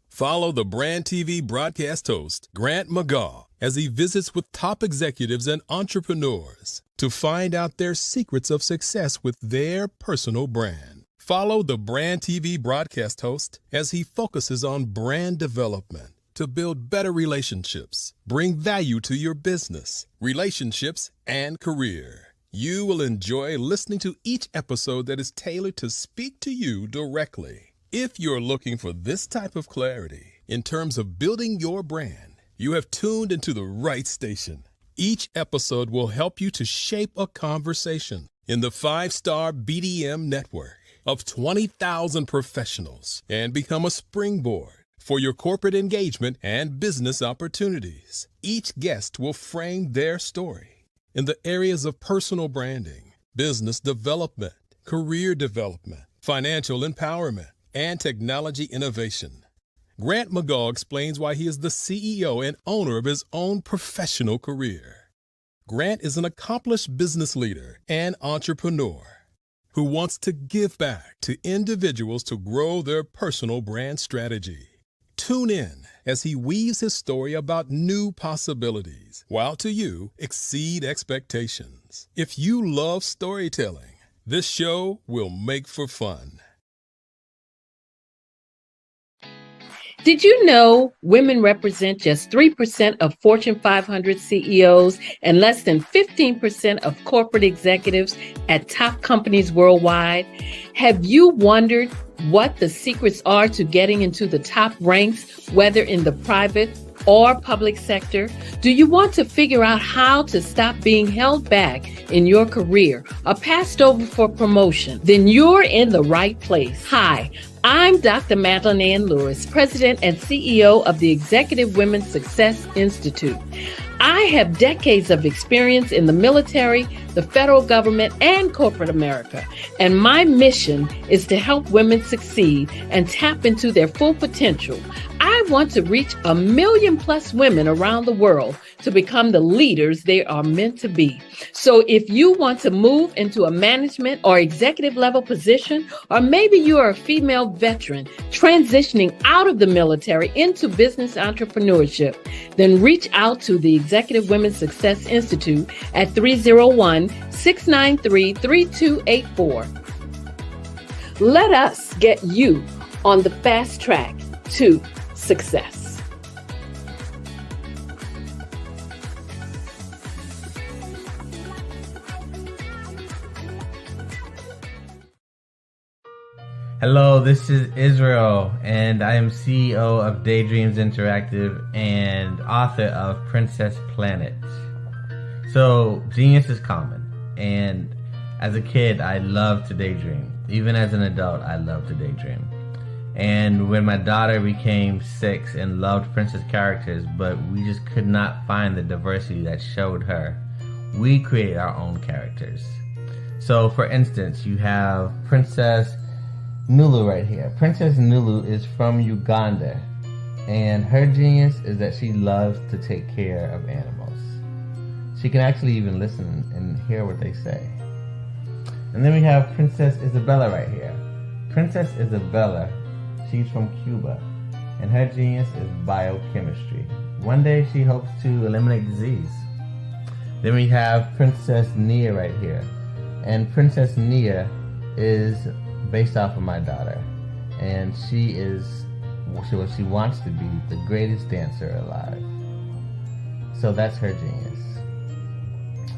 Follow the Brand TV broadcast host, Grant McGaugh, as he visits with top executives and entrepreneurs to find out their secrets of success with their personal brand. Follow the Brand TV broadcast host as he focuses on brand development to build better relationships, bring value to your business, relationships, and career. You will enjoy listening to each episode that is tailored to speak to you directly. If you're looking for this type of clarity in terms of building your brand, you have tuned into the right station. Each episode will help you to shape a conversation in the 5-star BDM network of 20,000 professionals and become a springboard for your corporate engagement and business opportunities. Each guest will frame their story in the areas of personal branding, business development, career development, financial empowerment, and technology innovation. Grant McGaugh explains why he is the CEO and owner of his own professional career. Grant is an accomplished business leader and entrepreneur who wants to give back to individuals to grow their personal brand strategy. Tune in as he weaves his story about new possibilities, while to you exceed expectations. If you love storytelling, this show will make for fun. Did you know women represent just 3% of Fortune 500 CEOs and less than 15% of corporate executives at top companies worldwide? Have you wondered what the secrets are to getting into the top ranks, whether in the private or public sector? Do you want to figure out how to stop being held back in your career or passed over for promotion? Then you're in the right place. Hi, I'm Dr. Madeline Ann Lewis, President and CEO of the Executive Women's Success Institute. I have decades of experience in the military, the federal government, and corporate America, and my mission is to help women succeed and tap into their full potential. I want to reach 1 million+ women around the world to become the leaders they are meant to be. So if you want to move into a management or executive level position, or maybe you are a female veteran transitioning out of the military into business entrepreneurship, then reach out to the Executive Women's Success Institute at 301-693-3284. Let us get you on the fast track to success. Hello, this is Israel, and I am CEO of Daydreams Interactive and author of Princess Planet. So, genius is common, and as a kid, I loved to daydream. Even as an adult, I love to daydream. And when my daughter became 6 and loved princess characters, but we just could not find the diversity that showed her, we created our own characters. So, for instance, you have Princess Nulu right here. Princess Nulu is from Uganda, and her genius is that she loves to take care of animals. She can actually even listen and hear what they say. And then we have Princess Isabella right here. Princess Isabella, she's from Cuba, and her genius is biochemistry. One day she hopes to eliminate disease. Then we have Princess Nia right here. And Princess Nia is based off of my daughter. And she wants to be the greatest dancer alive. So that's her genius.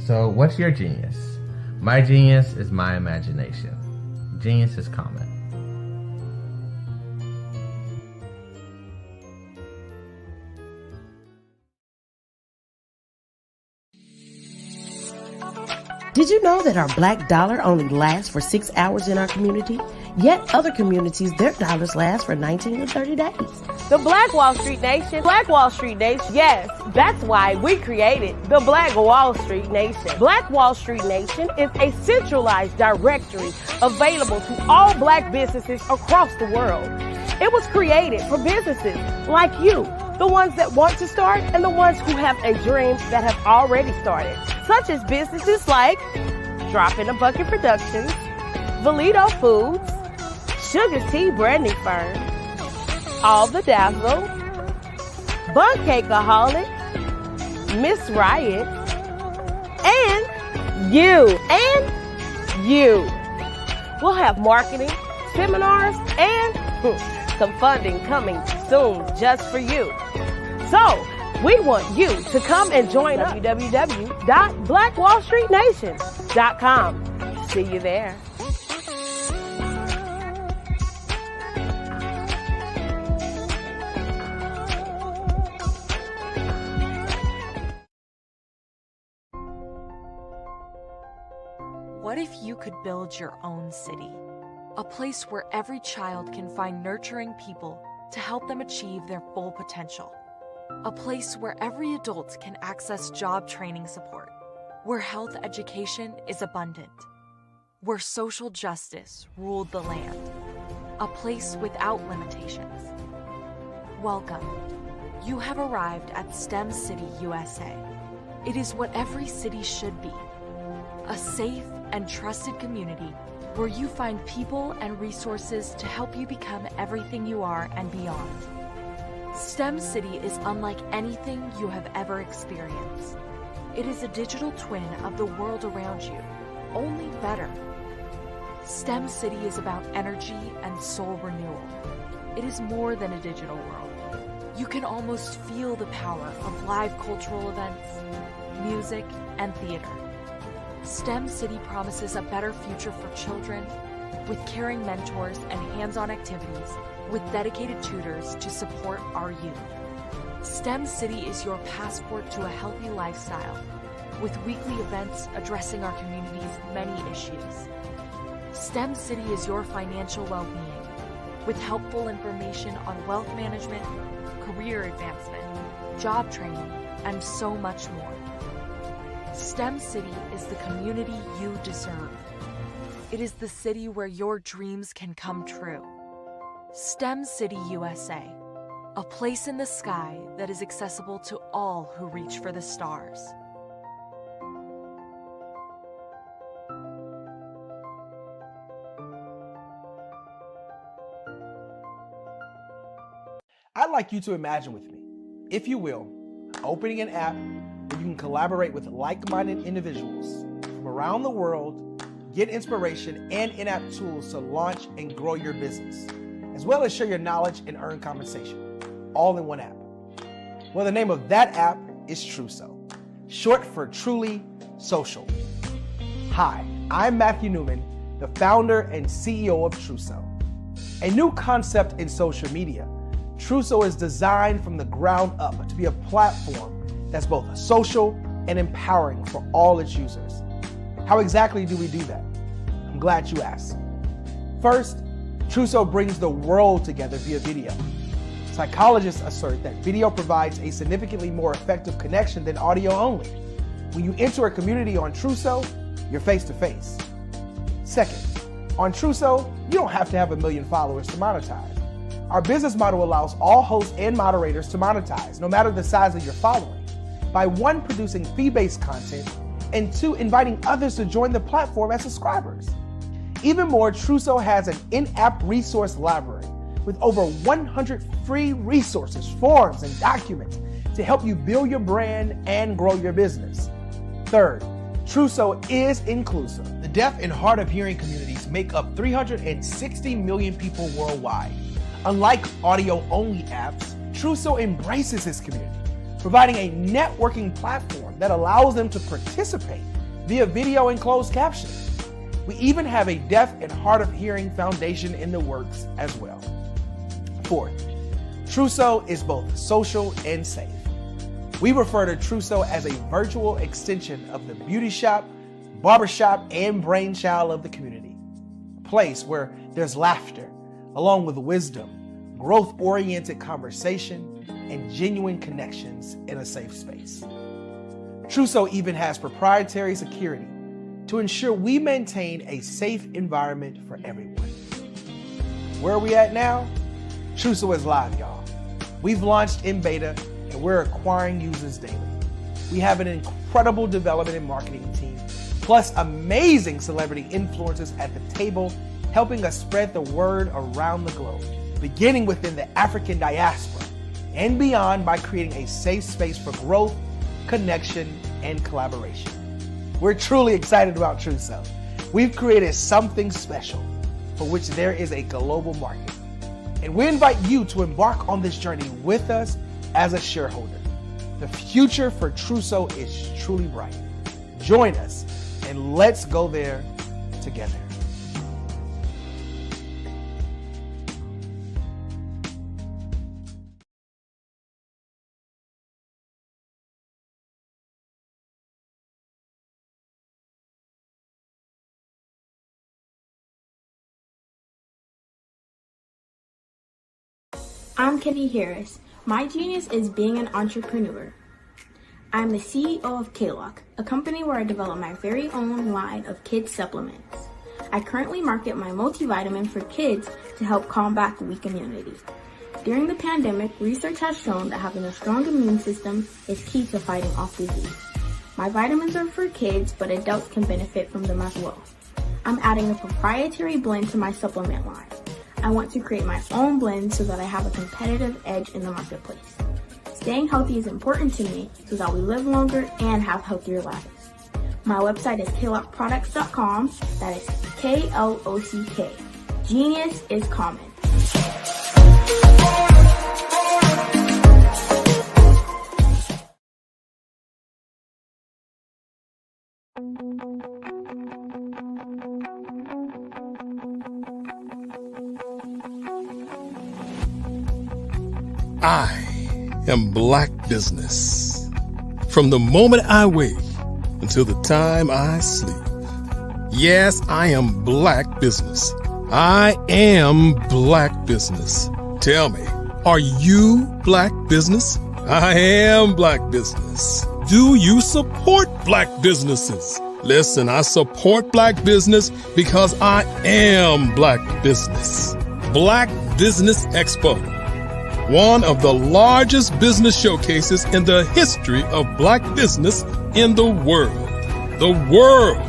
So what's your genius? My genius is my imagination. Genius is common. Did you know that our black dollar only lasts for 6 hours in our community? Yet other communities, their dollars last for 19 to 30 days. The Black Wall Street Nation. Black Wall Street Nation. Yes, that's why we created the Black Wall Street Nation. Black Wall Street Nation is a centralized directory available to all black businesses across the world. It was created for businesses like you, the ones that want to start and the ones who have a dream that have already started, such as businesses like Drop in a Bucket Productions, Valito Foods, Sugar Tea Branding Firm, All the Dazzle, Bun Cakeaholic, Miss Riot, and you. We'll have marketing, seminars, and some funding coming soon just for you. So, we want you to come and join us. www.blackwallstreetnation.com. See you there. What if you could build your own city? A place where every child can find nurturing people to help them achieve their full potential. A place where every adult can access job training support. Where health education is abundant. Where social justice ruled the land. A place without limitations. Welcome. You have arrived at STEM City, USA. It is what every city should be. A safe and trusted community where you find people and resources to help you become everything you are and beyond. STEM City is unlike anything you have ever experienced. It is a digital twin of the world around you, only better. STEM City is about energy and soul renewal. It is more than a digital world. You can almost feel the power of live cultural events, music, and theater. STEM City promises a better future for children with caring mentors and hands-on activities with dedicated tutors to support our youth. STEM City is your passport to a healthy lifestyle with weekly events addressing our community's many issues. STEM City is your financial well-being with helpful information on wealth management, career advancement, job training, and so much more. STEM City is the community you deserve. It is the city where your dreams can come true. STEM City USA, a place in the sky that is accessible to all who reach for the stars. I'd like you to imagine with me, if you will, opening an app where you can collaborate with like-minded individuals from around the world, get inspiration and in-app tools to launch and grow your business, as well as share your knowledge and earn compensation, all in one app. Well, the name of that app is Truso, short for Truly Social. Hi, I'm Matthew Newman, the founder and CEO of Truso. A new concept in social media, Truso is designed from the ground up to be a platform that's both social and empowering for all its users. How exactly do we do that? I'm glad you asked. First, Truso brings the world together via video. Psychologists assert that video provides a significantly more effective connection than audio only. When you enter a community on Truso, you're face-to-face. Second, on Truso, you don't have to have 1 million followers to monetize. Our business model allows all hosts and moderators to monetize, no matter the size of your following. by one, producing fee-based content, and two, inviting others to join the platform as subscribers. Even more, Truso has an in-app resource library with over 100 free resources, forms, and documents to help you build your brand and grow your business. Third, Truso is inclusive. The deaf and hard of hearing communities make up 360 million people worldwide. Unlike audio-only apps, Truso embraces this community, providing a networking platform that allows them to participate via video and closed captioning. We even have a deaf and hard of hearing foundation in the works as well. Fourth, Truso is both social and safe. We refer to Truso as a virtual extension of the beauty shop, barbershop, and brainchild of the community. A place where there's laughter, along with wisdom, growth-oriented conversation, and genuine connections in a safe space. Truso even has proprietary security to ensure we maintain a safe environment for everyone. Where are we at now? Truso is live, y'all. We've launched in beta and we're acquiring users daily. We have an incredible development and marketing team, plus amazing celebrity influencers at the table, helping us spread the word around the globe, beginning within the African diaspora and beyond by creating a safe space for growth, connection, and collaboration. We're truly excited about Truso. We've created something special for which there is a global market. And we invite you to embark on this journey with us as a shareholder. The future for Truso is truly bright. Join us and let's go there together. I'm Kenny Harris. My genius is being an entrepreneur. I'm the CEO of K-Lock, a company where I develop my very own line of kids supplements. I currently market my multivitamin for kids to help combat weak immunity. During the pandemic, research has shown that having a strong immune system is key to fighting off disease. My vitamins are for kids, but adults can benefit from them as well. I'm adding a proprietary blend to my supplement line. I want to create my own blend so that I have a competitive edge in the marketplace. Staying healthy is important to me so that we live longer and have healthier lives. My website is klockproducts.com. That is K-L-O-C-K. Genius is common. I am Black business. From the moment I wake until the time I sleep. Yes, I am Black business. I am Black business. Tell me, are you Black business? I am Black business. Do you support Black businesses? Listen, I support Black business because I am Black business. Black Business Expo. One of the largest business showcases in the history of Black business in the world. The world!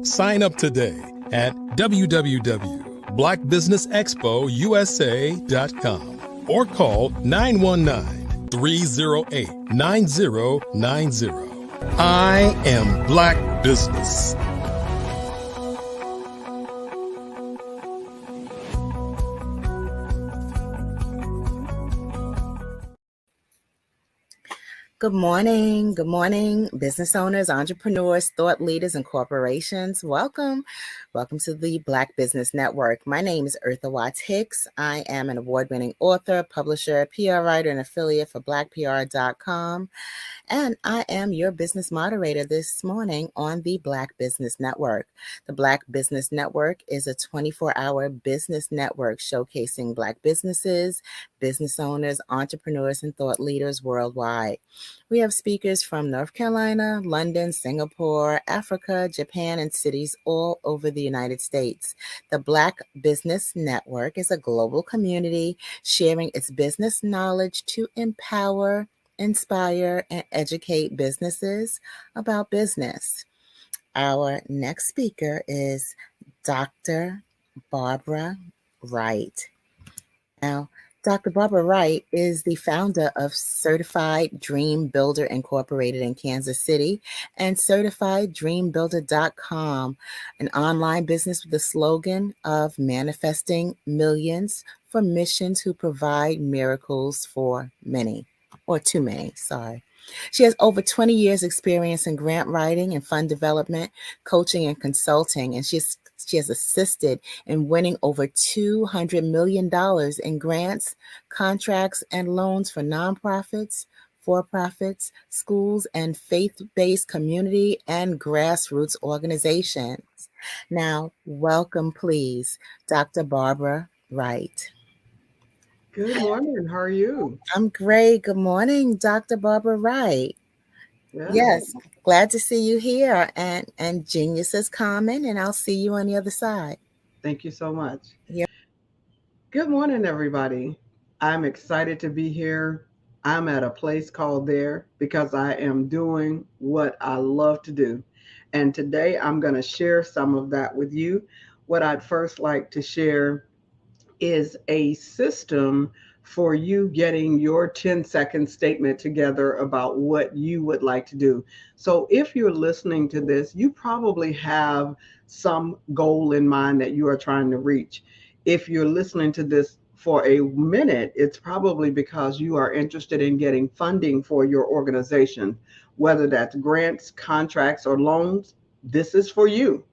Sign up today at www.blackbusinessexpousa.com or call 919-308-9090. I am Black business. Good morning, business owners, entrepreneurs, thought leaders, and corporations. Welcome to the Black Business Network. My name is Eartha Watts Hicks. I am an award-winning author, publisher, PR writer, and affiliate for BlackPR.com. And I am your business moderator this morning on the Black Business Network. The Black Business Network is a 24-hour business network showcasing Black businesses, business owners, entrepreneurs, and thought leaders worldwide. We have speakers from North Carolina, London, Singapore, Africa, Japan, and cities all over the United States. The Black Business Network is a global community sharing its business knowledge to empower, inspire, and educate businesses about business. Our next speaker is Dr. Barbara Wright. Now, Dr. Barbara Wright is the founder of Certified Dream Builder Incorporated in Kansas City and CertifiedDreamBuilder.com, an online business with the slogan of manifesting millions for missions who provide miracles for many, or too many, sorry. She has over 20 years experience in grant writing and fund development, coaching and consulting, and she has assisted in winning over $200 million in grants, contracts, and loans for nonprofits, for-profits, schools, and faith-based community and grassroots organizations. Now, welcome, please, Dr. Barbara Wright. Good morning. How are you? I'm great. Good morning, Dr. Barbara Wright. Yeah. Yes, glad to see you here. And Genius is coming, and I'll see you on the other side. Thank you so much. Yeah. Good morning, everybody. I'm excited to be here. I'm at a place called There because I am doing what I love to do. And today I'm going to share some of that with you. What I'd first like to share is a system for you getting your 10-second statement together about what you would like to do. So if you're listening to this, you probably have some goal in mind that you are trying to reach. If you're listening to this for a minute, it's probably because you are interested in getting funding for your organization, whether that's grants, contracts, or loans. This is for you.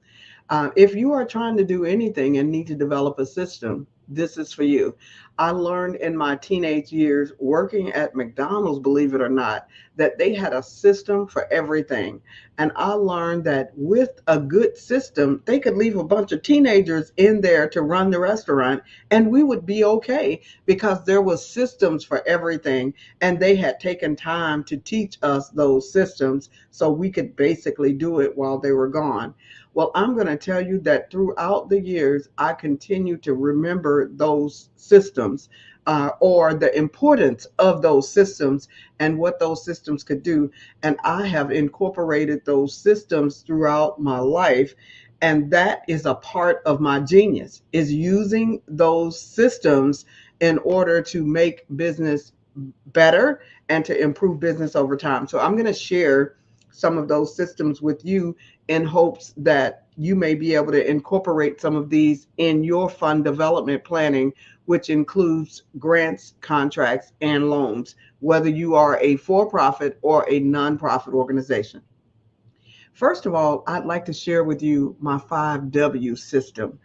If you are trying to do anything and need to develop a system, this is for you. I learned in my teenage years working at McDonald's, believe it or not, that they had a system for everything. And I learned that with a good system, they could leave a bunch of teenagers in there to run the restaurant and we would be okay because there was systems for everything. And they had taken time to teach us those systems so we could basically do it while they were gone. Well, I'm going to tell you that throughout the years, I continue to remember those systems or the importance of those systems and what those systems could do. And I have incorporated those systems throughout my life. And that is a part of my genius, is using those systems in order to make business better and to improve business over time. So I'm going to share some of those systems with you in hopes that you may be able to incorporate some of these in your fund development planning, which includes grants, contracts, and loans, whether you are a for-profit or a nonprofit organization. First of all, I'd like to share with you my 5W system.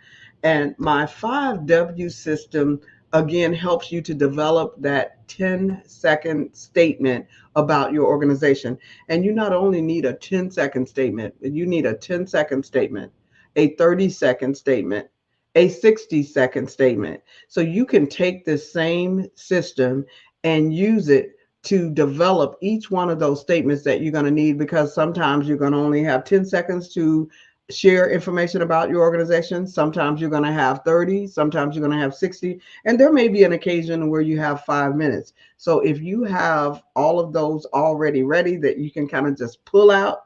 And my 5W system, again, helps you to develop that 10-second statement about your organization. And you not only need a 10-second statement, you need a 10-second statement, a 30-second statement, a 60-second statement. So you can take this same system and use it to develop each one of those statements that you're going to need, because sometimes you're going to only have 10 seconds to share information about your organization. Sometimes you're going to have 30, sometimes you're going to have 60, and there may be an occasion where you have 5 minutes. So if you have all of those already ready that you can kind of just pull out,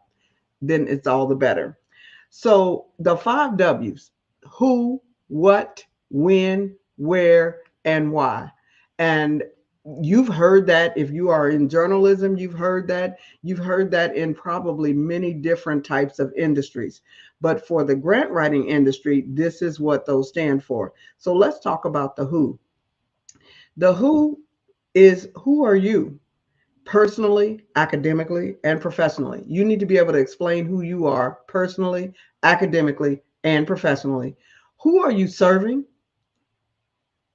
then it's all the better. So the 5 W's: who, what, when, where, and why. And you've heard that if you are in journalism, you've heard that in probably many different types of industries. But for the grant writing industry, this is what those stand for. So let's talk about the who. The who is, who are you? Personally, academically, and professionally. You need to be able to explain who you are personally, academically, and professionally. Who are you serving?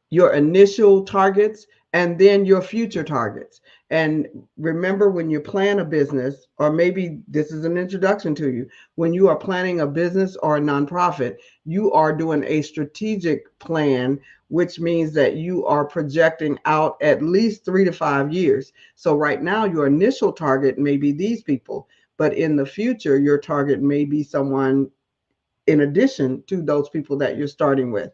Your initial targets, and then your future targets. And remember, when you plan a business, or maybe this is an introduction to you, when you are planning a business or a nonprofit, you are doing a strategic plan, which means that you are projecting out at least 3 to 5 years. So right now, your initial target may be these people, but in the future, your target may be someone in addition to those people that you're starting with.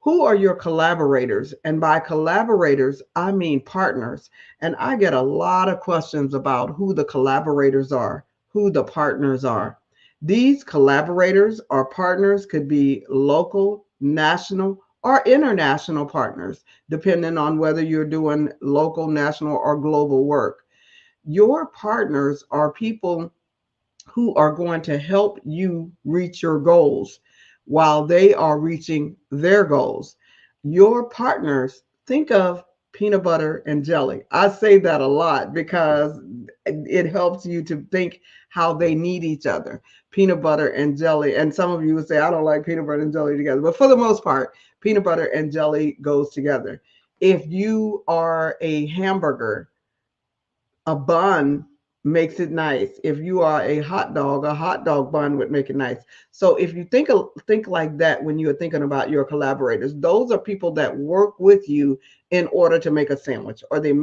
Who are your collaborators? And by collaborators, I mean partners. And I get a lot of questions about who the collaborators are, who the partners are. These collaborators or partners could be local, national, or international partners, depending on whether you're doing local, national, or global work. Your partners are people who are going to help you reach your goals while they are reaching their goals. Your partners, think of peanut butter and jelly. I say that a lot because it helps you to think how they need each other. Peanut butter and jelly. And some of you would say, I don't like peanut butter and jelly together. But for the most part, peanut butter and jelly goes together. If you are a hamburger, a bun makes it nice. If you are a hot dog bun would make it nice. So if you think like that when you're thinking about your collaborators, those are people that work with you in order to make a sandwich, or they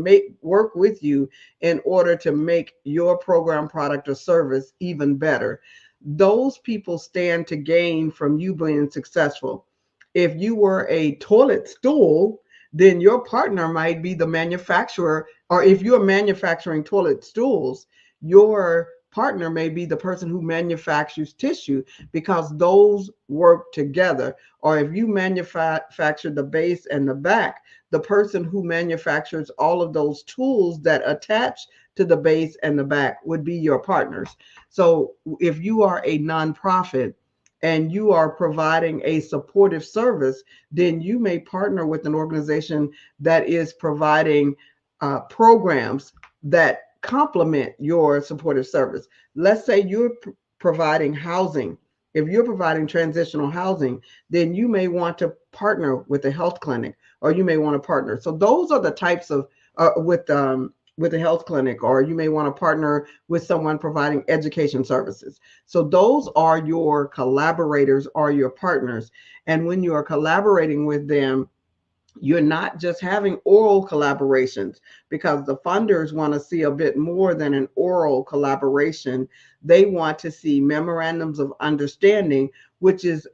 work with you in order to make your program, product, or service even better. Those people stand to gain from you being successful. If you were a toilet stool, then your partner might be the manufacturer, or if you're manufacturing toilet stools, your partner may be the person who manufactures tissue, because those work together. Or if you manufacture the base and the back, the person who manufactures all of those tools that attach to the base and the back would be your partners. So if you are a nonprofit and you are providing a supportive service, then you may partner with an organization that is providing programs that complement your supportive service. Let's say you're providing housing. If you're providing transitional housing, then you may want to partner with a health clinic, or you may want to partner. So those are the types of with a health clinic, or you may want to partner with someone providing education services. So those are your collaborators or your partners. And when you are collaborating with them, you're not just having oral collaborations, because the funders want to see a bit more than an oral collaboration. They want to see memorandums of understanding, which is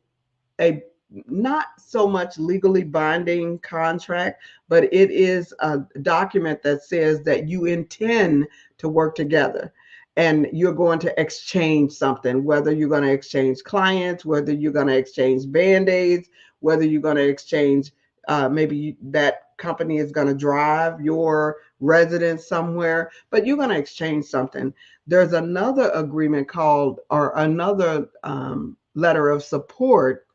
a not so much legally binding contract, but it is a document that says that you intend to work together and you're going to exchange something, whether you're going to exchange clients, whether you're going to exchange Band-Aids, whether you're going to exchange maybe that company is going to drive your residents somewhere, but you're going to exchange something. There's another agreement called, or another letter of support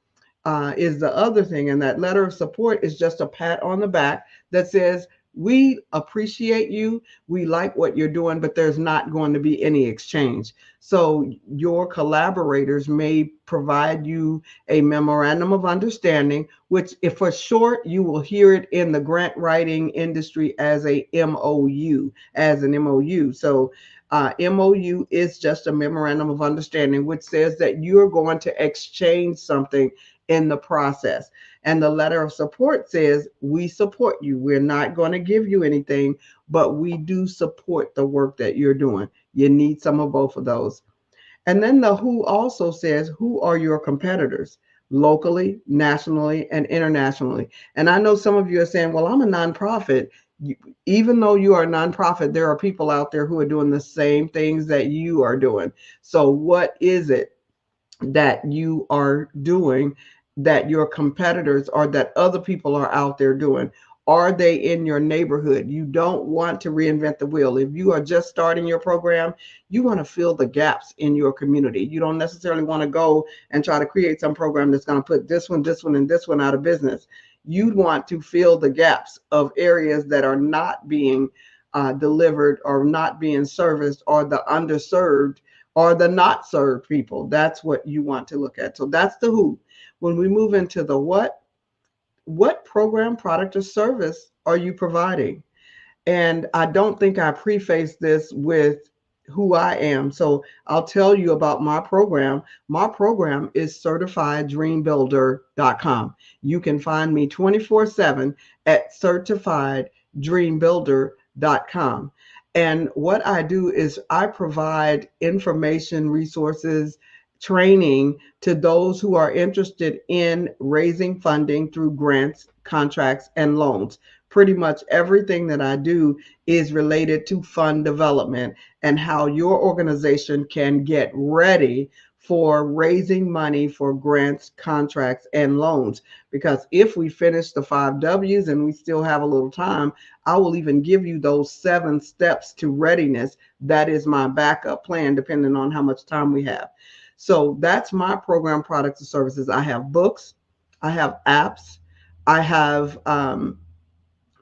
is the other thing. And that letter of support is just a pat on the back that says, we appreciate you, we like what you're doing, but there's not going to be any exchange. So your collaborators may provide you a memorandum of understanding, which if for short, you will hear it in the grant writing industry as a MOU, as an MOU. So MOU is just a memorandum of understanding, which says that you're going to exchange something in the process. And the letter of support says, we support you. We're not going to give you anything, but we do support the work that you're doing. You need some of both of those. And then the who also says, who are your competitors locally, nationally, and internationally? And I know some of you are saying, well, I'm a nonprofit. Even though you are a nonprofit, there are people out there who are doing the same things that you are doing. So what is it that you are doing that your competitors or that other people are out there doing? Are they in your neighborhood? You don't want to reinvent the wheel. If you are just starting your program, you want to fill the gaps in your community. You don't necessarily want to go and try to create some program that's going to put this one, and this one out of business. You'd want to fill the gaps of areas that are not being delivered or not being serviced, or the underserved or the not served people. That's what you want to look at. So that's the who. When we move into the what program, product, or service are you providing? And I don't think I prefaced this with who I am. So I'll tell you about my program. My program is CertifiedDreamBuilder.com. You can find me 24/7 at CertifiedDreamBuilder.com. And what I do is I provide information, resources, training to those who are interested in raising funding through grants, contracts, and loans. Pretty much everything that I do is related to fund development and how your organization can get ready for raising money for grants, contracts, and loans. Because if we finish the 5 W's and we still have a little time, I will even give you those 7 steps to readiness. That is my backup plan, depending on how much time we have. So that's my program, products, and services. I have books, I have apps, I have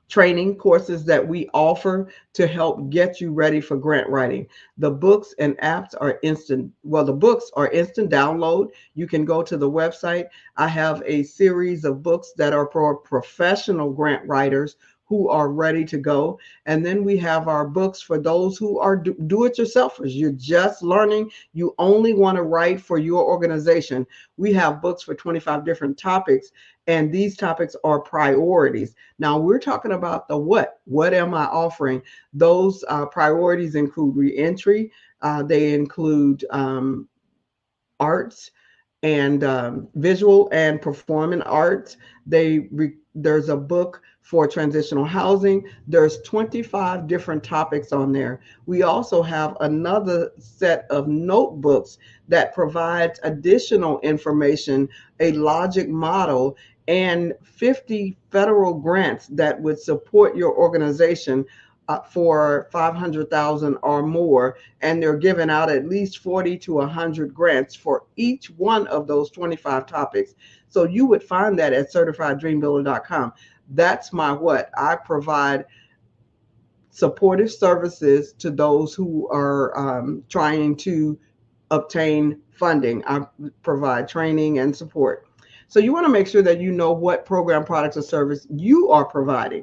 training courses that we offer to help get you ready for grant writing. The books and apps are instant. Well, the books are instant download. You can go to the website. I have a series of books that are for professional grant writers who are ready to go. And then we have our books for those who are do-it-yourselfers. You're just learning. You only want to write for your organization. We have books for 25 different topics, and these topics are priorities. Now we're talking about the what. What am I offering? Those priorities include reentry. They include arts and visual and performing arts. There's a book for transitional housing. There's 25 different topics on there. We also have another set of notebooks that provides additional information, a logic model, and 50 federal grants that would support your organization for $500,000 or more, and they're giving out at least 40 to 100 grants for each one of those 25 topics. So you would find that at CertifiedDreamBuilder.com. That's my what. I provide supportive services to those who are trying to obtain funding. I provide training and support. So you want to make sure that you know what program, products, or service you are providing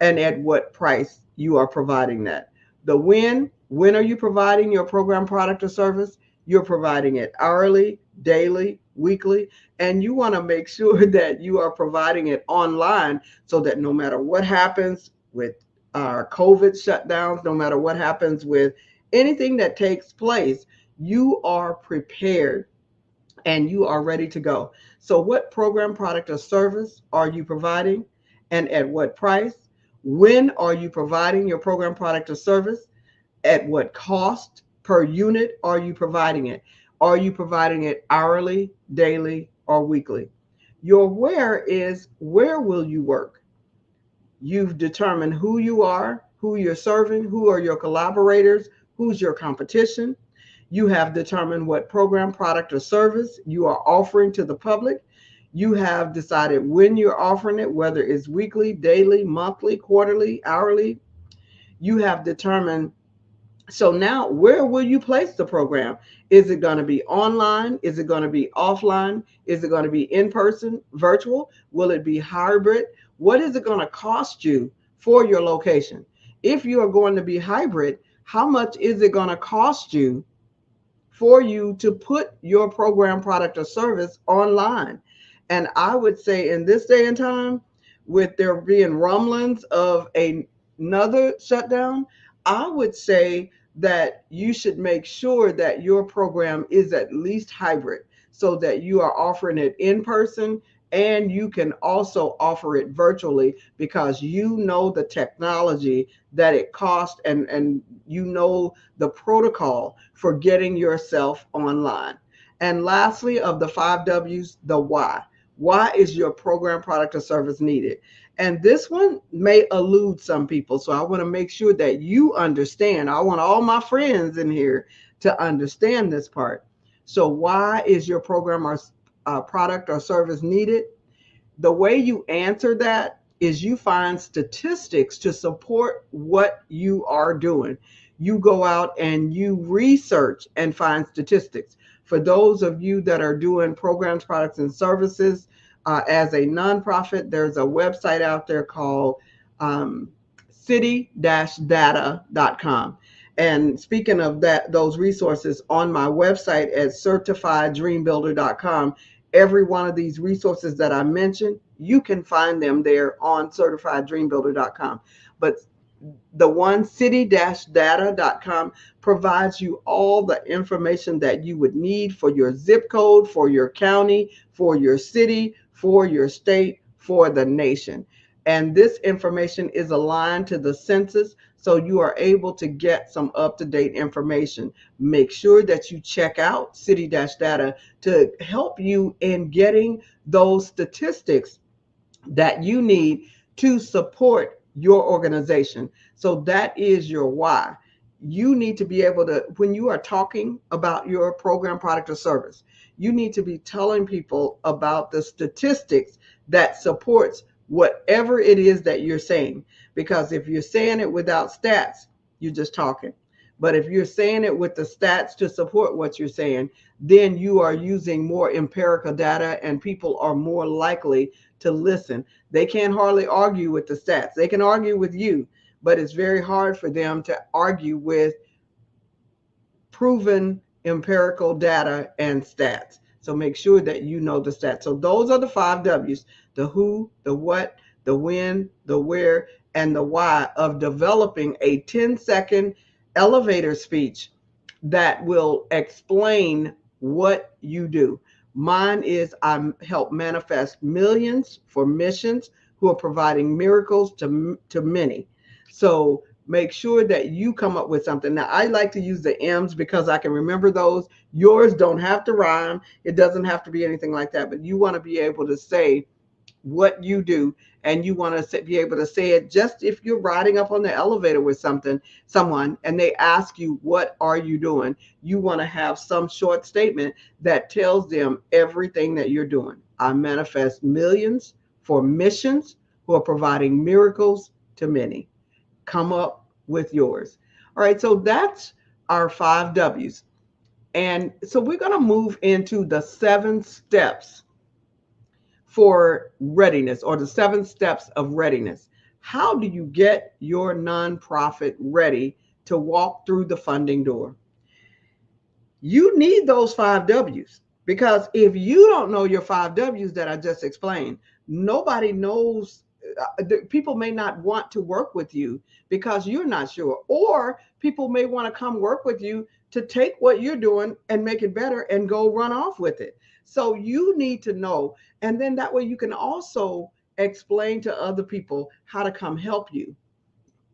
and at what price you are providing that. The when are you providing your program, product, or service? You're providing it hourly, daily, weekly, and you want to make sure that you are providing it online so that no matter what happens with our COVID shutdowns, no matter what happens with anything that takes place, you are prepared and you are ready to go. So what program, product, or service are you providing and at what price? When are you providing your program, product, or service? At what cost per unit are you providing it? Are you providing it hourly, daily, or weekly? Your where is where will you work? You've determined who you are, who you're serving, who are your collaborators, who's your competition. You have determined what program, product, or service you are offering to the public. You have decided when you're offering it, whether it's weekly, daily, monthly, quarterly, hourly. You have determined. So now where will you place the program? Is it going to be online? Is it going to be offline? Is it going to be in person, virtual? Will it be hybrid? What is it going to cost you for your location? If you are going to be hybrid, how much is it going to cost you for you to put your program, product, or service online? And I would say in this day and time, with there being rumblings of another shutdown, I would say that you should make sure that your program is at least hybrid so that you are offering it in person and you can also offer it virtually because you know the technology that it costs and you know the protocol for getting yourself online. And lastly, of the 5 W's, the why. Why is your program, product, or service needed? And this one may elude some people. So I want to make sure that you understand. I want all my friends in here to understand this part. So why is your program or product or service needed? The way you answer that is you find statistics to support what you are doing. You go out and you research and find statistics. For those of you that are doing programs, products, and services as a nonprofit, there's a website out there called city-data.com. And speaking of that, those resources on my website at CertifiedDreamBuilder.com, every one of these resources that I mentioned, you can find them there on CertifiedDreamBuilder.com. But The one, city-data.com, provides you all the information that you would need for your zip code, for your county, for your city, for your state, for the nation. And this information is aligned to the census, so you are able to get some up-to-date information. Make sure that you check out City-Data to help you in getting those statistics that you need to support your organization. So that is your why. You need to be able to, when you are talking about your program, product, or service, you need to be telling people about the statistics that supports whatever it is that you're saying. Because if you're saying it without stats, you're just talking. But if you're saying it with the stats to support what you're saying, then you are using more empirical data, and people are more likely to listen. They can't hardly argue with the stats. They can argue with you, but it's very hard for them to argue with proven empirical data and stats. So make sure that you know the stats. So those are the 5 W's: the who, the what, the when, the where, and the why of developing a 10-second elevator speech that will explain what you do. Mine is I help manifest millions for missions who are providing miracles to many. So make sure that you come up with something. Now, I like to use the M's because I can remember those. Yours don't have to rhyme. It doesn't have to be anything like that, but you want to be able to say what you do, and you want to be able to say it just if you're riding up on the elevator with someone, and they ask you, what are you doing? You want to have some short statement that tells them everything that you're doing. I manifest millions for missions who are providing miracles to many. Come up with yours. All right, so that's our 5 W's. And so we're going to move into the 7 steps for readiness, or the 7 steps of readiness. How do you get your nonprofit ready to walk through the funding door? You need those 5 W's, because if you don't know your 5 W's that I just explained, nobody knows. People may not want to work with you because you're not sure, or people may want to come work with you to take what you're doing and make it better and go run off with it. So you need to know, and then that way you can also explain to other people how to come help you.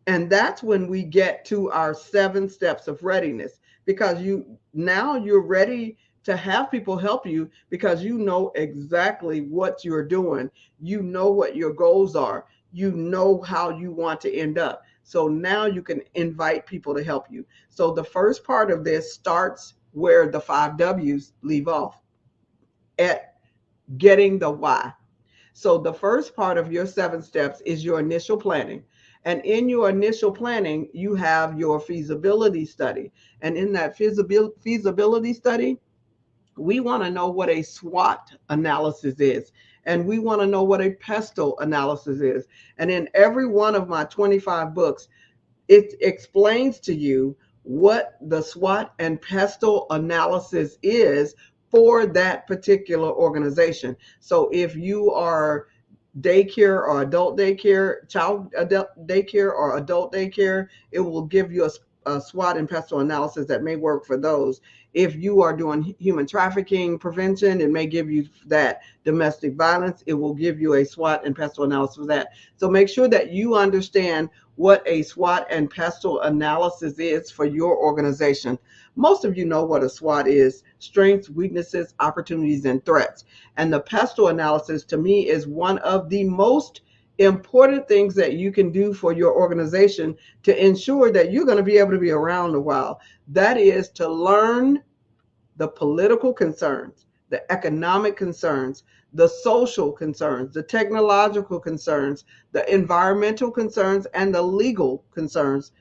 And that's when we get to our 7 steps of readiness, because you're ready to have people help you because you know exactly what you're doing. You know what your goals are. You know how you want to end up. So now you can invite people to help you. So the first part of this starts where the 5 W's leave off, at getting the why. So the first part of your 7 steps is your initial planning. And in your initial planning, you have your feasibility study. And in that feasibility study, we want to know what a SWOT analysis is. And we want to know what a PESTLE analysis is. And in every one of my 25 books, it explains to you what the SWOT and PESTLE analysis is for that particular organization. So if you are daycare or adult daycare, child adult daycare or adult daycare, it will give you a SWOT and PESTLE analysis that may work for those. If you are doing human trafficking prevention, it may give you that. Domestic violence, it will give you a SWOT and PESTLE analysis for that. So make sure that you understand what a SWOT and PESTLE analysis is for your organization. Most of you know what a SWOT is: strengths, weaknesses, opportunities, and threats. And the PESTLE analysis, to me, is one of the most important things that you can do for your organization to ensure that you're going to be able to be around a while. That is to learn the political concerns, the economic concerns, the social concerns, the technological concerns, the environmental concerns, and the legal concerns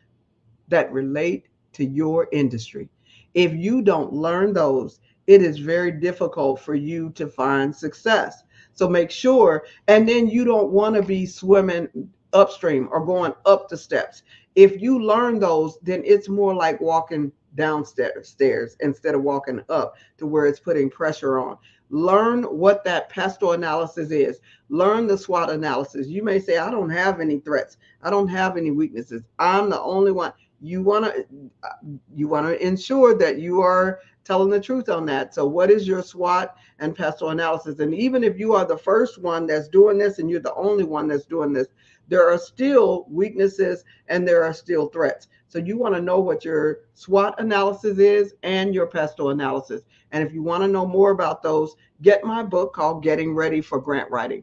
that relate to your industry. If you don't learn those, it is very difficult for you to find success. So make sure, and then you don't want to be swimming upstream or going up the steps. If you learn those, then it's more like walking downstairs instead of walking up to where it's putting pressure on. Learn what that pestle analysis is. Learn the SWOT analysis. You may say, I don't have any threats. I don't have any weaknesses. I'm the only one. You want to ensure that you are telling the truth on that. So what is your SWOT and pestle analysis? And even if you are the first one that's doing this and you're the only one that's doing this, there are still weaknesses and there are still threats. So you want to know what your SWOT analysis is and your pestle analysis. And if you want to know more about those, get my book called Getting Ready for Grant Writing.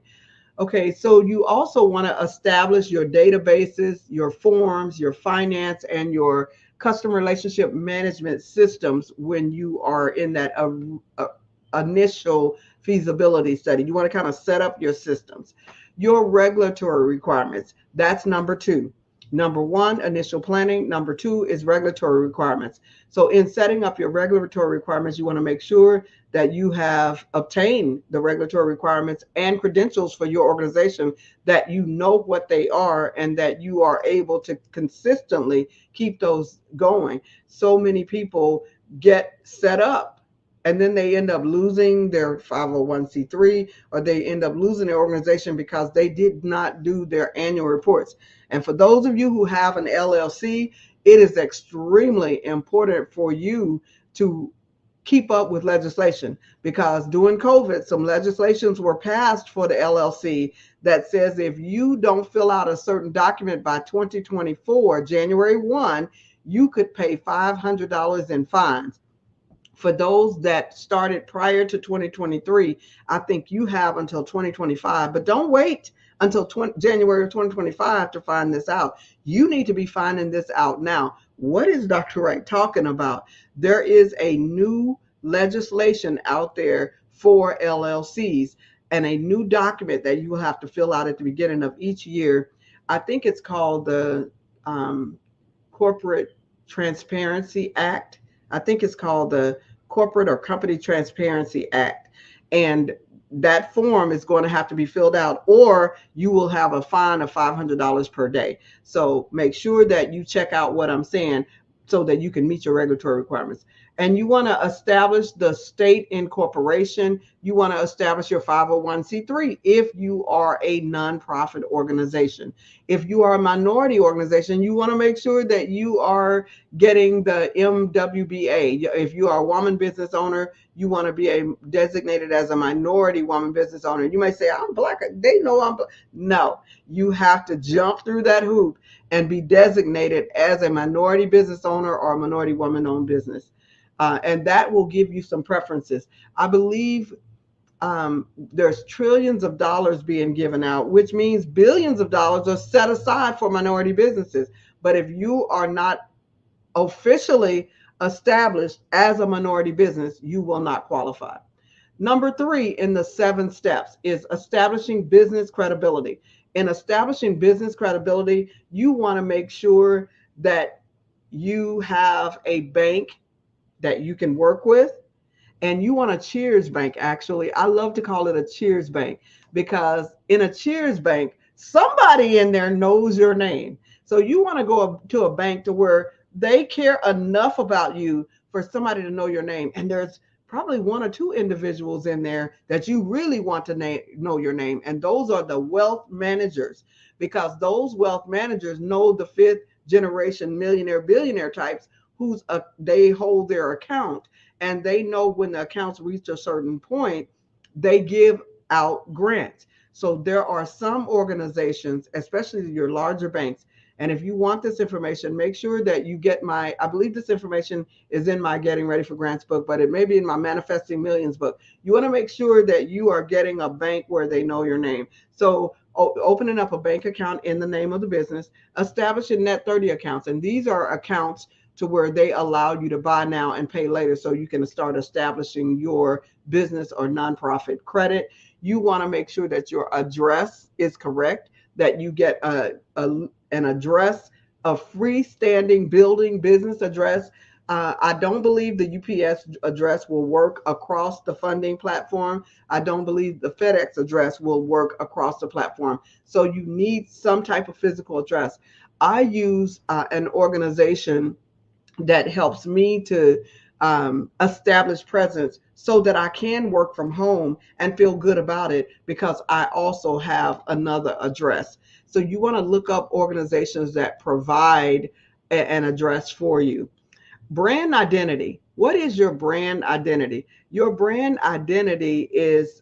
Okay, so you also want to establish your databases, your forms, your finance, and your customer relationship management systems when you are in that initial feasibility study. You want to kind of set up your systems. Your regulatory requirements, that's number 2. Number 1, initial planning. Number 2 is regulatory requirements. So in setting up your regulatory requirements, you want to make sure that you have obtained the regulatory requirements and credentials for your organization, that you know what they are and that you are able to consistently keep those going. So many people get set up and then they end up losing their 501c3, or they end up losing their organization because they did not do their annual reports. And for those of you who have an LLC, it is extremely important for you to keep up with legislation, because during COVID, some legislations were passed for the LLC that says if you don't fill out a certain document by 2024, January 1, you could pay $500 in fines. For those that started prior to 2023, I think you have until 2025, but don't wait until January of 2025 to find this out. You need to be finding this out now. What is Dr. Wright talking about? There is a new legislation out there for LLCs and a new document that you will have to fill out at the beginning of each year. I think it's called the Corporate Transparency Act. I think it's called the Corporate or Company Transparency Act. And that form is going to have to be filled out, or you will have a fine of $500 per day. So make sure that you check out what I'm saying so that you can meet your regulatory requirements. And you want to establish the state incorporation. You want to establish your 501c3 if you are a nonprofit organization. If you are a minority organization, you want to make sure that you are getting the MWBA. If you are a woman business owner, you want to be designated as a minority woman business owner. You may say, I'm Black. They know I'm Black. No, you have to jump through that hoop and be designated as a minority business owner or a minority woman-owned business. And that will give you some preferences. I believe there's trillions of dollars being given out, which means billions of dollars are set aside for minority businesses. But if you are not officially established as a minority business, you will not qualify. Number 3 in the 7 steps is establishing business credibility. In establishing business credibility, you want to make sure that you have a bank that you can work with, and you want a Cheers bank. Actually, I love to call it a Cheers bank, because in a Cheers bank, somebody in there knows your name. So you want to go to a bank to where they care enough about you for somebody to know your name. And there's probably 1 or 2 individuals in there that you really want to know your name. And those are the wealth managers, because those wealth managers know the 5th generation millionaire, billionaire types they hold their account, and they know when the accounts reach a certain point, they give out grants. So there are some organizations, especially your larger banks. And if you want this information, make sure that you get I believe this information is in my Getting Ready for Grants book, but it may be in my Manifesting Millions book. You want to make sure that you are getting a bank where they know your name. So opening up a bank account in the name of the business, establishing Net 30 accounts. And these are accounts to where they allow you to buy now and pay later, so you can start establishing your business or nonprofit credit. You want to make sure that your address is correct, that you get an address, a freestanding building business address. I don't believe the UPS address will work across the funding platform. I don't believe the FedEx address will work across the platform. So you need some type of physical address. I use an organization that helps me to establish presence so that I can work from home and feel good about it because I also have another address. So you want to look up organizations that provide an address for you. Brand identity. What is your brand identity? Your brand identity is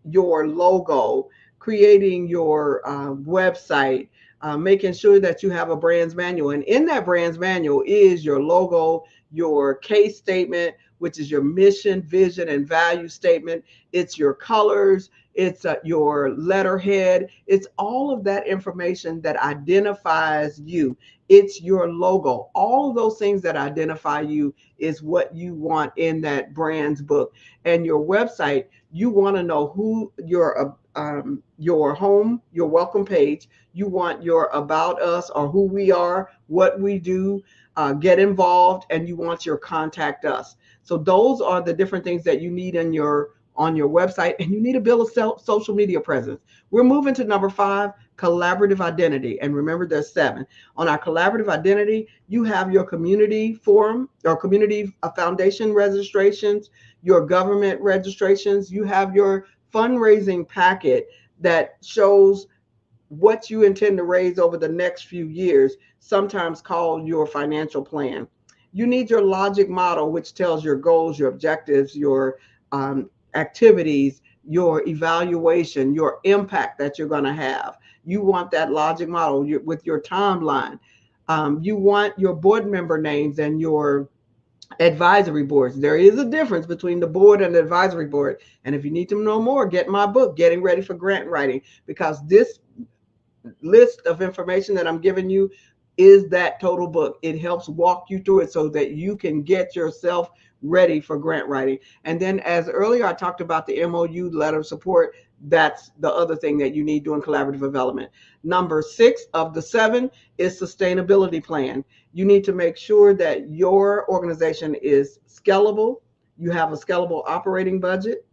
your logo, creating your website, making sure that you have a brand's manual. And in that brand's manual is your logo, your case statement, which is your mission, vision, and value statement. It's your colors. It's your letterhead. It's all of that information that identifies you. It's your logo. All of those things that identify you is what you want in that brand's book. And your website, you want to know who your home, your welcome page. You want your about us or who we are, what we do, get involved, and you want your contact us. So those are the different things that you need on your website, and you need to build a social media presence. We're moving to number 5, collaborative identity. And remember, there's 7. On our collaborative identity, you have your community forum or community foundation registrations, your government registrations. You have your fundraising packet that shows what you intend to raise over the next few years, sometimes called your financial plan. You need your logic model, which tells your goals, your objectives, your activities, your evaluation, your impact that you're going to have. You want that logic model with your timeline. You want your board member names and your advisory boards. There is a difference between the board and the advisory board. And if you need to know more, get my book, Getting Ready for Grant Writing, because this list of information that I'm giving you is that total book. It helps walk you through it so that you can get yourself ready for grant writing. And then, as earlier I talked about the MOU, letter of support, that's the other thing that you need doing collaborative development. Number 6 of the 7 is sustainability plan. You need to make sure that your organization is scalable. You have a scalable operating budget.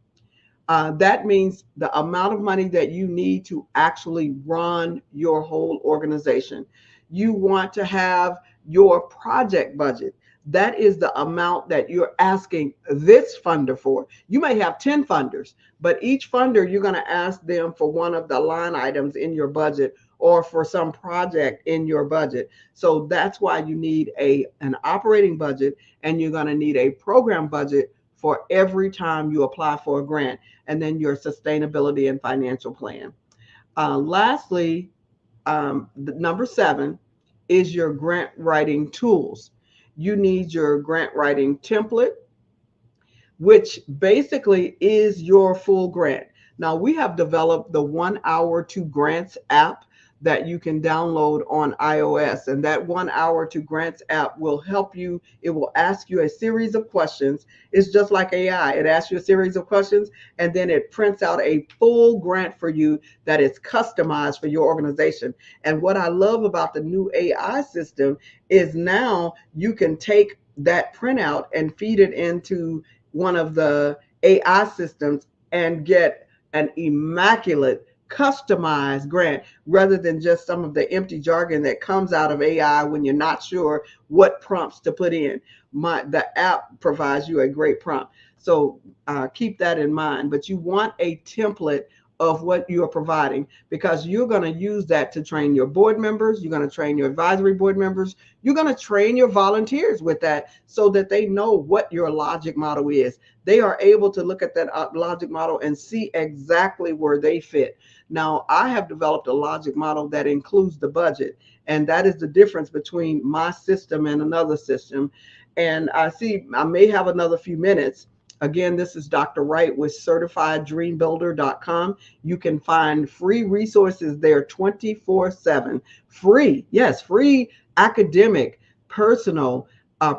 That means the amount of money that you need to actually run your whole organization. You want to have your project budget. That is the amount that you're asking this funder for. You may have 10 funders, but each funder, you're going to ask them for one of the line items in your budget or for some project in your budget. So that's why you need an operating budget, and you're going to need a program budget for every time you apply for a grant, and then your sustainability and financial plan. Lastly, number 7 is your grant writing tools. You need your grant writing template, which basically is your full grant. Now, we have developed the 1 Hour to Grants app that you can download on iOS. And that 1 Hour to Grants app will help you. It will ask you a series of questions. It's just like AI. It asks you a series of questions, and then it prints out a full grant for you that is customized for your organization. And what I love about the new AI system is now you can take that printout and feed it into one of the AI systems and get an immaculate customized grant rather than just some of the empty jargon that comes out of AI when you're not sure what prompts to put in. The app provides you a great prompt. So keep that in mind. But you want a template of what you are providing, because you're going to use that to train your board members. You're going to train your advisory board members. You're going to train your volunteers with that so that they know what your logic model is. They are able to look at that logic model and see exactly where they fit. Now, I have developed a logic model that includes the budget, and that is the difference between my system and another system. And I see I may have another few minutes. Again, this is Dr. Wright with CertifiedDreamBuilder.com. You can find free resources there 24/7. Free, yes, free academic, personal,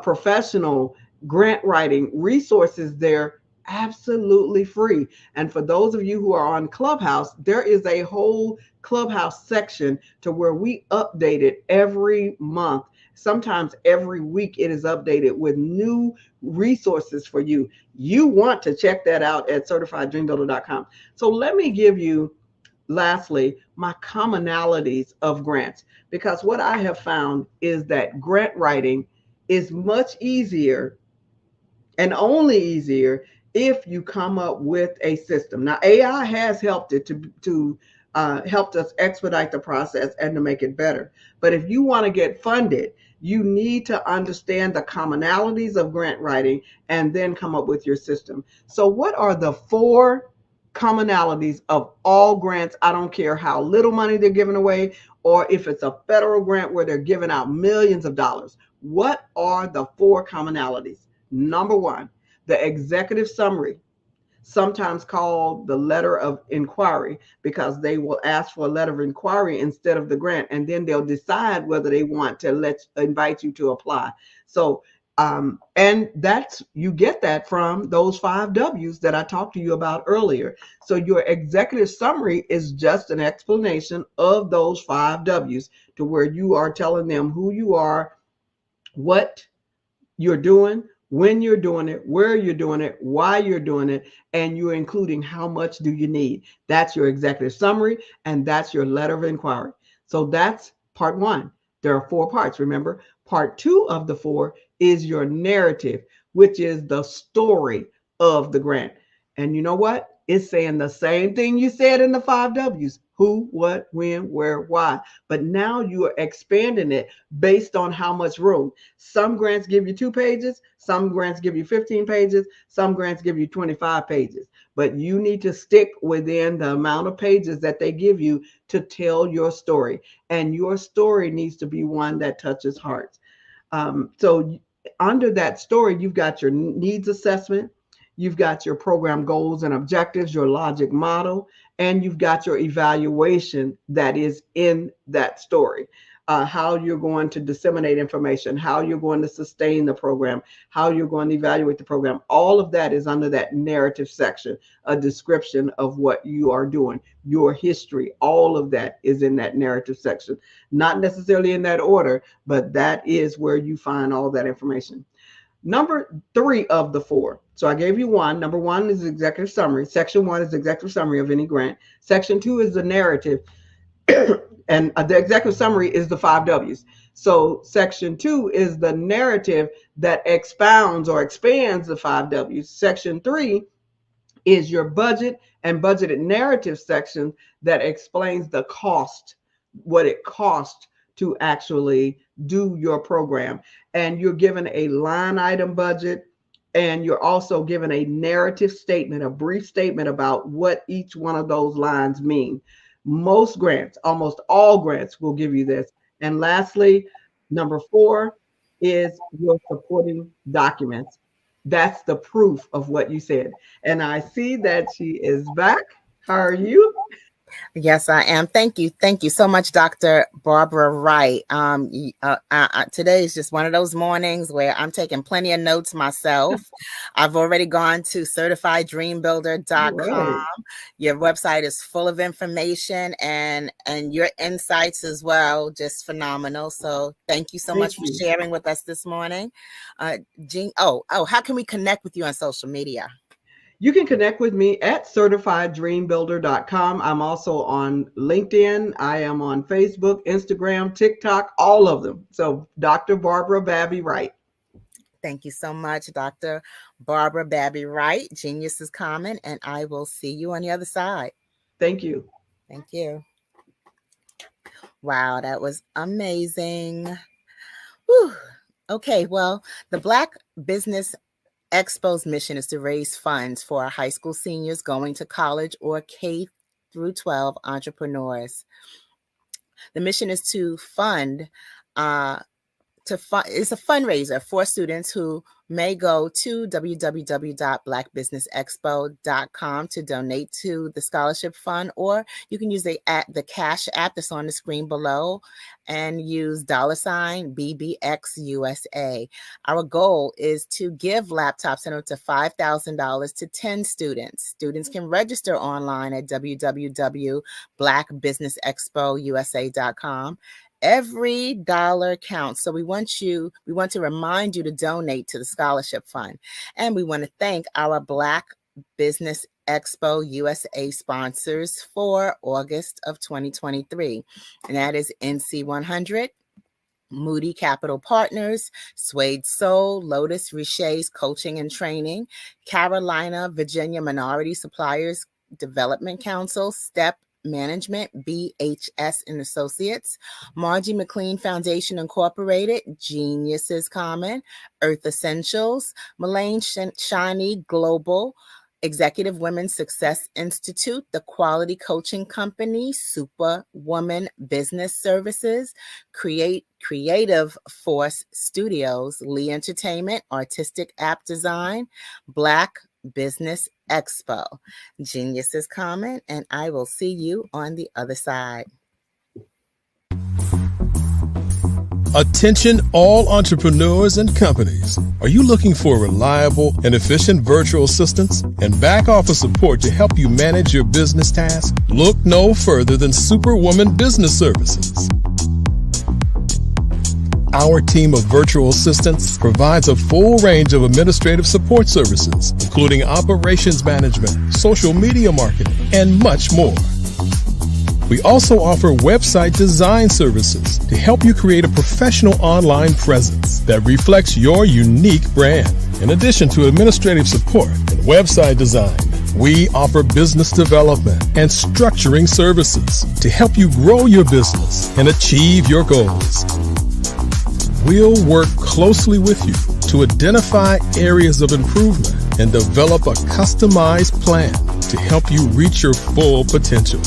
professional, grant writing resources there, absolutely free. And for those of you who are on Clubhouse, there is a whole Clubhouse section to where we update it every month. Sometimes every week it is updated with new resources for you. You want to check that out at CertifiedDreamBuilder.com. So let me give you, lastly, my commonalities of grants, because what I have found is that grant writing is much easier and only easier if you come up with a system. Now, AI has helped it to helped us expedite the process and to make it better. But if you want to get funded, you need to understand the commonalities of grant writing and then come up with your system. So what are the 4 commonalities of all grants? I don't care how little money they're giving away, or if it's a federal grant where they're giving out millions of dollars. What are the 4 commonalities? Number 1, the executive summary, sometimes called the letter of inquiry, because they will ask for a letter of inquiry instead of the grant, and then they'll decide whether they want to invite you to apply. So and that's, you get that from those 5 W's that I talked to you about earlier. So your executive summary is just an explanation of those 5 W's, to where you are telling them who you are, what you're doing, when you're doing it, where you're doing it, why you're doing it, and you're including how much do you need. That's your executive summary, and that's your letter of inquiry. So that's part 1. There are 4 parts, remember. Part 2 of the 4 is your narrative, which is the story of the grant. And you know what? It's saying the same thing you said in the 5 W's: who, what, when, where, why. But now you are expanding it based on how much room. Some grants give you 2 pages, some grants give you 15 pages, some grants give you 25 pages. But you need to stick within the amount of pages that they give you to tell your story. And your story needs to be one that touches hearts. So under that story, you've got your needs assessment, you've got your program goals and objectives, your logic model, and you've got your evaluation that is in that story. How you're going to disseminate information, how you're going to sustain the program, how you're going to evaluate the program. All of that is under that narrative section, a description of what you are doing, your history. All of that is in that narrative section. Not necessarily in that order, but that is where you find all that information. Number 3 of the 4. So I gave you 1. Number 1 is executive summary. Section 1 is executive summary of any grant. Section 2 is the narrative. And the executive summary is the 5 W's. So section 2 is the narrative that expounds or expands the 5 W's. Section 3 is your budget and budgeted narrative section that explains the cost, what it costs to actually do your program. And you're given a line item budget, and you're also given a narrative statement, a brief statement about what each one of those lines mean. Most grants, almost all grants, will give you this. And lastly, number 4 is your supporting documents. That's the proof of what you said. And I see that she is back. How are you? Yes, I am. Thank you. Thank you so much, Dr. Barbara Wright. Today is just one of those mornings where I'm taking plenty of notes myself. I've already gone to certifieddreambuilder.com. Right. Your website is full of information and your insights as well, just phenomenal. So thank you so much for sharing with us this morning. Jean, how can we connect with you on social media? You can connect with me at certifieddreambuilder.com. I'm also on LinkedIn. I am on Facebook, Instagram, TikTok, all of them. So Dr. Barbara Babby Wright. Thank you so much, Dr. Barbara Babby Wright. Genius is common, and I will see you on the other side. Thank you. Thank you. Wow, that was amazing. Whew. Okay, well, the Black Business Expo's mission is to raise funds for our high school seniors going to college or K through 12 entrepreneurs. The mission is to fund, it's a fundraiser for students who may go to www.blackbusinessexpo.com to donate to the scholarship fund, or you can use the Cash app that's on the screen below and use $BBXUSA. Our goal is to give laptops and up to $5,000 to 10 students. Students can register online at www.blackbusinessexpousa.com. Every dollar counts. So we want to remind you to donate to the scholarship fund. And we want to thank our Black Business Expo USA sponsors for August of 2023. And that is NC100, Moody Capital Partners, Suede Soul, Lotus Riche's Coaching and Training, Carolina, Virginia Minority Suppliers Development Council, STEP Management, BHS and Associates, Margie McLean Foundation Incorporated, Geniuses Common, Earth Essentials, Mullane Shiny Global, Executive Women's Success Institute, The Quality Coaching Company, Superwoman Business Services, Creative Force Studios, Lee Entertainment, Artistic App Design, Black Business Expo. Geniuses Common, and I will see you on the other side. Attention all entrepreneurs and companies. Are you looking for reliable and efficient virtual assistants and back office support to help you manage your business tasks? Look no further than Superwoman Business Services. Our team of virtual assistants provides a full range of administrative support services, including operations management, social media marketing, and much more. We also offer website design services to help you create a professional online presence that reflects your unique brand. In addition to administrative support and website design, we offer business development and structuring services to help you grow your business and achieve your goals. We'll work closely with you to identify areas of improvement and develop a customized plan to help you reach your full potential.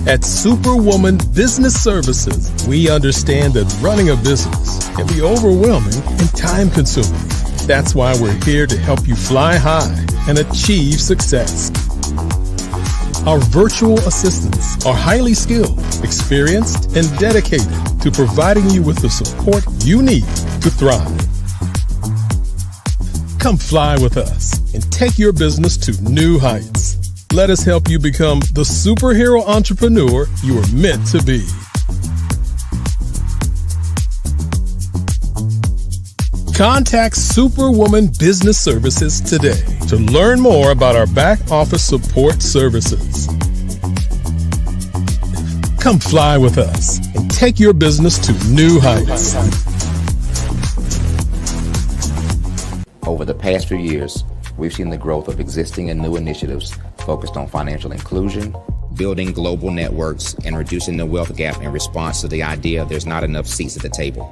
At Superwoman Business Services, we understand that running a business can be overwhelming and time-consuming. That's why we're here to help you fly high and achieve success. Our virtual assistants are highly skilled, experienced, and dedicated to providing you with the support you need to thrive. Come fly with us and take your business to new heights. Let us help you become the superhero entrepreneur you are meant to be. Contact Superwoman Business Services today to learn more about our back office support services. Come fly with us and take your business to new heights. Over the past few years, we've seen the growth of existing and new initiatives focused on financial inclusion, building global networks, and reducing the wealth gap in response to the idea there's not enough seats at the table.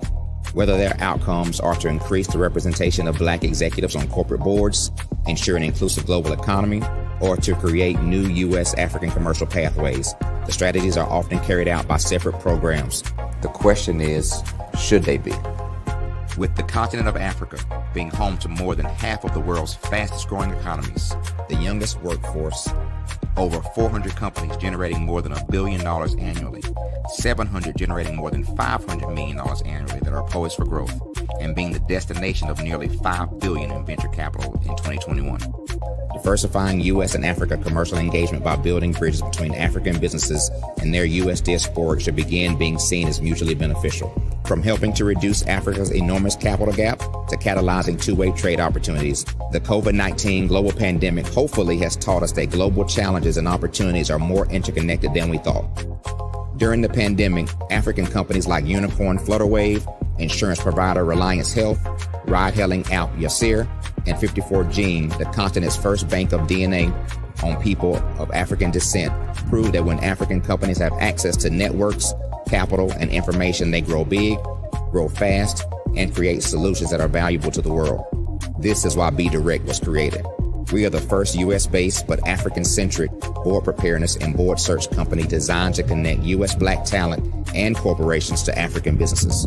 Whether their outcomes are to increase the representation of Black executives on corporate boards, ensure an inclusive global economy, or to create new U.S. African commercial pathways, the strategies are often carried out by separate programs. The question is, should they be? With the continent of Africa being home to more than half of the world's fastest growing economies, the youngest workforce, over 400 companies generating more than $1 billion annually, 700 generating more than $500 million annually that are poised for growth, and being the destination of nearly $5 billion in venture capital in 2021. Diversifying U.S. and Africa commercial engagement by building bridges between African businesses and their U.S. diaspora should begin being seen as mutually beneficial. From helping to reduce Africa's enormous capital gap to catalyzing two-way trade opportunities, the COVID-19 global pandemic hopefully has taught us that global challenges and opportunities are more interconnected than we thought. During the pandemic, African companies like Unicorn Flutterwave, insurance provider Reliance Health, ride-hailing app Yasir, and 54Gene, the continent's first bank of DNA on people of African descent, prove that when African companies have access to networks, capital, and information, they grow big, grow fast, and create solutions that are valuable to the world. This is why BDirect was created. We are the first U.S.-based but African-centric board preparedness and board search company designed to connect U.S. Black talent and corporations to African businesses.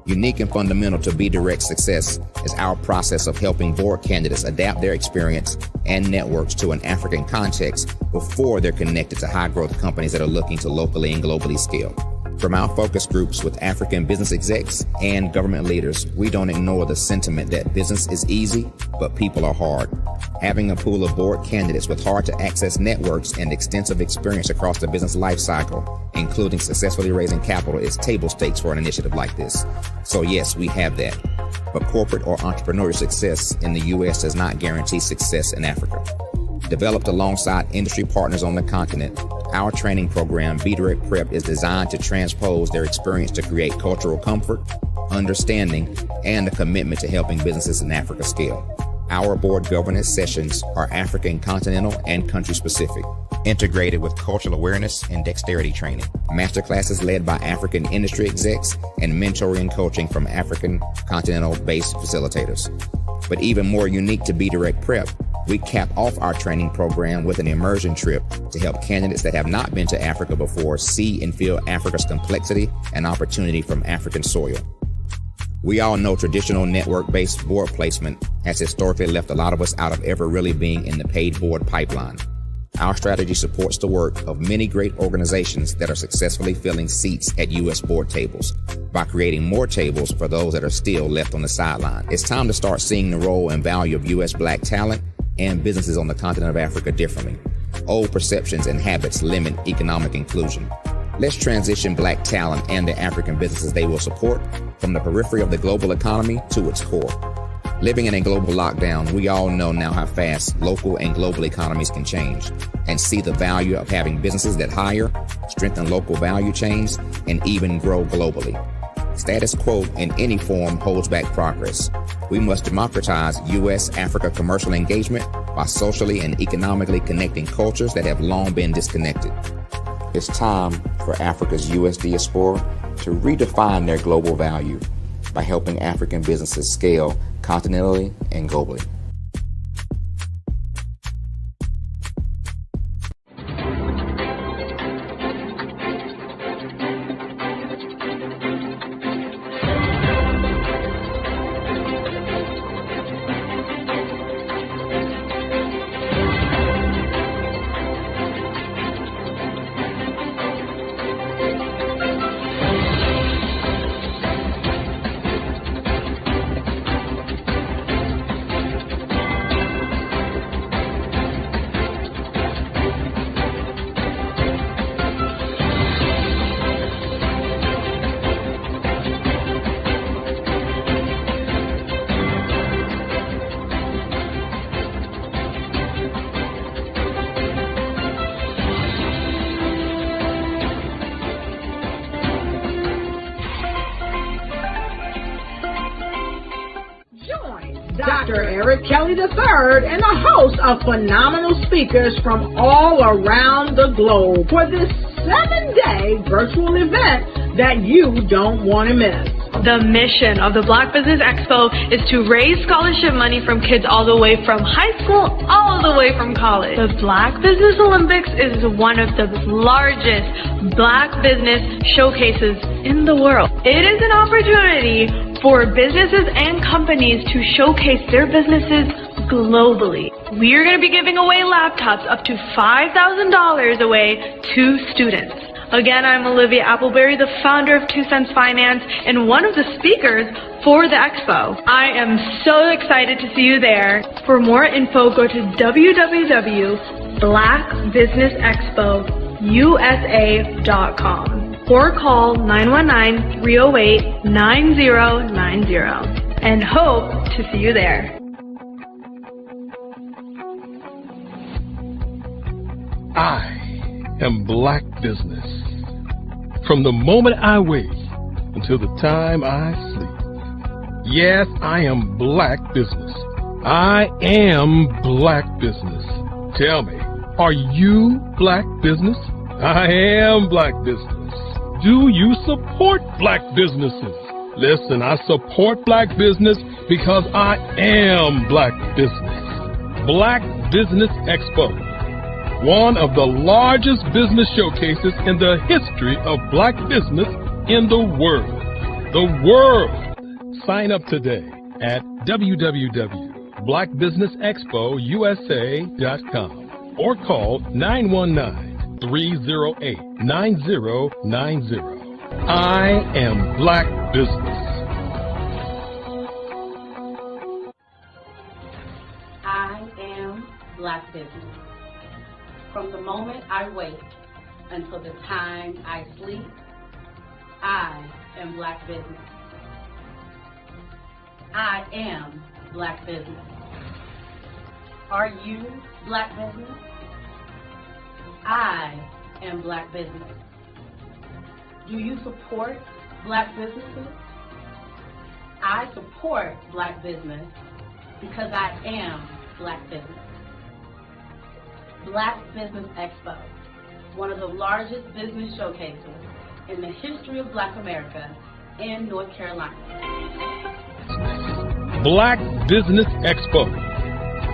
Unique and fundamental to BDirect's success is our process of helping board candidates adapt their experience and networks to an African context before they're connected to high-growth companies that are looking to locally and globally scale. From our focus groups with African business execs and government leaders, we don't ignore the sentiment that business is easy, but people are hard. Having a pool of board candidates with hard-to-access networks and extensive experience across the business life cycle, including successfully raising capital, is table stakes for an initiative like this. So yes, we have that. But corporate or entrepreneurial success in the U.S. does not guarantee success in Africa. Developed alongside industry partners on the continent, Our training program, Be Direct Prep, is designed to transpose their experience to create cultural comfort, understanding, and a commitment to helping businesses in Africa scale. Our board governance sessions are African, continental, and country specific, integrated with cultural awareness and dexterity training. Masterclasses led by African industry execs and mentoring and coaching from African continental-based facilitators. But even more unique to Be Direct Prep, we cap off our training program with an immersion trip to help candidates that have not been to Africa before see and feel Africa's complexity and opportunity from African soil. We all know traditional network-based board placement has historically left a lot of us out of ever really being in the paid board pipeline. Our strategy supports the work of many great organizations that are successfully filling seats at U.S. board tables by creating more tables for those that are still left on the sideline. It's time to start seeing the role and value of U.S. Black talent and businesses on the continent of Africa differently. Old perceptions and habits limit economic inclusion. Let's transition Black talent and the African businesses they will support from the periphery of the global economy to its core. Living in a global lockdown, we all know now how fast local and global economies can change and see the value of having businesses that hire, strengthen local value chains, and even grow globally. Status quo in any form holds back progress. We must democratize U.S.-Africa commercial engagement by socially and economically connecting cultures that have long been disconnected. It's time for Africa's U.S. diaspora to redefine their global value by helping African businesses scale continentally and globally. Dr. Eric Kelly III and a host of phenomenal speakers from all around the globe for this 7-day virtual event that you don't want to miss. The mission of the Black Business Expo is to raise scholarship money from kids all the way from high school, all the way from college. The Black Business Olympics is one of the largest Black business showcases in the world. It is an opportunity for businesses and companies to showcase their businesses globally. We are going to be giving away laptops up to $5,000 away to students. Again, I'm Olivia Appleberry, the founder of 2 Cents Finance and one of the speakers for the expo. I am so excited to see you there. For more info, go to www.blackbusinessexpousa.com or call 919-308-9090 and hope to see you there. I am Black business. From the moment I wake until the time I sleep. Yes, I am Black business. I am Black business. Tell me, are you Black business? I am Black business. Do you support Black businesses? Listen, I support Black business because I am Black business. Black Business Expo, one of the largest business showcases in the history of Black business in the world. The world! Sign up today at www.blackbusinessexpousa.com or call 919-308-9090. I am Black business. I am Black business. From the moment I wake until the time I sleep, I am Black business. I am Black business. Are you Black business? I am Black business. Do you support Black businesses? I support Black business because I am Black business. Black Business Expo, one of the largest business showcases in the history of Black America in North Carolina. Black Business Expo,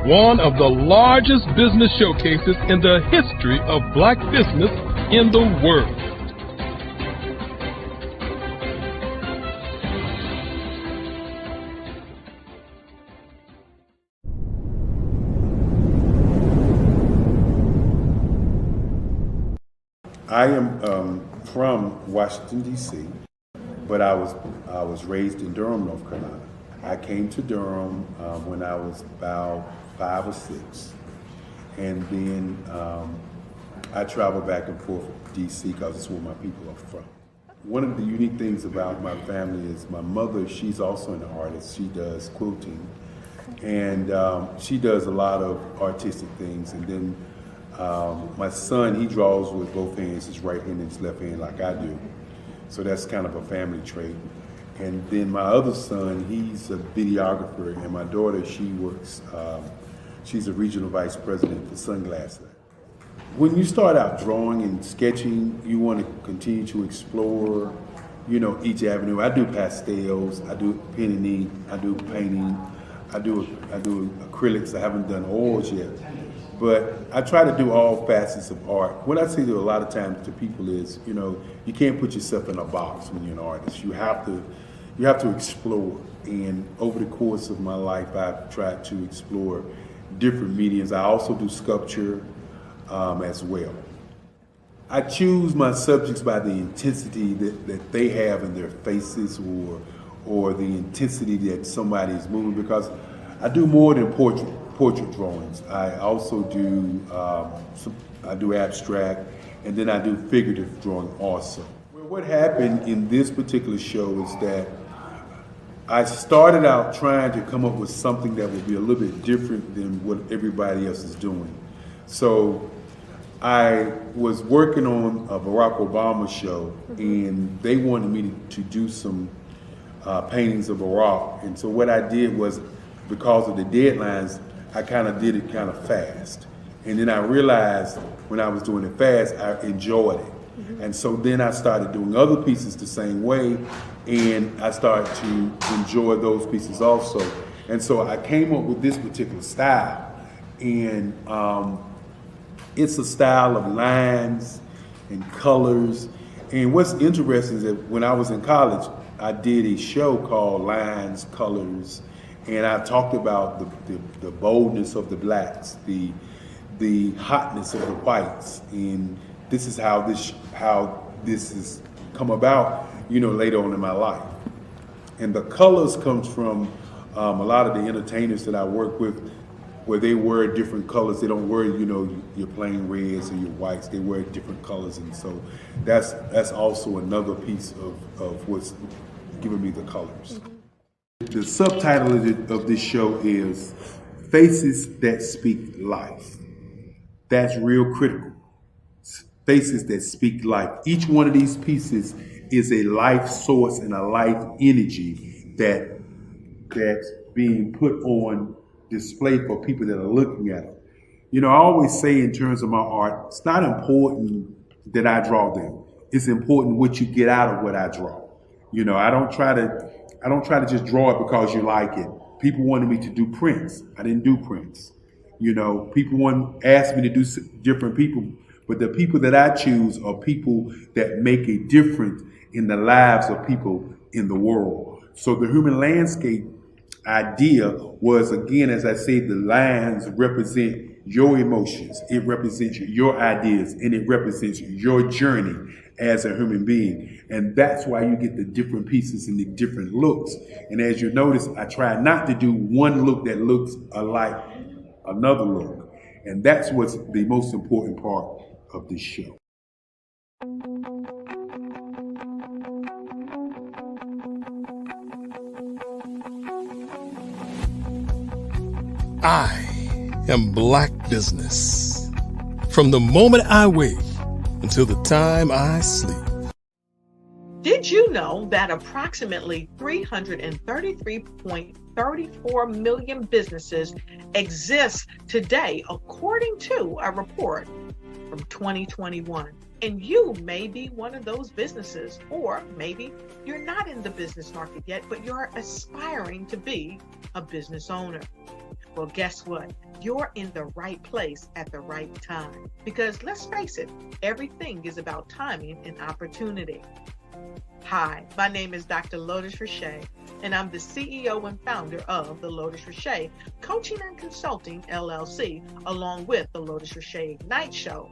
one of the largest business showcases in the history of Black business in the world. I am from Washington, D.C., but I was raised in Durham, North Carolina. I came to Durham when I was about 5 or 6, and then I traveled back and forth to D.C. because it's where my people are from. One of the unique things about my family is my mother, she's also an artist. She does quilting, and she does a lot of artistic things, and then my son, he draws with both hands, his right hand and his left hand like I do. So that's kind of a family trait. And then my other son, he's a videographer, and my daughter, she works, she's a regional vice president for Sunglass Lab. When you start out drawing and sketching, you want to continue to explore, you know, each avenue. I do pastels, I do pen and ink, I do painting, I do acrylics. I haven't done oils yet. But I try to do all facets of art. What I say to a lot of times to people is, you know, you can't put yourself in a box when you're an artist. You have to explore. And over the course of my life, I've tried to explore different mediums. I also do sculpture as well. I choose my subjects by the intensity that they have in their faces, or the intensity that somebody is moving, because I do more than portrait drawings. I also do I do abstract, and then I do figurative drawing also. Well, what happened in this particular show is that I started out trying to come up with something that would be a little bit different than what everybody else is doing. So I was working on a Barack Obama show, and they wanted me to do some paintings of Barack. And so what I did was, because of the deadlines, I kind of did it kind of fast. And then I realized when I was doing it fast, I enjoyed it. And so then I started doing other pieces the same way, and I started to enjoy those pieces also. And so I came up with this particular style. And it's a style of lines and colors. And what's interesting is that when I was in college, I did a show called Lines, Colors, and I talked about the boldness of the blacks, the hotness of the whites, and this is how this has come about, you know, later on in my life. And the colors comes from a lot of the entertainers that I work with, where they wear different colors. They don't wear, you know, your plain reds or your whites. They wear different colors, and so that's also another piece of what's giving me the colors. The subtitle of this show is Faces That Speak Life. That's real critical. Faces that speak life. Each one of these pieces is a life source and a life energy that's being put on display for people that are looking at them. You know, I always say in terms of my art, it's not important that I draw them. It's important what you get out of what I draw. You know, I don't try to just draw it because you like it. People wanted me to do prints. I didn't do prints. You know, people asked me to do different people, but the people that I choose are people that make a difference in the lives of people in the world. So the human landscape idea was, again, as I say, the lines represent your emotions, it represents your ideas, and it represents your journey as a human being. And that's why you get the different pieces and the different looks. And as you notice, I try not to do one look that looks alike another look. And that's what's the most important part of this show. I am Black business. From the moment I wake until the time I sleep. Did you know that approximately 333.34 million businesses exist today, according to a report from 2021? And you may be one of those businesses, or maybe you're not in the business market yet, but you're aspiring to be a business owner. Well, guess what? You're in the right place at the right time. Because let's face it, everything is about timing and opportunity. Hi, my name is Dr. Lotus Richey, and I'm the CEO and founder of the Lotus Richey Coaching and Consulting LLC, along with the Lotus Richey Ignite Show.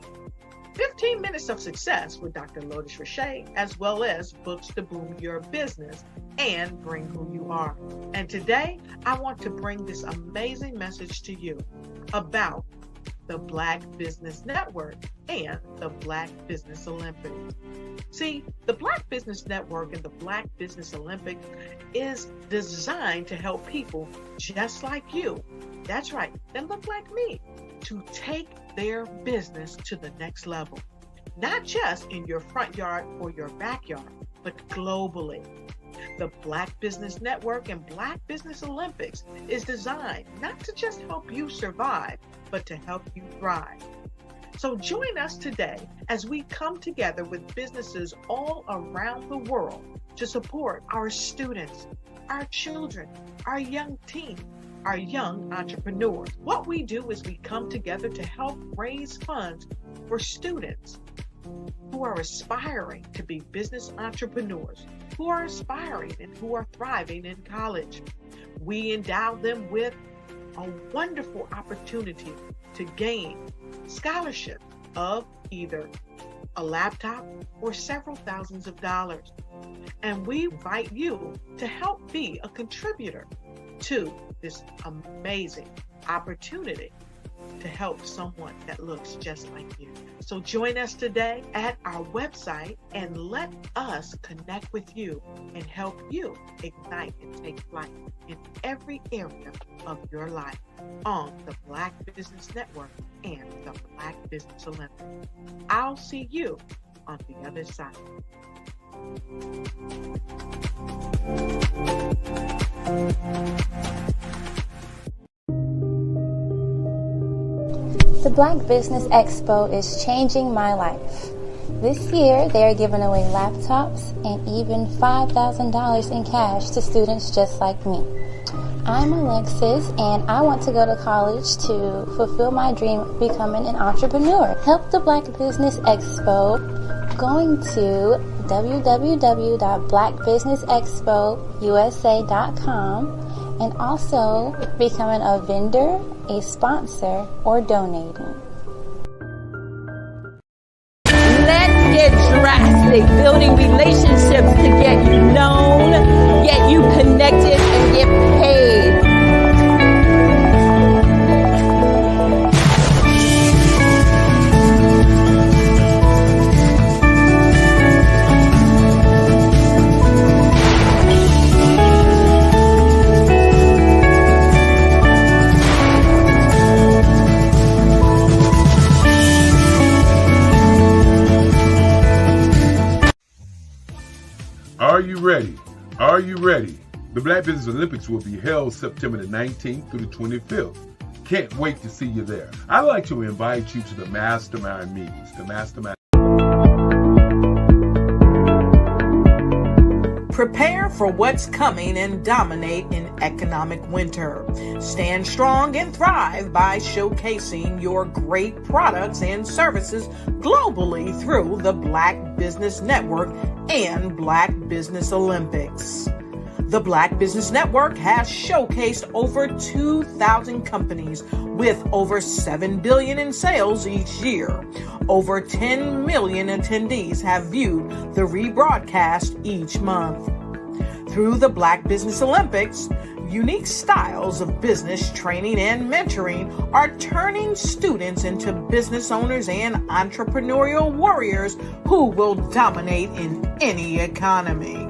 15 minutes of success with Dr. Lotus Richey, as well as books to boom your business and bring who you are. And today, I want to bring this amazing message to you about the Black Business Network and the Black Business Olympics. See, the Black Business Network and the Black Business Olympics is designed to help people just like you, that's right, that look like me, to take their business to the next level. Not just in your front yard or your backyard, but globally. The Black Business Network and Black Business Olympics is designed not to just help you survive, but to help you thrive. So join us today as we come together with businesses all around the world to support our students, our children, our young teens, our young entrepreneurs. What we do is we come together to help raise funds for students who are aspiring to be business entrepreneurs, who are aspiring and who are thriving in college. We endow them with a wonderful opportunity to gain scholarship of either a laptop or several thousands of dollars. And we invite you to help be a contributor to this amazing opportunity to help someone that looks just like you. So join us today at our website and let us connect with you and help you ignite and take flight in every area of your life on the Black Business Network and the Black Business Olympics. I'll see you on the other side. The Black Business Expo is changing my life. This year, they are giving away laptops and even $5,000 in cash to students just like me. I'm Alexis, and I want to go to college to fulfill my dream of becoming an entrepreneur. Help the Black Business Expo going to www.blackbusinessexpousa.com and also becoming a vendor, a sponsor, or donating. Let's get drastic, building relationships to get you known, get you connected, and get paid. Are you ready? Are you ready? The Black Business Olympics will be held September the 19th through the 25th. Can't wait to see you there. I'd like to invite you to the Mastermind meetings. The Mastermind. Prepare for what's coming and dominate in economic winter. Stand strong and thrive by showcasing your great products and services globally through the Black Business Network and Black Business Olympics. The Black Business Network has showcased over 2,000 companies with over $7 billion in sales each year. Over 10 million attendees have viewed the rebroadcast each month. Through the Black Business Olympics, unique styles of business training and mentoring are turning students into business owners and entrepreneurial warriors who will dominate in any economy.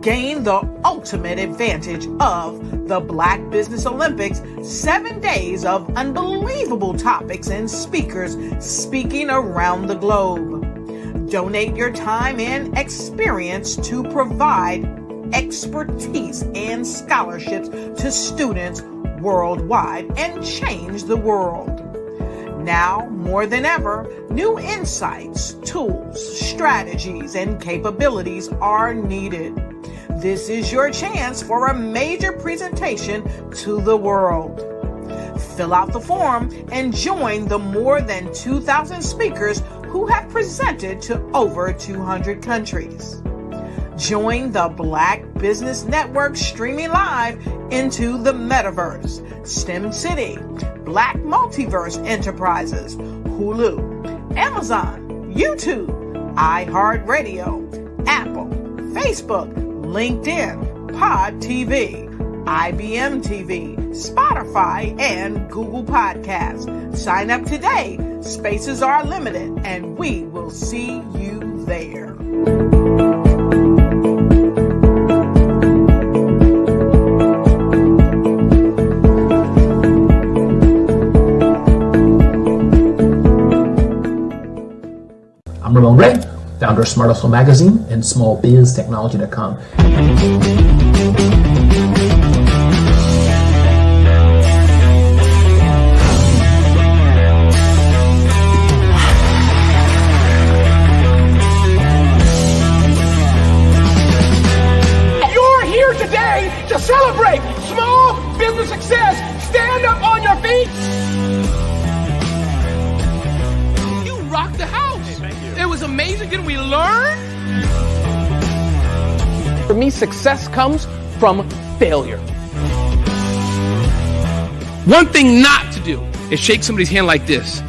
Gain the ultimate advantage of the Black Business Olympics, 7 days of unbelievable topics and speakers speaking around the globe. Donate your time and experience to provide expertise and scholarships to students worldwide and change the world. Now, more than ever, new insights, tools, strategies, and capabilities are needed. This is your chance for a major presentation to the world. Fill out the form and join the more than 2,000 speakers who have presented to over 200 countries. Join the Black Business Network streaming live into the Metaverse, STEM City, Black Multiverse Enterprises, Hulu, Amazon, YouTube, iHeartRadio, Apple, Facebook, LinkedIn, Pod TV, IBM TV, Spotify, and Google Podcasts. Sign up today. Spaces are limited, and we will see you there. I'm Ramon Ray, founder of Smart Hustle Magazine and SmallBizTechnology.com. You're here today to celebrate small business success. Stand up on your feet. You rocked the house. It was amazing. Didn't we learn? For me, success comes from failure. One thing not to do is shake somebody's hand like this.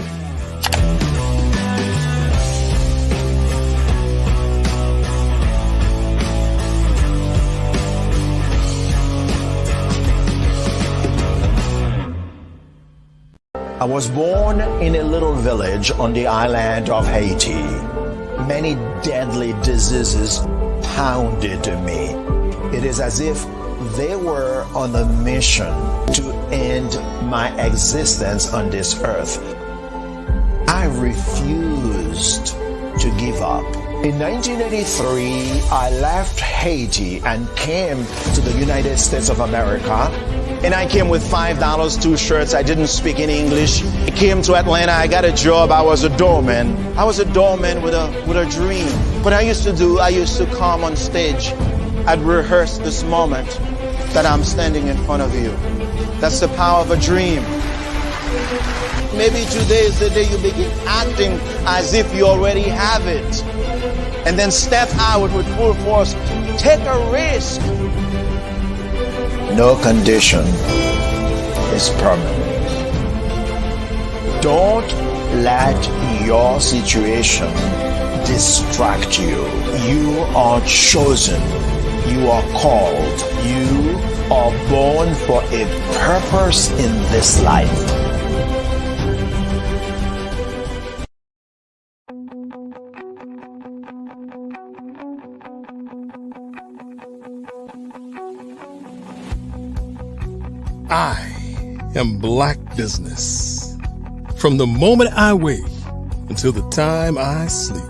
I was born in a little village on the island of Haiti. Many deadly diseases pounded me. It is as if they were on a mission to end my existence on this earth. I refused to give up. In 1983, I left Haiti and came to the United States of America. And I came with $5, 2 shirts. I didn't speak any English. I came to Atlanta. I got a job. I was a doorman. I was a doorman with a dream. What I used to come on stage. I'd rehearse this moment that I'm standing in front of you. That's the power of a dream. Maybe today is the day you begin acting as if you already have it. And then step out with full force. Take a risk. No condition is permanent. Don't let your situation distract you. You are chosen. You are called. You are born for a purpose in this life. I am Black business. From the moment I wake until the time I sleep.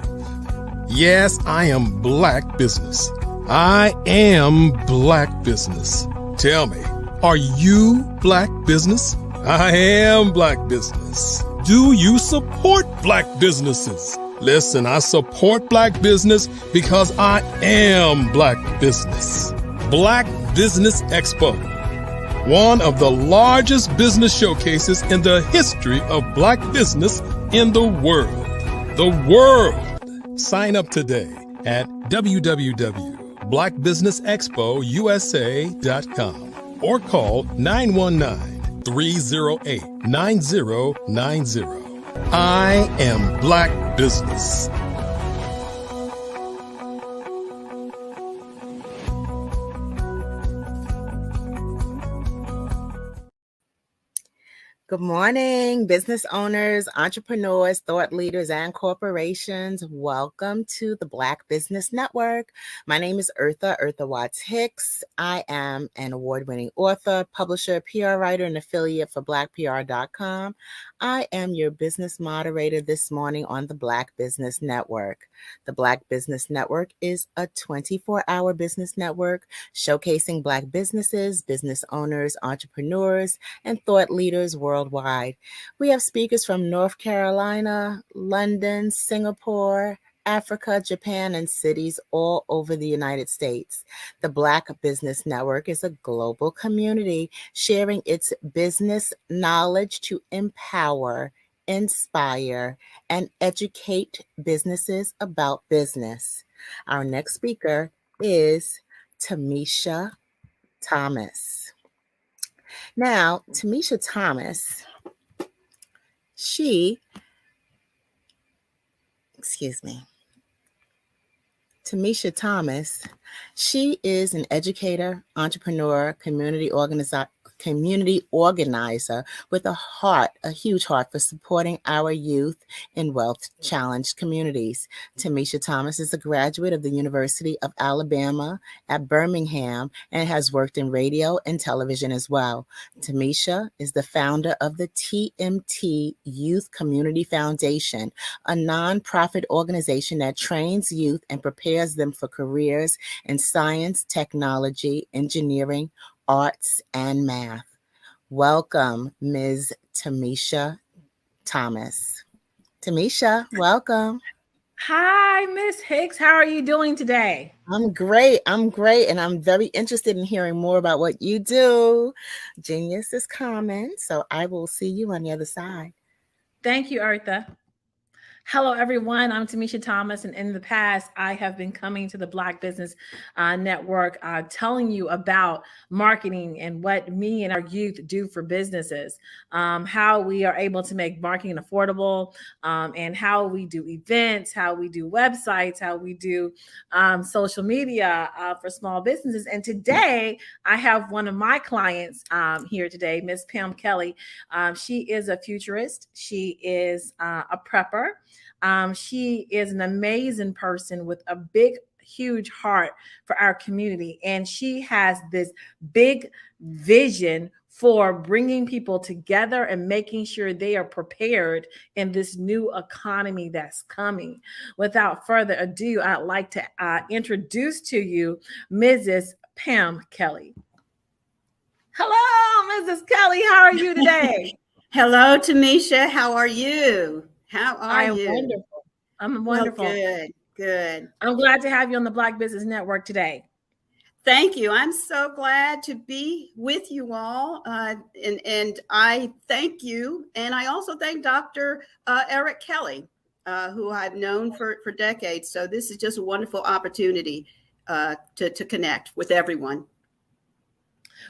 Yes, I am Black business. I am Black business. Tell me, are you Black business? I am Black business. Do you support Black businesses? Listen, I support Black business because I am Black business. Black Business Expo. One of the largest business showcases in the history of Black business in the world. The world! Sign up today at www.blackbusinessexpousa.com or call 919-308-9090. I am Black business. Good morning, business owners, entrepreneurs, thought leaders, and corporations. Welcome to the Black Business Network. My name is Eartha Watts Hicks. I am an award-winning author, publisher, PR writer, and affiliate for BlackPR.com. I am your business moderator this morning on the Black Business Network. The Black Business Network is a 24-hour business network showcasing Black businesses, business owners, entrepreneurs, and thought leaders worldwide. We have speakers from North Carolina, London, Singapore, Africa, Japan, and cities all over the United States. The Black Business Network is a global community sharing its business knowledge to empower, inspire, and educate businesses about business. Our next speaker is Tamisha Thomas. Now, Tamisha Thomas, Tamisha Thomas, she is an educator, entrepreneur, community organizer with a huge heart for supporting our youth in wealth-challenged communities. Tamisha Thomas is a graduate of the University of Alabama at Birmingham and has worked in radio and television as well. Tamisha is the founder of the TMT Youth Community Foundation, a nonprofit organization that trains youth and prepares them for careers in science, technology, engineering, arts, and math. Welcome, Ms. Tamisha Thomas. Tamisha, welcome. Hi, Miss Hicks. How are you doing today? I'm great. And I'm very interested in hearing more about what you do. Genius is coming, so I will see you on the other side. Thank you, Eartha. Hello, everyone. I'm Tamisha Thomas, and in the past, I have been coming to the Black Business Network telling you about marketing and what me and our youth do for businesses, how we are able to make marketing affordable, and how we do events, how we do websites, how we do social media for small businesses. And today, I have one of my clients here today, Miss Pam Kelly. She is a futurist. She is a prepper. She is an amazing person with a big, huge heart for our community. And she has this big vision for bringing people together and making sure they are prepared in this new economy that's coming. Without further ado, I'd like to introduce to you Mrs. Pam Kelly. Hello, Mrs. Kelly. How are you today? Hello, Tamisha. How are you? How are you? Wonderful. I'm wonderful. Well, good. I'm glad to have you on the Black Business Network today. Thank you. I'm so glad to be with you all. And I thank you. And I also thank Dr. Eric Kelly, who I've known for decades. So this is just a wonderful opportunity to connect with everyone.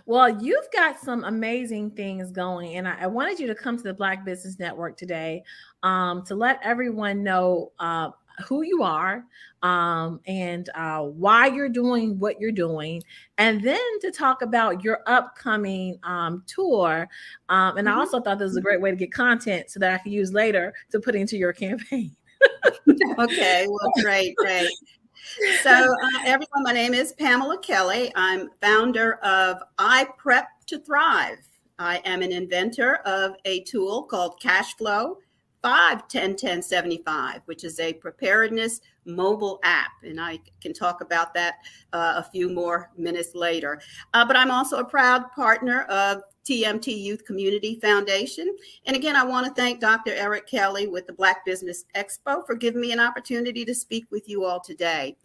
Well, you've got some amazing things going, and I wanted you to come to the Black Business Network today to let everyone know who you are and why you're doing what you're doing, and then to talk about your upcoming tour. And I also thought this was a great way to get content so that I could use later to put into your campaign. Okay, well, great. So everyone, my name is Pamela Kelly. I'm founder of I Prep to Thrive. I am an inventor of a tool called Cashflow 5-10-10-75, which is a preparedness mobile app. And I can talk about that a few more minutes later. But I'm also a proud partner of TMT Youth Community Foundation. And again, I want to thank Dr. Eric Kelly with the Black Business Expo for giving me an opportunity to speak with you all today.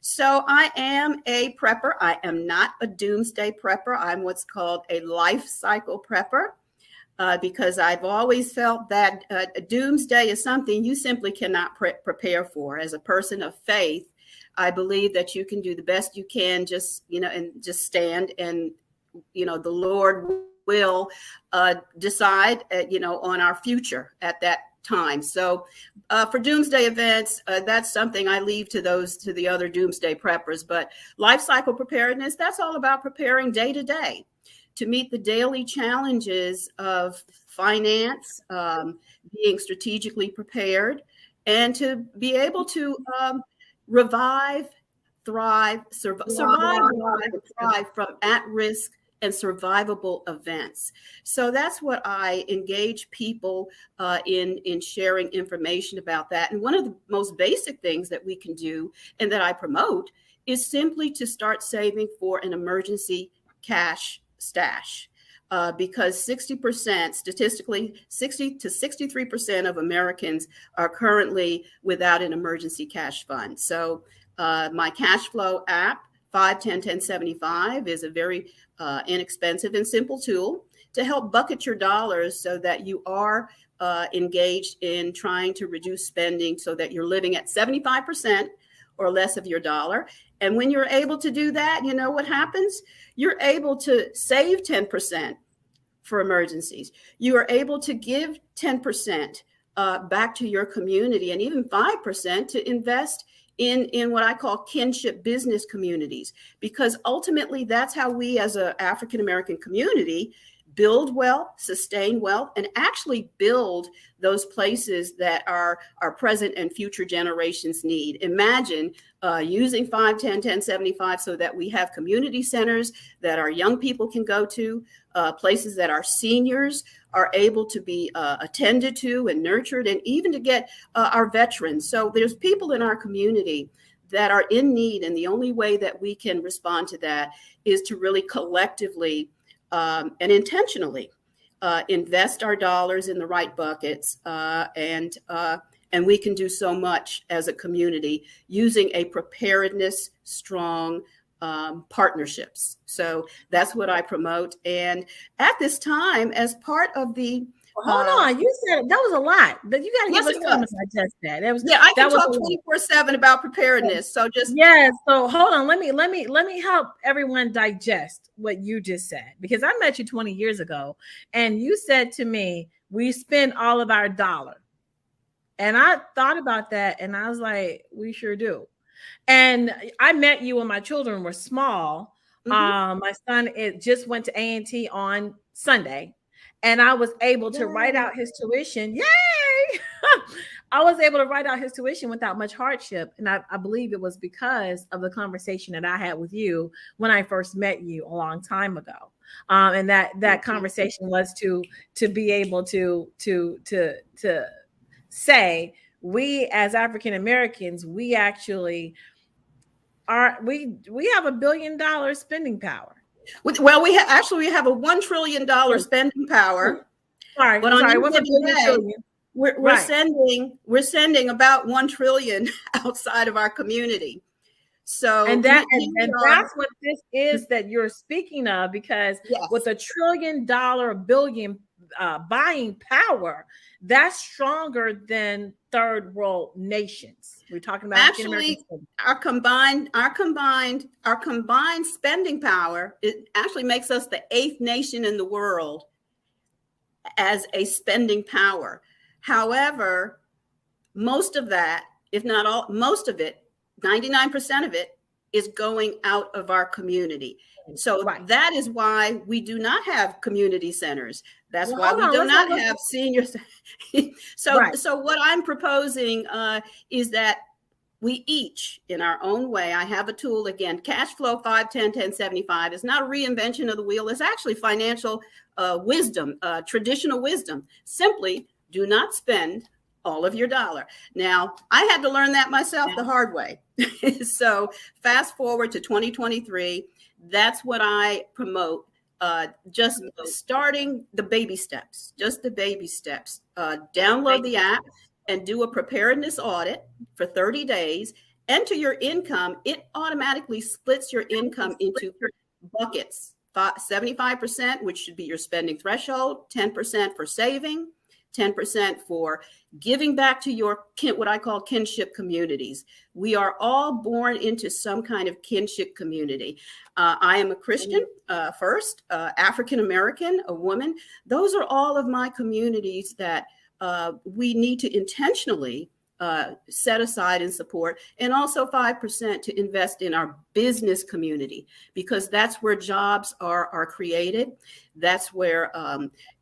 So I am a prepper. I am not a doomsday prepper. I'm what's called a life cycle prepper. Because I've always felt that doomsday is something you simply cannot prepare for. As a person of faith, I believe that you can do the best you can, just stand, and the Lord will decide on our future at that time. So for doomsday events, that's something I leave to the other doomsday preppers. But life cycle preparedness, that's all about preparing day to day. to meet the daily challenges of finance, being strategically prepared, and to be able to revive, thrive, survive from at-risk and survivable events. So that's what I engage people in sharing information about that. And one of the most basic things that we can do and that I promote is simply to start saving for an emergency cash stash. Because 60%, statistically, 60 to 63% of Americans are currently without an emergency cash fund. So my cash flow app, 5-10-10-75, is a very inexpensive and simple tool to help bucket your dollars so that you are engaged in trying to reduce spending so that you're living at 75% or less of your dollar. And when you're able to do that, you know what happens? You're able to save 10% for emergencies. You are able to give 10% back to your community, and even 5% to invest in what I call kinship business communities, because ultimately that's how we as an African-American community build wealth, sustain wealth, and actually build those places that our present and future generations need. Imagine using 5-10-10-75 so that we have community centers that our young people can go to, places that our seniors are able to be attended to and nurtured, and even to get our veterans. So there's people in our community that are in need, and the only way that we can respond to that is to really collectively and intentionally invest our dollars in the right buckets, and we can do so much as a community using a preparedness strong partnerships. So that's what I promote. And at this time, as part of the hold on, you said that was a lot, but you got to give us time to digest that. That was, yeah, I can that talk 24/7 about preparedness. So just so hold on, let me help everyone digest what you just said, because I met you 20 years ago, and you said to me, "We spend all of our dollar," and I thought about that, and I was like, "We sure do." And I met you when my children were small. My son just went to A&T on Sunday, and I was able to write out his tuition. Yay! I was able to write out his tuition without much hardship. And I believe it was because of the conversation that I had with you when I first met you a long time ago. And that conversation was to be able to say, we as African Americans, we actually we have $1 billion spending power. Well, we have a $1 trillion spending power. Sorry, but on we're sending about $1 trillion outside of our community. So that's what this is that you're speaking of, because with $1 trillion billion buying power, that's stronger than third world nations. We're talking about actually our combined spending power. It actually makes us the 8th nation in the world as a spending power. However, most of that, if not all, most of it, 99% of it, is going out of our community. So that is why we do not have community centers. That's why we do not have seniors. So what I'm proposing is that we each, in our own way, I have a tool, again, cash flow 5-10-10-75 is not a reinvention of the wheel. It's actually financial wisdom, traditional wisdom. Simply do not spend all of your dollar. Now, I had to learn that myself the hard way. So fast forward to 2023, that's what I promote. Just starting the baby steps, download the app and do a preparedness audit for 30 days. Enter your income. It automatically splits your income into buckets. 75%, which should be your spending threshold, 10% for saving, 10% for giving back to your what I call kinship communities. We are all born into some kind of kinship community. I am a Christian first, African-American, a woman. Those are all of my communities that we need to intentionally set aside in support, and also 5% to invest in our business community, because that's where jobs are created. That's where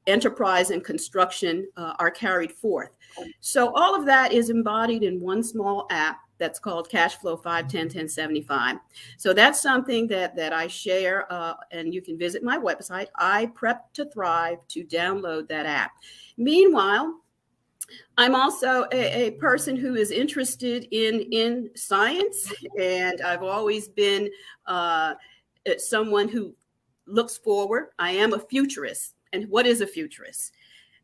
enterprise and construction are carried forth. So all of that is embodied in one small app that's called Cashflow 5101075. So that's something that I share, and you can visit my website, iPrep2Thrive, to download that app. Meanwhile, I'm also a person who is interested in science, and I've always been someone who looks forward. I am a futurist. And what is a futurist?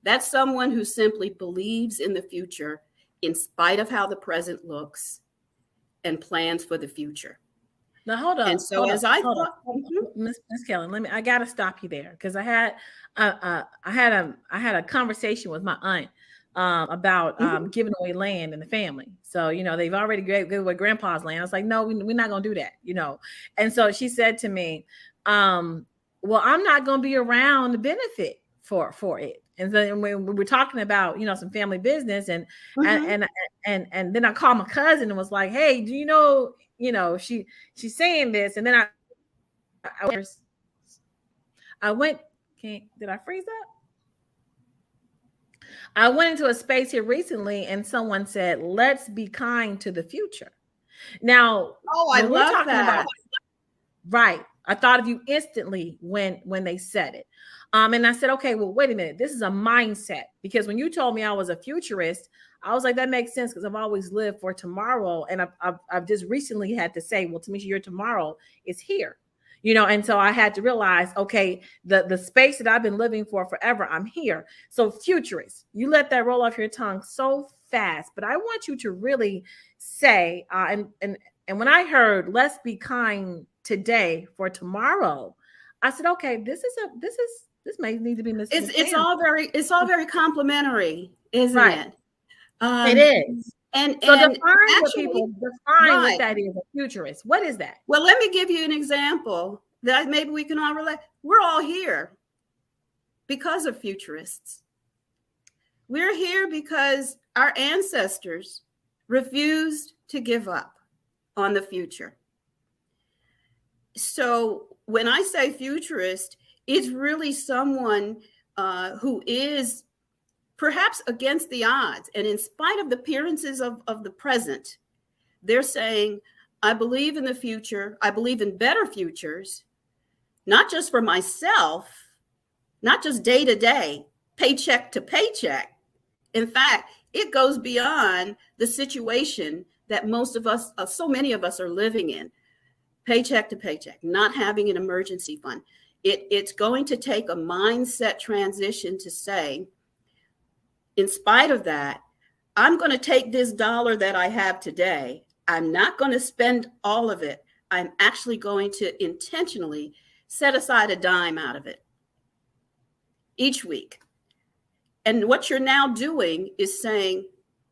That's someone who simply believes in the future in spite of how the present looks and plans for the future. Now hold on. And so I thought, Miss Kellen, I got to stop you there, because I had a conversation with my aunt about giving away land in the family. So, they've already gave away grandpa's land. I was like, no, we're not going to do that, And so she said to me, well, I'm not going to be around to benefit for it. And then when we were talking about, some family business and then I called my cousin and was like, hey, do you know, she's saying this. And then I went, did I freeze up? I went into a space here recently and someone said, let's be kind to the future. Now, I love that. Right. I thought of you instantly when they said it. And I said, okay, well, wait a minute. This is a mindset, because when you told me I was a futurist, I was like, that makes sense, because I've always lived for tomorrow. And I've just recently had to say, well, Tamisha, your tomorrow is here. And so I had to realize, okay, the space that I've been living for forever, I'm here. So futurist, you let that roll off your tongue so fast, but I want you to really say, and when I heard, let's be kind today for tomorrow, I said, okay, this may need to be Miss. It's all very complimentary, isn't it? It is. And so define what that is, a futurist. What is that? Well, let me give you an example that maybe we can all relate. We're all here because of futurists. We're here because our ancestors refused to give up on the future. So when I say futurist, it's really someone who is perhaps against the odds. And in spite of the appearances of the present, they're saying, I believe in the future. I believe in better futures, not just for myself, not just day to day, paycheck to paycheck. In fact, it goes beyond the situation that most of us, so many of us are living in, paycheck to paycheck, not having an emergency fund. It's going to take a mindset transition to say, in spite of that, I'm going to take this dollar that I have today. I'm not going to spend all of it. I'm actually going to intentionally set aside a dime out of it each week. And what you're now doing is saying,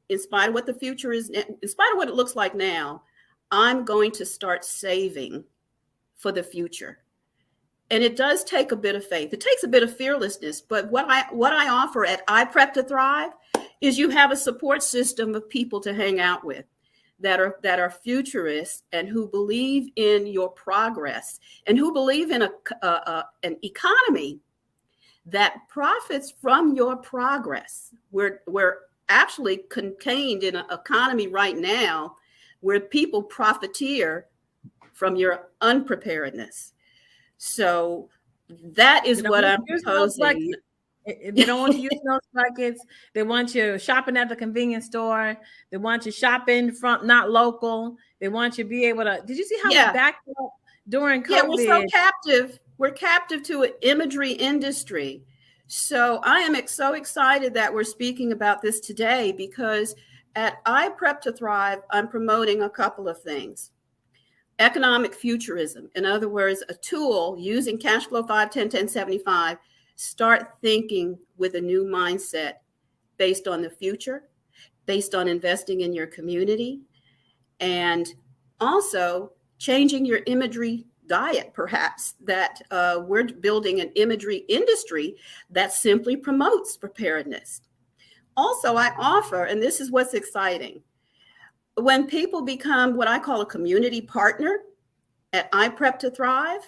in spite of what the future is, in spite of what it looks like now, I'm going to start saving for the future. And it does take a bit of faith. It takes a bit of fearlessness. But what I offer at iPrep2Thrive is you have a support system of people to hang out with that are futurists and who believe in your progress and who believe in an economy that profits from your progress. We're actually contained in an economy right now where people profiteer from your unpreparedness. So that is what I'm proposing. They don't want you using those buckets. They want you shopping at the convenience store. They want you shopping from not local. They want you to be able to. Did you see how we backed up during COVID? Yeah, we're so captive. We're captive to an imagery industry. So I am so excited that we're speaking about this today, because at iPrep2Thrive, I'm promoting a couple of things. Economic futurism. In other words, a tool using Cashflow 5101075. Start thinking with a new mindset based on the future, based on investing in your community, and also changing your imagery diet, perhaps, that we're building an imagery industry that simply promotes preparedness. Also, I offer, and this is what's exciting, when people become what I call a community partner at iPrep to Thrive,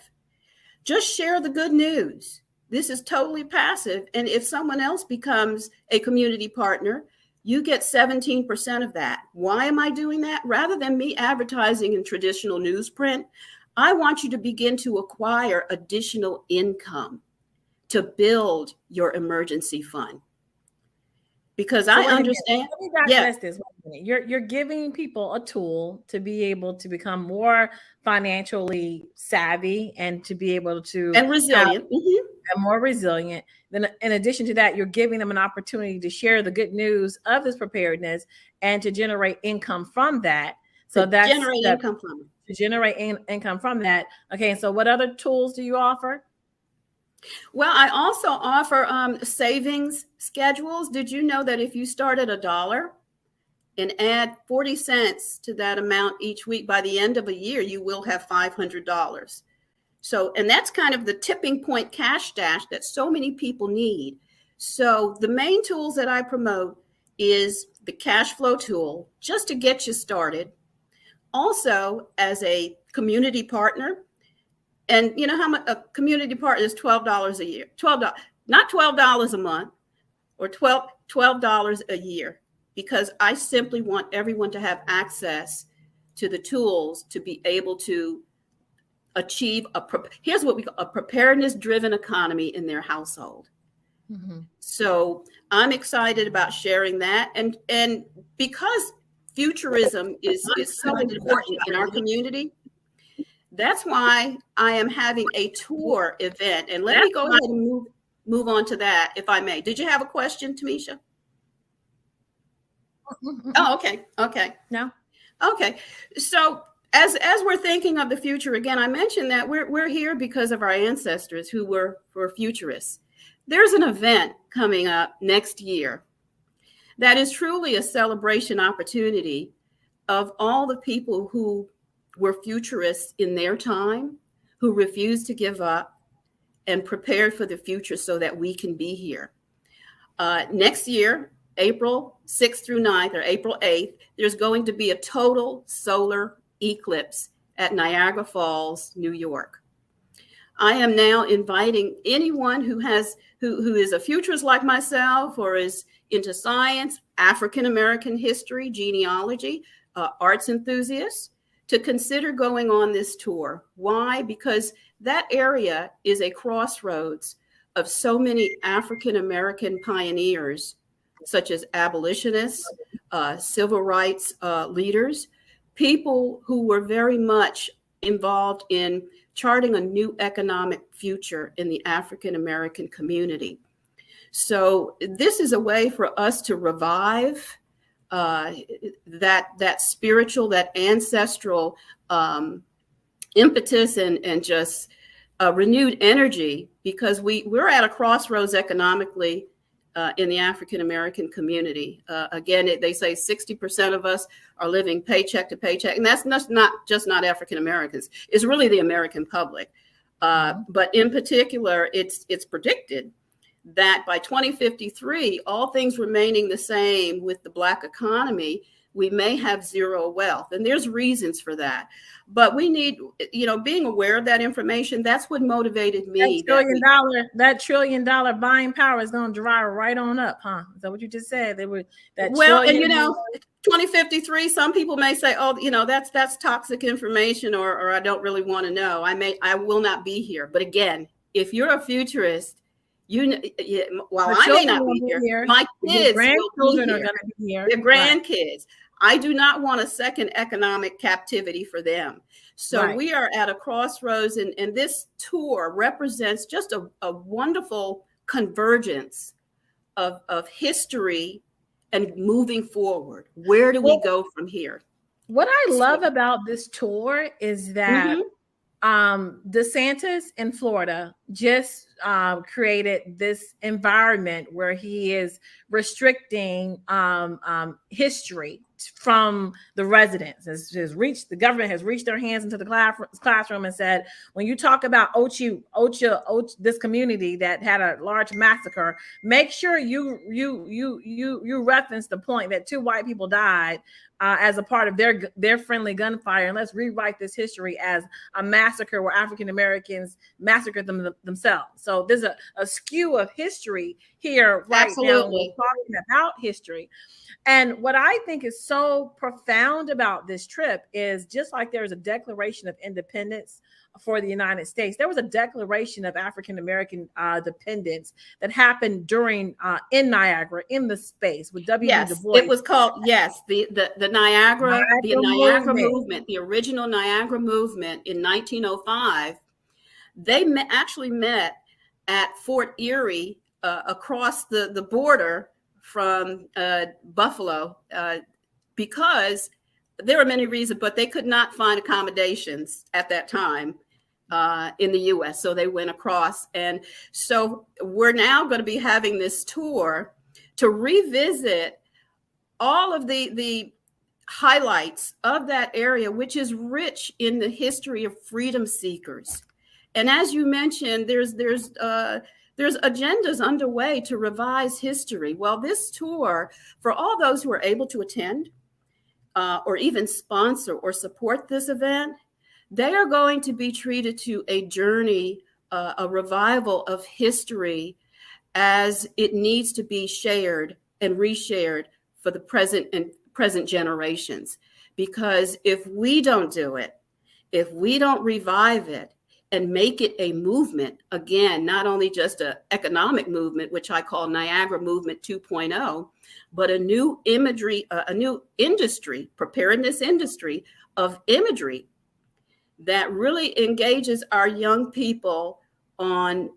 just share the good news. This is totally passive. And if someone else becomes a community partner, you get 17% of that. Why am I doing that? Rather than me advertising in traditional newsprint, I want you to begin to acquire additional income to build your emergency fund. Because So I wait a minute. understand. Let me digest this. Wait a minute. You're giving people a tool to be able to become more financially savvy and to be able to And resilient. and more resilient. Then in addition to that, you're giving them an opportunity to share the good news of this preparedness and to generate income from that. So that's generate income from it. to generate income from that. Okay, so what other tools do you offer? Well, I also offer savings schedules. Did you know that if you start at $1 and add 40 cents to that amount each week, by the end of a year, you will have $500. So, and that's kind of the tipping point cash stash that so many people need. So the main tools that I promote is the cash flow tool, just to get you started. Also, as a community partner, and you know how much a community partner is? $12 a year. $12, not $12 a month, or $12 a year, because I simply want everyone to have access to the tools to be able to achieve here's what we call a preparedness-driven economy in their household. Mm-hmm. So I'm excited about sharing that, and because futurism is so important in our community. That's why I am having a tour event. And let me go ahead and move on to that, if I may. Did you have a question, Tamisha? Oh, okay. Okay. No. Okay. So as we're thinking of the future, again, I mentioned that we're here because of our ancestors who were futurists. There's an event coming up next year that is truly a celebration opportunity of all the people who were futurists in their time, who refused to give up and prepared for the future so that we can be here. Next year, April 6th through 9th, or April 8th, there's going to be a total solar eclipse at Niagara Falls, New York. I am now inviting anyone who is a futurist like myself, or is into science, African American history, genealogy, arts enthusiasts, to consider going on this tour. Why? Because that area is a crossroads of so many African American pioneers, such as abolitionists, civil rights leaders, people who were very much involved in charting a new economic future in the African American community. So this is a way for us to revive that spiritual, that ancestral impetus and just renewed energy, because we're at a crossroads economically in the African American community. Again, they say 60% of us are living paycheck to paycheck, and that's not just African Americans. It's really the American public. But in particular, it's predicted that by 2053, all things remaining the same with the Black economy, we may have zero wealth. And there's reasons for that. But we need, being aware of that information. That's what motivated me. That $1 trillion buying power is going to dry right on up, huh? Is that what you just said? 2053, some people may say, oh, that's toxic information, or I don't really want to know. I will not be here. But again, if you're a futurist, while I may not be here, my kids will be here. Are going to be here. Their grandkids. I do not want a second economic captivity for them. So we are at a crossroads, and this tour represents just a wonderful convergence of history and moving forward. Where do we go from here? What I love about this tour is that DeSantis in Florida just created this environment where he is restricting history from the residents. The government has reached their hands into the classroom and said, when you talk about Ocho, this community that had a large massacre, make sure you reference the point that 2 white people died as a part of their friendly gunfire, and let's rewrite this history as a massacre where African Americans massacred themselves. So there's a skew of history here right now. We're talking about history. And what I think is so profound about this trip is, just like there was a Declaration of Independence for the United States, there was a Declaration of African American Dependence that happened during in Niagara, in the space with W. Yes, Du Bois. it was called the Niagara movement, the original Niagara movement in 1905. They actually met at Fort Erie across the border from Buffalo because there were many reasons, but they could not find accommodations at that time in the U.S. So they went across. And so we're now going to be having this tour to revisit all of the highlights of that area, which is rich in the history of freedom seekers. And as you mentioned, there's agendas underway to revise history. Well, this tour, for all those who are able to attend or even sponsor or support this event, they are going to be treated to a journey, a revival of history as it needs to be shared and reshared for the present generations. Because if we don't do it, if we don't revive it and make it a movement, again, not only just an economic movement, which I call Niagara Movement 2.0, but a new imagery, a new industry, preparedness industry of imagery that really engages our young people on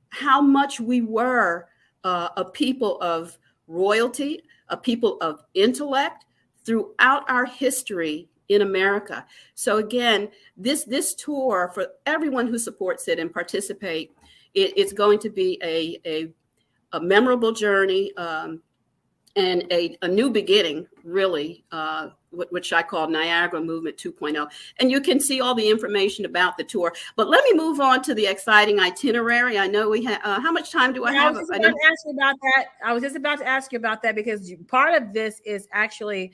how much we were a people of royalty, a people of intellect throughout our history in America. So again, this tour, for everyone who supports it and participate, it's going to be a memorable journey and a new beginning, really, which I call Niagara Movement 2.0. And you can see all the information about the tour. But let me move on to the exciting itinerary. I know we have, how much time do I have? I was just about to ask you about that, because part of this is actually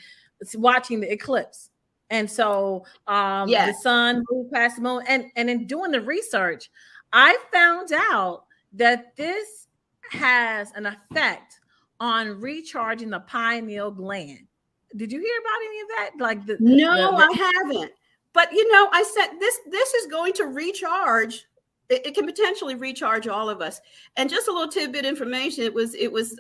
watching the eclipse. And so the sun moved past the moon. And in doing the research, I found out that this has an effect on recharging the pineal gland. Did you hear about any of that? No, I haven't. But you know, I said this is going to recharge. It can potentially recharge all of us. And just a little tidbit information. It was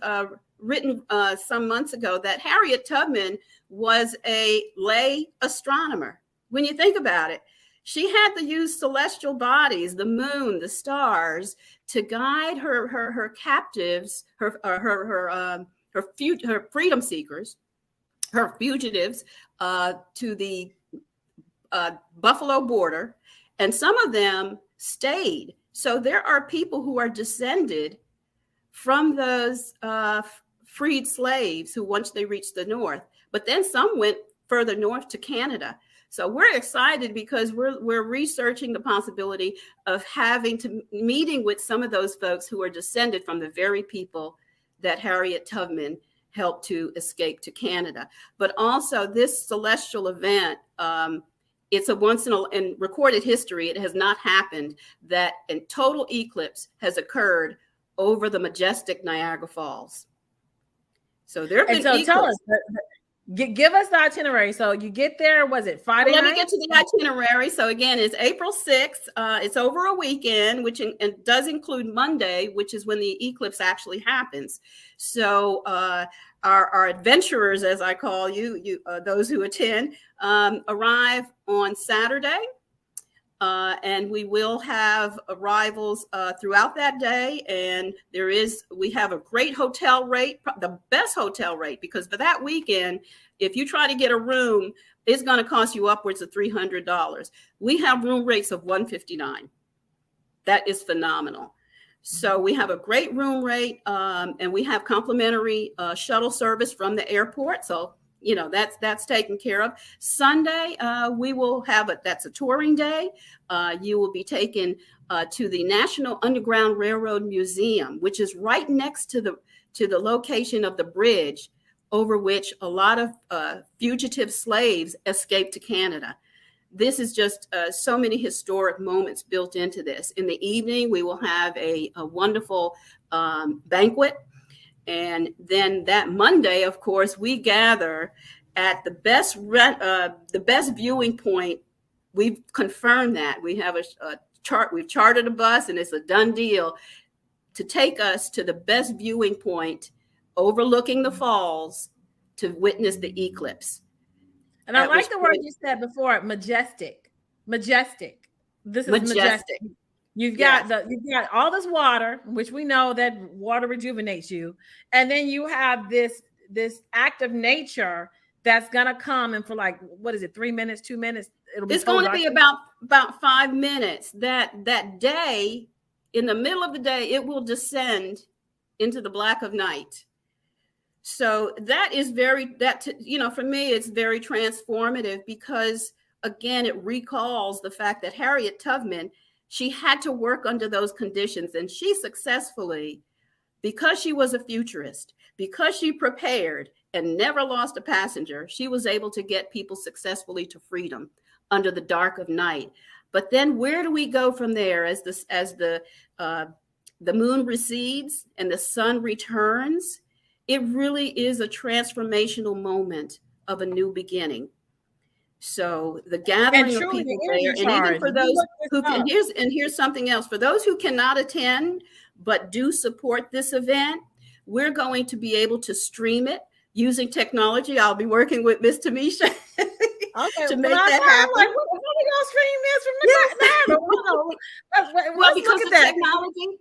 written some months ago that Harriet Tubman was a lay astronomer. When you think about it, she had to use celestial bodies, the moon, the stars, to guide her captives, her freedom seekers, her fugitives to the Buffalo border, and some of them stayed. So there are people who are descended from those freed slaves who, once they reached the north, but then some went further north to Canada. So we're excited because we're researching the possibility of meeting with some of those folks who are descended from the very people that Harriet Tubman helped to escape to Canada. But also this celestial event, it's a once in recorded history. It has not happened that a total eclipse has occurred over the majestic Niagara Falls. So there have been eclipses. Tell us, give us the itinerary. So you get there, was it Friday night? Let me get to the itinerary. So again, it's April 6th. It's over a weekend, which does include Monday, which is when the eclipse actually happens. So our adventurers, as I call you those who attend, arrive on Saturday. And we will have arrivals throughout that day. And we have a great hotel rate, the best hotel rate, because for that weekend, if you try to get a room, it's going to cost you upwards of $300. We have room rates of $159. That is phenomenal. So we have a great room rate, and we have complimentary shuttle service from the airport. So you know, that's taken care of. Sunday, we will have that's a touring day. You will be taken to the National Underground Railroad Museum, which is right next to the location of the bridge over which a lot of fugitive slaves escaped to Canada. This is just so many historic moments built into this. In the evening, we will have a wonderful banquet. And then that Monday, of course, we gather at the best viewing point. We've confirmed that. We have a chart. We've chartered a bus, and it's a done deal to take us to the best viewing point overlooking the falls to witness the eclipse. And I like the word you said before, majestic. Majestic. This is majestic. You've got you've got all this water, which we know that water rejuvenates you, and then you have this act of nature that's gonna come, and for like, what is it, 3 minutes, 2 minutes? It's going to be about 5 minutes. That day, in the middle of the day, it will descend into the black of night. So that is for me, it's very transformative, because again, it recalls the fact that Harriet Tubman, she had to work under those conditions, and she successfully, because she was a futurist, because she prepared and never lost a passenger, she was able to get people successfully to freedom under the dark of night. But then where do we go from there as the moon recedes and the sun returns? It really is a transformational moment of a new beginning. So the gathering of people there, and even for those who can, here's something else. For those who cannot attend but do support this event, we're going to be able to stream it using technology. I'll be working with Miss Tamisha to make that happen. Like, what are we gonna stream this from the Well, because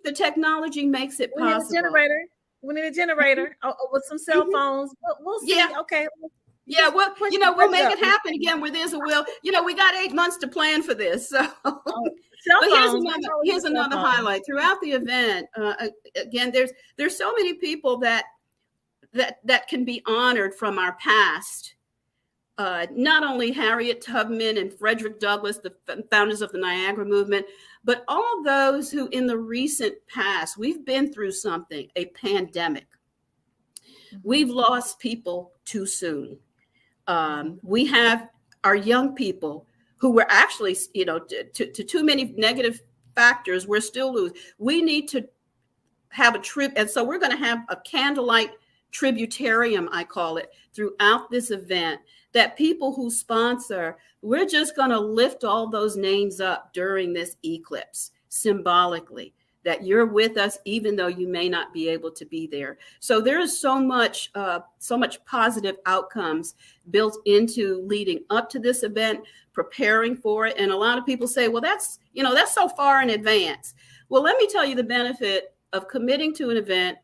the technology makes it possible. We need a generator with some cell phones. We'll see. Yeah. Okay. Yeah, well, we'll make it happen again where there's a will. We got 8 months to plan for this. So, but here's another highlight throughout the event. Again, there's so many people that can be honored from our past. Not only Harriet Tubman and Frederick Douglass, the founders of the Niagara Movement, but all those who in the recent past, we've been through something, a pandemic. We've lost people too soon. We have our young people who were actually, to too many negative factors, we're still losing. We need to have a trip. And so we're going to have a candlelight tributarium, I call it, throughout this event, that people who sponsor, we're just going to lift all those names up during this eclipse symbolically, that you're with us, even though you may not be able to be there. So there is so much positive outcomes built into leading up to this event, preparing for it. And a lot of people say, well, that's so far in advance. Well, let me tell you the benefit of committing to an event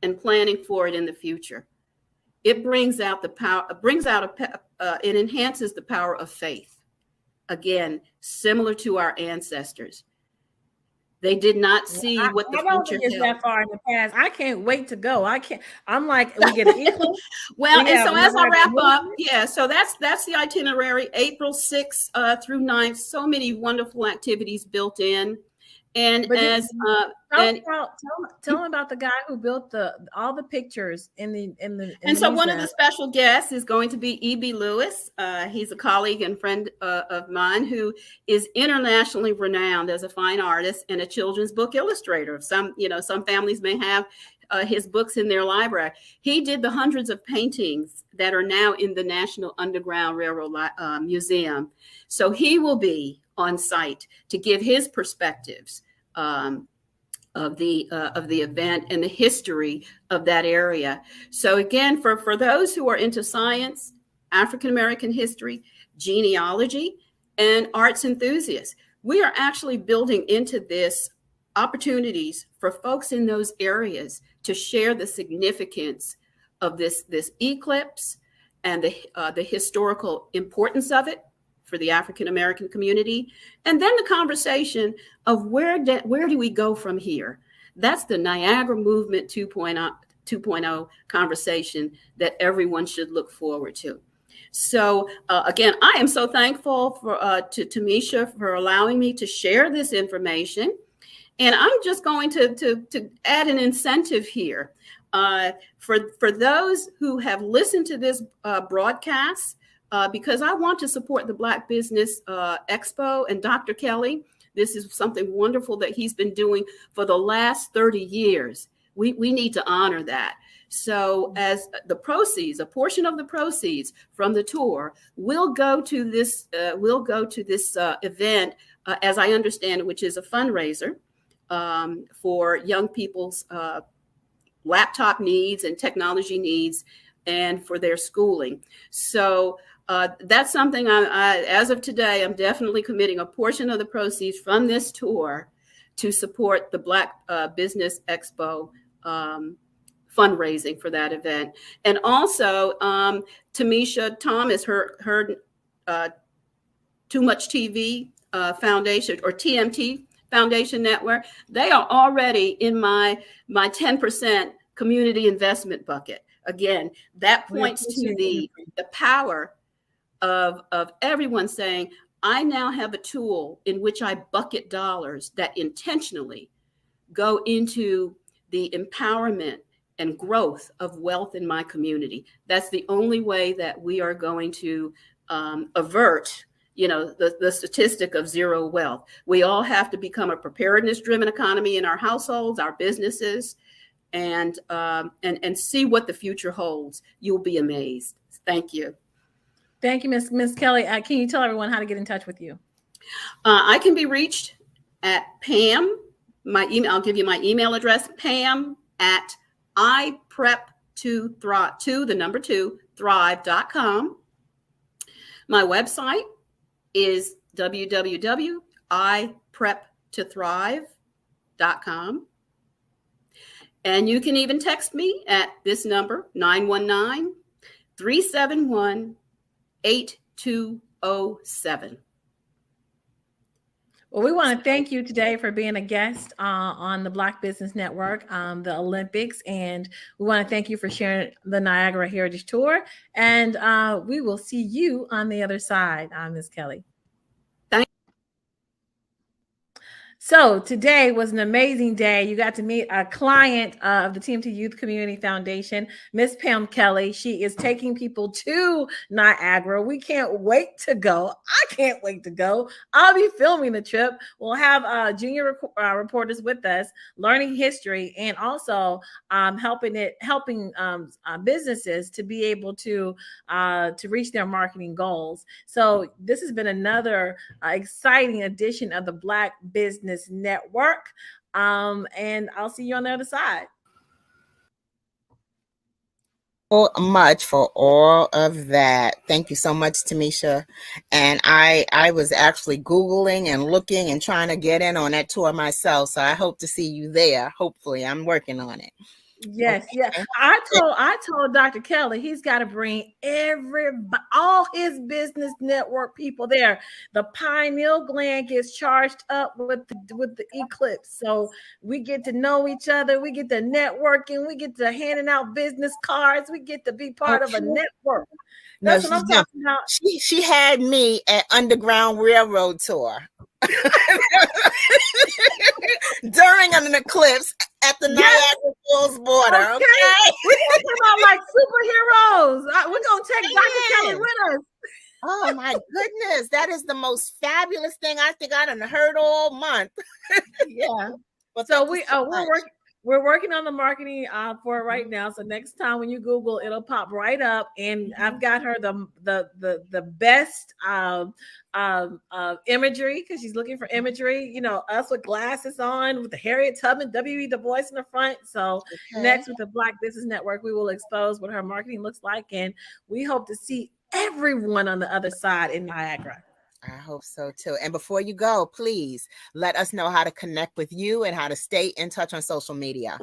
and planning for it in the future. It brings out the power, it enhances the power of faith. Again, similar to our ancestors. They did not see what the future held. That far in the past. I can't wait to go. I'm like, we get an eclipse. Well, and so as I wrap up, so that's the itinerary, April 6th through 9th. So many wonderful activities built in. And tell them about the guy who built all the pictures in the so one of the special guests is going to be E.B. Lewis. He's a colleague and friend of mine who is internationally renowned as a fine artist and a children's book illustrator. Some families may have his books in their library. He did the hundreds of paintings that are now in the National Underground Railroad Museum. So he will be on site to give his perspectives of the event and the history of that area. So again, for those who are into science, African American history, genealogy, and arts enthusiasts, we are actually building into this opportunities for folks in those areas to share the significance of this eclipse and the historical importance of it for the African American community, and then the conversation of where do we go from here? That's the Niagara Movement 2.0 conversation that everyone should look forward to. So again, I am so thankful to Tamisha for allowing me to share this information, and I'm just going to add an incentive here. For those who have listened to this broadcast, because I want to support the Black Business Expo and Dr. Kelly, this is something wonderful that he's been doing for the last 30 years. We need to honor that. So as the proceeds, a portion of the proceeds from the tour will go to this event, as I understand it, which is a fundraiser for young people's laptop needs and technology needs and for their schooling. So that's something I, as of today, I'm definitely committing a portion of the proceeds from this tour to support the Black Business Expo fundraising for that event. And also, Tamisha Thomas, her Too Much TV Foundation, or TMT Foundation Network, they are already in my 10% community investment bucket. Again, that points to the power of everyone saying, I now have a tool in which I bucket dollars that intentionally go into the empowerment and growth of wealth in my community. That's the only way that we are going to avert, the statistic of zero wealth. We all have to become a preparedness-driven economy in our households, our businesses, and see what the future holds. You'll be amazed. Thank you. Thank you, Miss Kelly. Can you tell everyone how to get in touch with you? I can be reached at Pam. My email. I'll give you my email address. Pam at iprep2thrive.com. My website is www.iprep2thrive.com. And you can even text me at this number, 919-371-8207. Well, we want to thank you today for being a guest on the Black Business Network, the Olympics, and we want to thank you for sharing the Niagara Heritage Tour. And we will see you on the other side, Ms. Kelly. So today was an amazing day. You got to meet a client of the TMT Youth Community Foundation, Miss Pam Kelly. She is taking people to Niagara. We can't wait to go. I can't wait to go. I'll be filming the trip. We'll have junior reporters with us, learning history, and also helping businesses to be able to reach their marketing goals. So this has been another exciting edition of the Black Business Network, and I'll see you on the other side. So much for all of that. Thank you so much, Tamisha. And I was actually Googling and looking and trying to get in on that tour myself, so I hope to see you there. Hopefully, I'm working on it. Yes, yeah. I told Dr. Kelly he's got to bring all his business network people there. The pineal gland gets charged up with the eclipse, so we get to know each other. We get to networking. We get to handing out business cards. We get to be part of a network. That's what I'm talking about. She had me at Underground Railroad tour during an eclipse at the Niagara Falls border. Okay. We're talking about like superheroes. We're gonna take Dr. Kelly with us. Oh my goodness, that is the most fabulous thing I think I done heard all month. Yeah. But so we're working on the marketing for it right now. So next time when you Google, it'll pop right up. And I've got her the best imagery, because she's looking for imagery. Us with glasses on, with the Harriet Tubman, W.E. Du Bois in the front. So next with the Black Business Network, we will expose what her marketing looks like, and we hope to see everyone on the other side in Niagara. I hope so too. And before you go, please let us know how to connect with you and how to stay in touch on social media.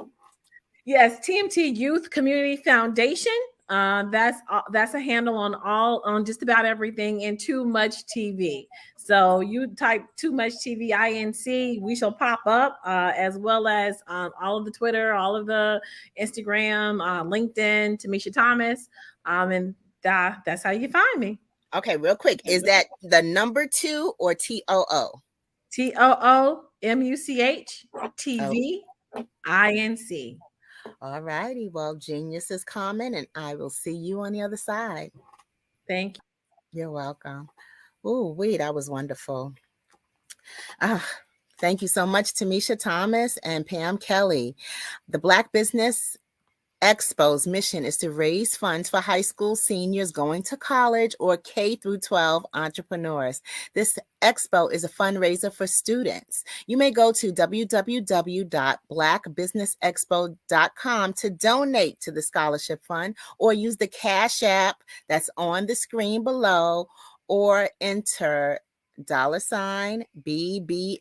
Yes, TMT Youth Community Foundation. That's a handle on just about everything, and Too Much TV. So you type Too Much TV INC, we shall pop up, as well as all of the Twitter, all of the Instagram, LinkedIn, Tamisha Thomas, and that's how you find me. Okay, real quick. Is that the number 2 or TOO? TOO MUCH TV INC. All righty. Well, Genius is coming, and I will see you on the other side. Thank you. You're welcome. Oh, wait, that was wonderful. Thank you so much, Tamisha Thomas and Pam Kelly. The Black Business Expo's mission is to raise funds for high school seniors going to college or K through 12 entrepreneurs. This expo is a fundraiser for students. You may go to www.blackbusinessexpo.com to donate to the scholarship fund, or use the Cash App that's on the screen below, or enter $BBXUSA.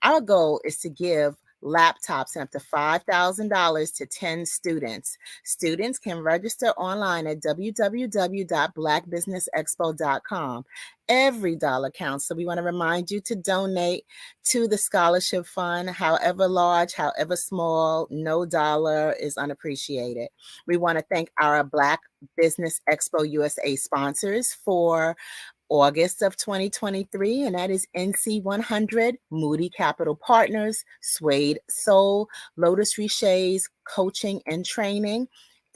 Our goal is to give laptops and up to $5,000 to 10 students. Students can register online at www.blackbusinessexpo.com. Every dollar counts, so we want to remind you to donate to the scholarship fund, however large, however small. No dollar is unappreciated. We want to thank our Black Business Expo USA sponsors for August of 2023, and that is NC 100, Moody Capital Partners, Suede Soul, Lotus Riche's Coaching and Training,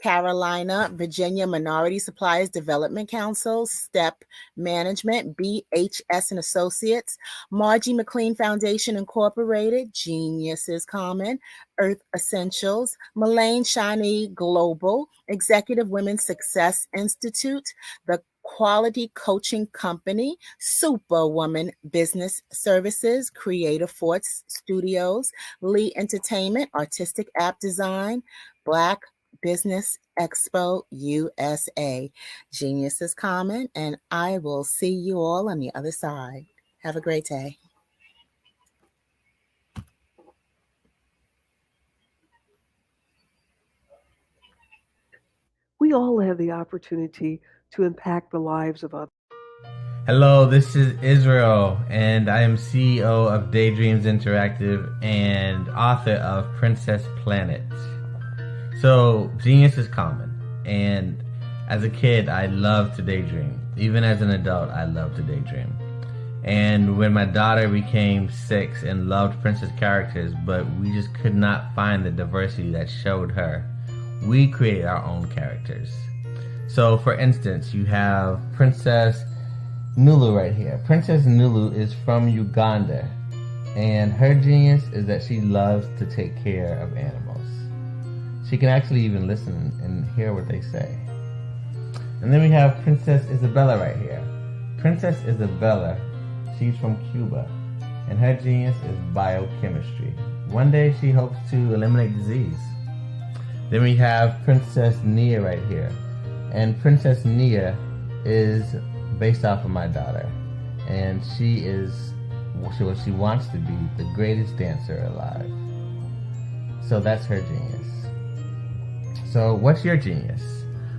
Carolina, Virginia Minority Suppliers Development Council, STEP Management, BHS and Associates, Margie McLean Foundation Incorporated, Genius is Common, Earth Essentials, Mullane Shani Global, Executive Women's Success Institute, the Quality Coaching Company, Superwoman Business Services, Creative Force Studios, Lee Entertainment, Artistic App Design, Black Business Expo USA. Genius is Common, and I will see you all on the other side. Have a great day. We all have the opportunity to impact the lives of others. Hello, this is Israel, and I am CEO of Daydreams Interactive and author of Princess Planet. So, genius is common, and as a kid, I loved to daydream. Even as an adult, I love to daydream. And when my daughter became 6 and loved princess characters, but we just could not find the diversity that showed her, we created our own characters. So, for instance, you have Princess Nulu right here. Princess Nulu is from Uganda, and her genius is that she loves to take care of animals. She can actually even listen and hear what they say. And then we have Princess Isabella right here. Princess Isabella, she's from Cuba, and her genius is biochemistry. One day she hopes to eliminate disease. Then we have Princess Nia right here. And Princess Nia is based off of my daughter. And she is what she wants to be, the greatest dancer alive. So that's her genius. So what's your genius?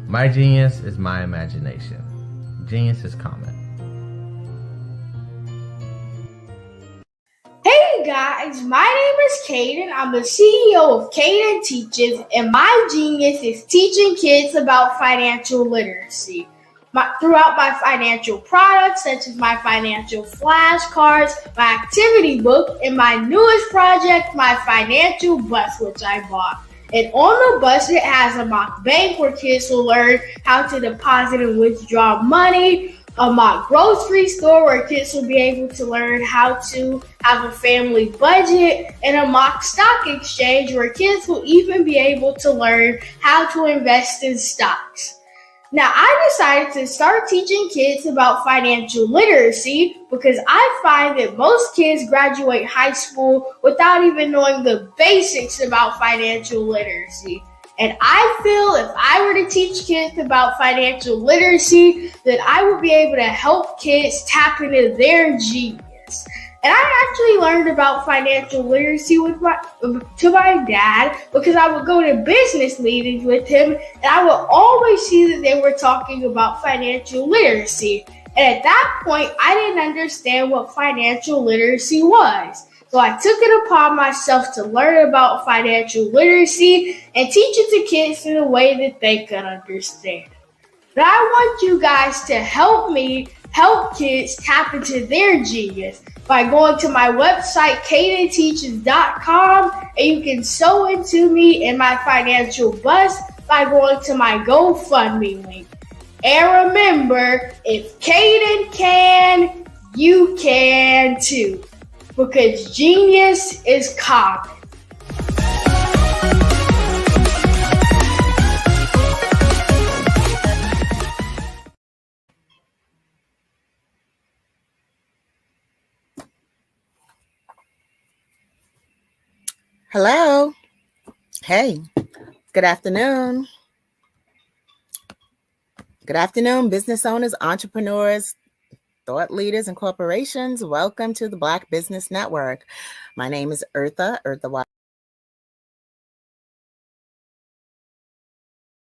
My genius is my imagination. Genius is common. Hey guys, my name is Caden. I'm the CEO of Caden Teaches, and my genius is teaching kids about financial literacy. Throughout my financial products, such as my financial flashcards, my activity book, and my newest project, my financial bus, which I bought. And on the bus, it has a mock bank where kids will learn how to deposit and withdraw money, a mock grocery store where kids will be able to learn how to have a family budget, and a mock stock exchange where kids will even be able to learn how to invest in stocks. Now, I decided to start teaching kids about financial literacy because I find that most kids graduate high school without even knowing the basics about financial literacy. And I feel if I were to teach kids about financial literacy, that I would be able to help kids tap into their genius. And I actually learned about financial literacy to my dad because I would go to business meetings with him, and I would always see that they were talking about financial literacy. And at that point, I didn't understand what financial literacy was. So I took it upon myself to learn about financial literacy and teach it to kids in a way that they could understand. But I want you guys to help me help kids tap into their genius by going to my website, cadenteaches.com, and you can sew into me in my financial bust by going to my GoFundMe link. And remember, if Caden can, you can too, because genius is common. Hello. Hey, good afternoon. Good afternoon, business owners, entrepreneurs, thought leaders, and corporations. Welcome to the Black Business Network. My name is Eartha White.